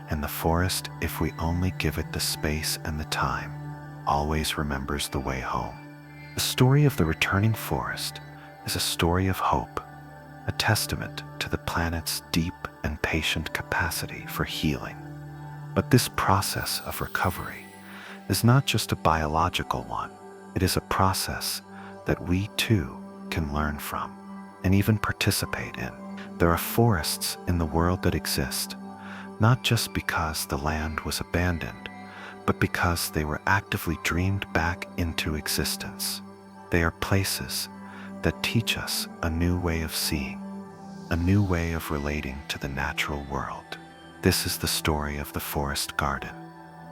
And the forest, if we only give it the space and the time, always remembers the way home. The story of the returning forest is a story of hope, a testament to the planet's deep and patient capacity for healing. But this process of recovery is not just a biological one. It is a process that we too can learn from and even participate in. There are forests in the world that exist, not just because the land was abandoned, but because they were actively dreamed back into existence. They are places that teach us a new way of seeing, a new way of relating to the natural world. This is the story of the forest garden.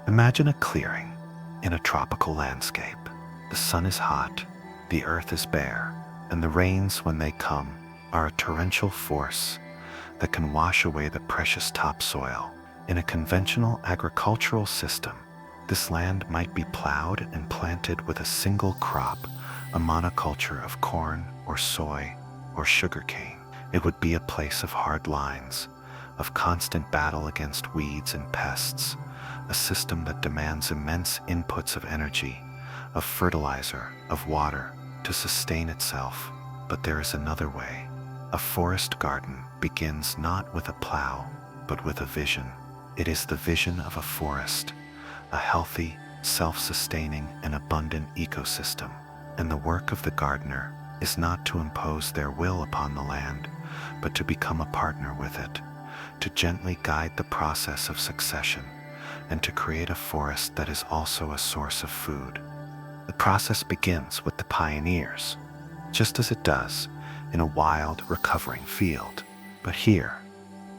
Imagine a clearing in a tropical landscape. The sun is hot, the earth is bare, and the rains, when they come, are a torrential force that can wash away the precious topsoil. In a conventional agricultural system, this land might be plowed and planted with a single crop, a monoculture of corn or soy or sugarcane. It would be a place of hard lines, of constant battle against weeds and pests, a system that demands immense inputs of energy, of fertilizer, of water, to sustain itself. But there is another way. A forest garden begins not with a plow, but with a vision. It is the vision of a forest, a healthy, self-sustaining, and abundant ecosystem. And the work of the gardener is not to impose their will upon the land, but to become a partner with it, to gently guide the process of succession, and to create a forest that is also a source of food. The process begins with the pioneers, just as it does in a wild, recovering field. But here,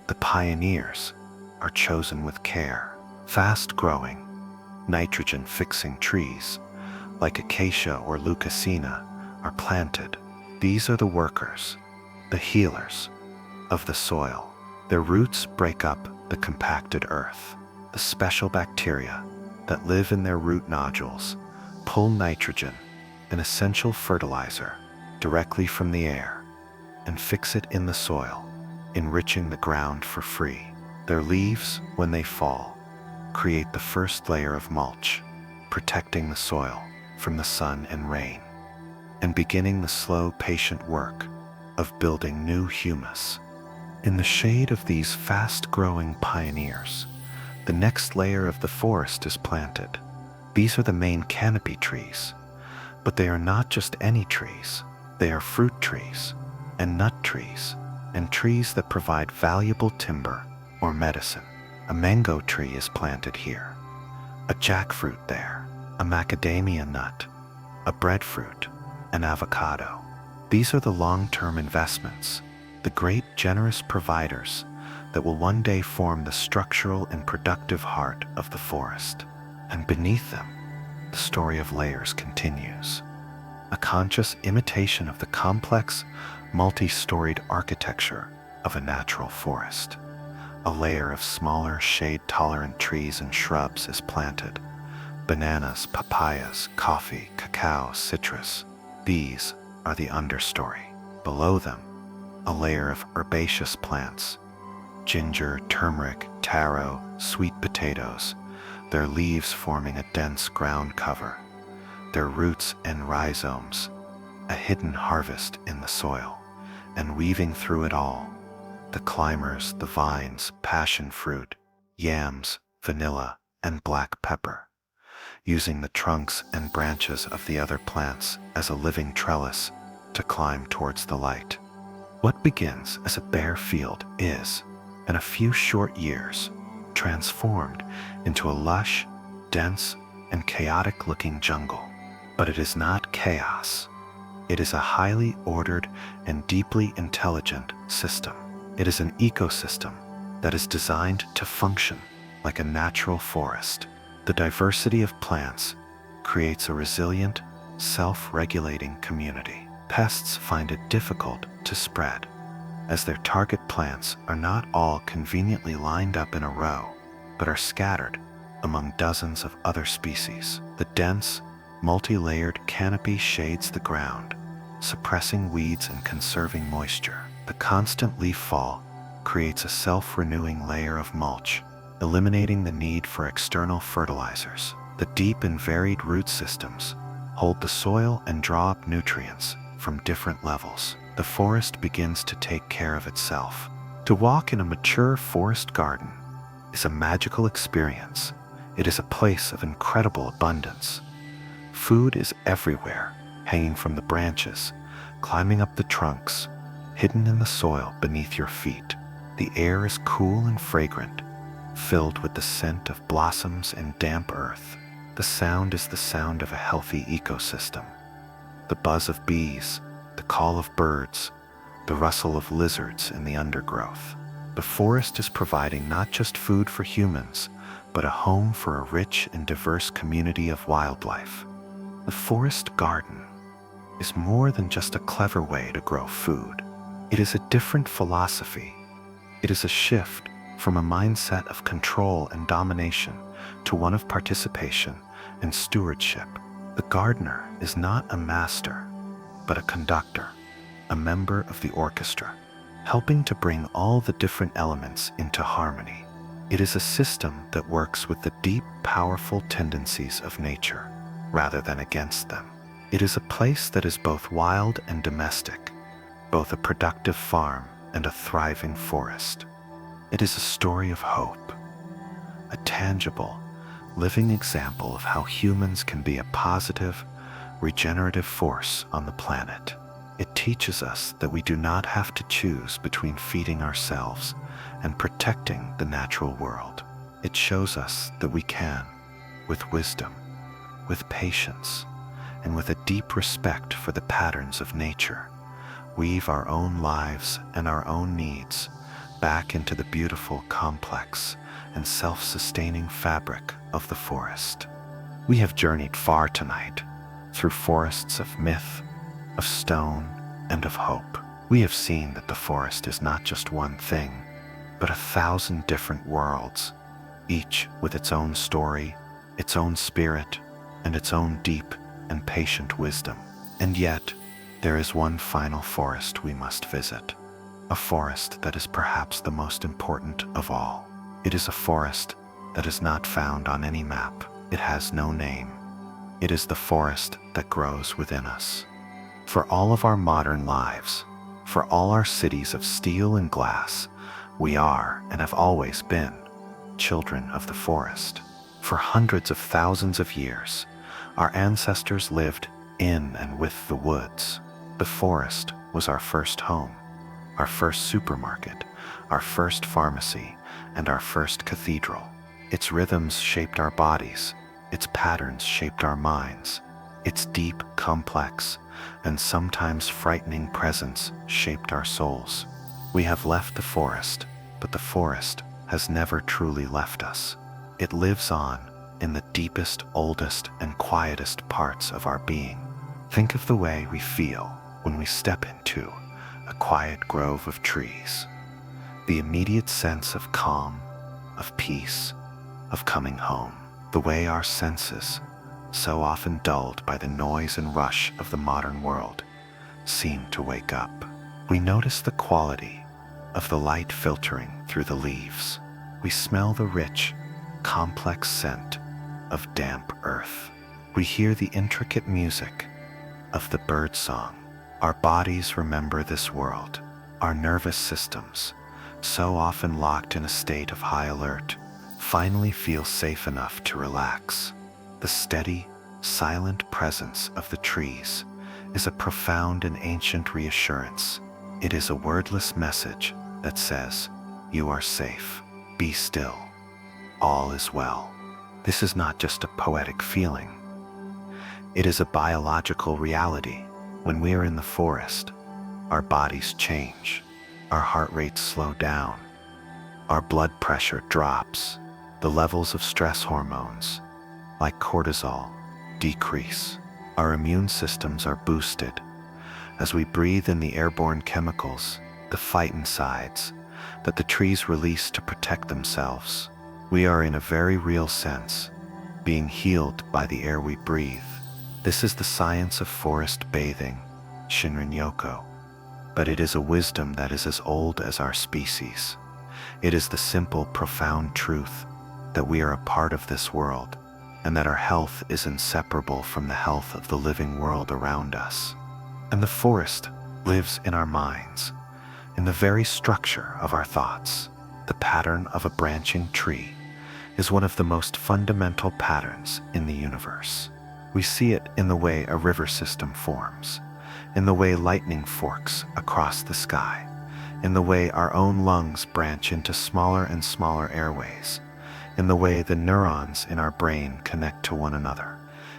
the pioneers are chosen with care. Fast-growing, nitrogen-fixing trees, like acacia or leucaena, are planted. These are the workers, the healers of the soil. Their roots break up the compacted earth. The special bacteria that live in their root nodules pull nitrogen, an essential fertilizer, directly from the air and fix it in the soil, enriching the ground for free. Their leaves, when they fall, create the first layer of mulch, protecting the soil from the sun and rain, and beginning the slow, patient work of building new humus. In the shade of these fast-growing pioneers, the next layer of the forest is planted. These are the main canopy trees, but they are not just any trees. They are fruit trees and nut trees, and trees that provide valuable timber or medicine. A mango tree is planted here, a jackfruit there, a macadamia nut, a breadfruit, an avocado. These are the long-term investments, the great generous providers that will one day form the structural and productive heart of the forest. And beneath them, the story of layers continues, a conscious imitation of the complex, multi-storied architecture of a natural forest. A layer of smaller, shade-tolerant trees and shrubs is planted. Bananas, papayas, coffee, cacao, citrus. These are the understory. Below them, a layer of herbaceous plants, ginger, turmeric, taro, sweet potatoes, their leaves forming a dense ground cover, their roots and rhizomes, a hidden harvest in the soil, and weaving through it all, the climbers, the vines, passion fruit, yams, vanilla, and black pepper, using the trunks and branches of the other plants as a living trellis to climb towards the light. What begins as a bare field is, in a few short years, transformed into a lush, dense, and chaotic-looking jungle. But it is not chaos. It is a highly ordered and deeply intelligent system. It is an ecosystem that is designed to function like a natural forest. The diversity of plants creates a resilient, self-regulating community. Pests find it difficult to spread, as their target plants are not all conveniently lined up in a row, but are scattered among dozens of other species. The dense, multi-layered canopy shades the ground, suppressing weeds and conserving moisture. The constant leaf fall creates a self-renewing layer of mulch, eliminating the need for external fertilizers. The deep and varied root systems hold the soil and draw up nutrients from different levels. The forest begins to take care of itself. To walk in a mature forest garden is a magical experience. It is a place of incredible abundance. Food is everywhere, hanging from the branches, climbing up the trunks, hidden in the soil beneath your feet. The air is cool and fragrant, filled with the scent of blossoms and damp earth. The sound is the sound of a healthy ecosystem. The buzz of bees, the call of birds, the rustle of lizards in the undergrowth. The forest is providing not just food for humans, but a home for a rich and diverse community of wildlife. The forest garden is more than just a clever way to grow food. It is a different philosophy. It is a shift from a mindset of control and domination to one of participation and stewardship. The gardener is not a master, but a conductor, a member of the orchestra, helping to bring all the different elements into harmony. It is a system that works with the deep, powerful tendencies of nature, rather than against them. It is a place that is both wild and domestic, both a productive farm and a thriving forest. It is a story of hope, a tangible, living example of how humans can be a positive, regenerative force on the planet. It teaches us that we do not have to choose between feeding ourselves and protecting the natural world. It shows us that we can, with wisdom, with patience, and with a deep respect for the patterns of nature, weave our own lives and our own needs back into the beautiful, complex, and self-sustaining fabric of the forest. We have journeyed far tonight, through forests of myth, of stone, and of hope. We have seen that the forest is not just one thing, but 1,000 different worlds, each with its own story, its own spirit, and its own deep and patient wisdom. And yet, there is one final forest we must visit, a forest that is perhaps the most important of all. It is a forest that is not found on any map. It has no name. It is the forest that grows within us. For all of our modern lives, for all our cities of steel and glass, we are and have always been children of the forest. For hundreds of thousands of years, our ancestors lived in and with the woods. The forest was our first home, our first supermarket, our first pharmacy, and our first cathedral. Its rhythms shaped our bodies. Its patterns shaped our minds. Its deep, complex, and sometimes frightening presence shaped our souls. We have left the forest, but the forest has never truly left us. It lives on in the deepest, oldest, and quietest parts of our being. Think of the way we feel when we step into a quiet grove of trees. The immediate sense of calm, of peace, of coming home. The way our senses, so often dulled by the noise and rush of the modern world, seem to wake up. We notice the quality of the light filtering through the leaves. We smell the rich, complex scent of damp earth. We hear the intricate music of the bird song. Our bodies remember this world. Our nervous systems, so often locked in a state of high alert, finally feel safe enough to relax. The steady, silent presence of the trees is a profound and ancient reassurance. It is a wordless message that says, "You are safe. Be still. All is well." This is not just a poetic feeling. It is a biological reality. When we are in the forest, our bodies change. Our heart rates slow down. Our blood pressure drops. The levels of stress hormones, like cortisol, decrease. Our immune systems are boosted. As we breathe in the airborne chemicals, the phytoncides, that the trees release to protect themselves, we are in a very real sense being healed by the air we breathe. This is the science of forest bathing, Shinrin-yoku. But it is a wisdom that is as old as our species. It is the simple, profound truth that we are a part of this world, and that our health is inseparable from the health of the living world around us. And the forest lives in our minds, in the very structure of our thoughts. The pattern of a branching tree is one of the most fundamental patterns in the universe. We see it in the way a river system forms, in the way lightning forks across the sky, in the way our own lungs branch into smaller and smaller airways, in the way the neurons in our brain connect to one another.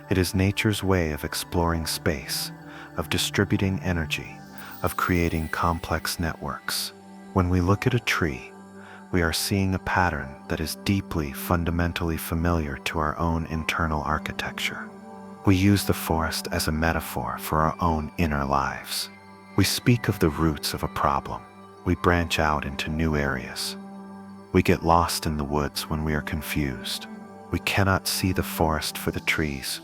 It is nature's way of exploring space, of distributing energy, of creating complex networks. When we look at a tree, we are seeing a pattern that is deeply, fundamentally familiar to our own internal architecture. We use the forest as a metaphor for our own inner lives. We speak of the roots of a problem. We branch out into new areas. We get lost in the woods when we are confused. We cannot see the forest for the trees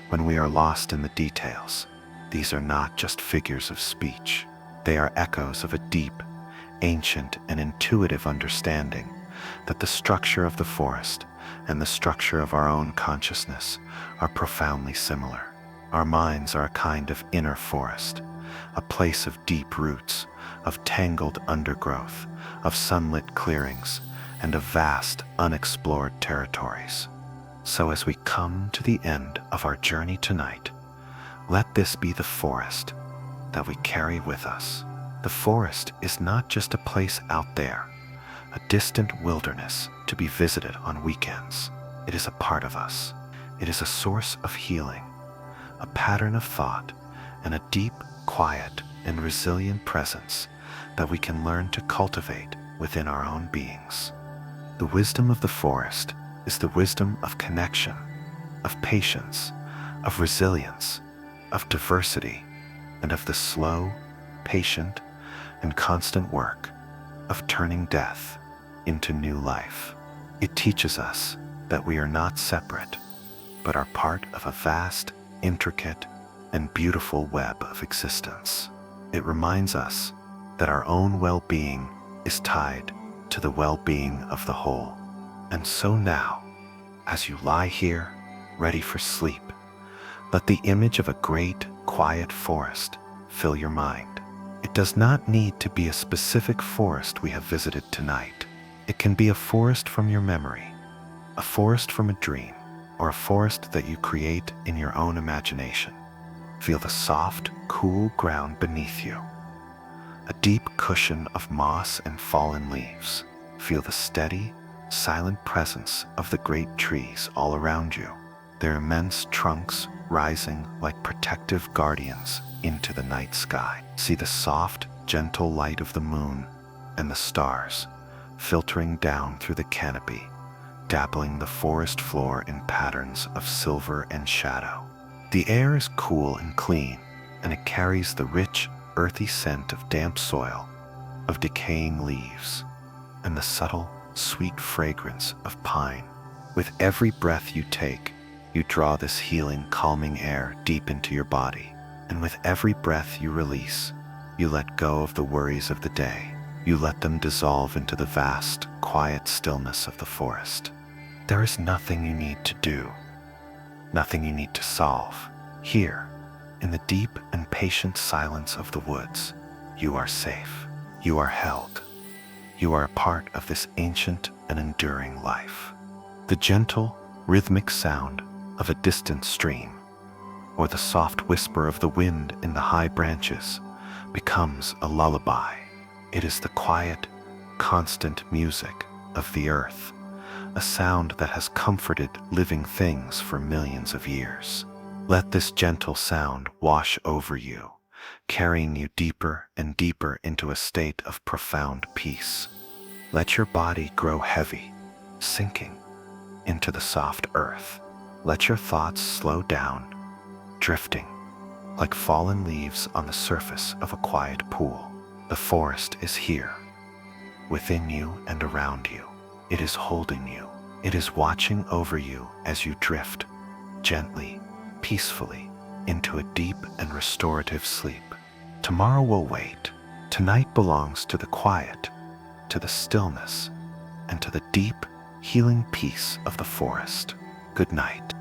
when we are lost in the details. These are not just figures of speech. They are echoes of a deep, ancient, and intuitive understanding that the structure of the forest and the structure of our own consciousness are profoundly similar. Our minds are a kind of inner forest, a place of deep roots, of tangled undergrowth, of sunlit clearings, and of vast, unexplored territories. So as we come to the end of our journey tonight, let this be the forest that we carry with us. The forest is not just a place out there, a distant wilderness to be visited on weekends. It is a part of us. It is a source of healing, a pattern of thought, and a deep, quiet, and resilient presence that we can learn to cultivate within our own beings. The wisdom of the forest is the wisdom of connection, of patience, of resilience, of diversity, and of the slow, patient, and constant work of turning death into new life. It teaches us that we are not separate, but are part of a vast, intricate, and beautiful web of existence. It reminds us that our own well-being is tied to the well-being of the whole. And so now, as you lie here, ready for sleep, let the image of a great, quiet forest fill your mind. It does not need to be a specific forest we have visited tonight. It can be a forest from your memory, a forest from a dream, or a forest that you create in your own imagination. Feel the soft, cool ground beneath you, a deep cushion of moss and fallen leaves. Feel the steady, silent presence of the great trees all around you, their immense trunks rising like protective guardians into the night sky. See the soft, gentle light of the moon and the stars filtering down through the canopy, dappling the forest floor in patterns of silver and shadow. The air is cool and clean, and it carries the rich, earthy scent of damp soil, of decaying leaves, and the subtle, sweet fragrance of pine. With every breath you take, you draw this healing, calming air deep into your body, and with every breath you release, you let go of the worries of the day. You let them dissolve into the vast, quiet stillness of the forest. There is nothing you need to do, nothing you need to solve. Here, in the deep and patient silence of the woods, you are safe. You are held. You are a part of this ancient and enduring life. The gentle, rhythmic sound of a distant stream, or the soft whisper of the wind in the high branches, becomes a lullaby. It is the quiet, constant music of the earth, a sound that has comforted living things for millions of years. Let this gentle sound wash over you, carrying you deeper and deeper into a state of profound peace. Let your body grow heavy, sinking into the soft earth. Let your thoughts slow down, drifting like fallen leaves on the surface of a quiet pool. The forest is here, within you and around you. It is holding you. It is watching over you as you drift, gently, peacefully, into a deep and restorative sleep. Tomorrow will wait. Tonight belongs to the quiet, to the stillness, and to the deep, healing peace of the forest. Good night.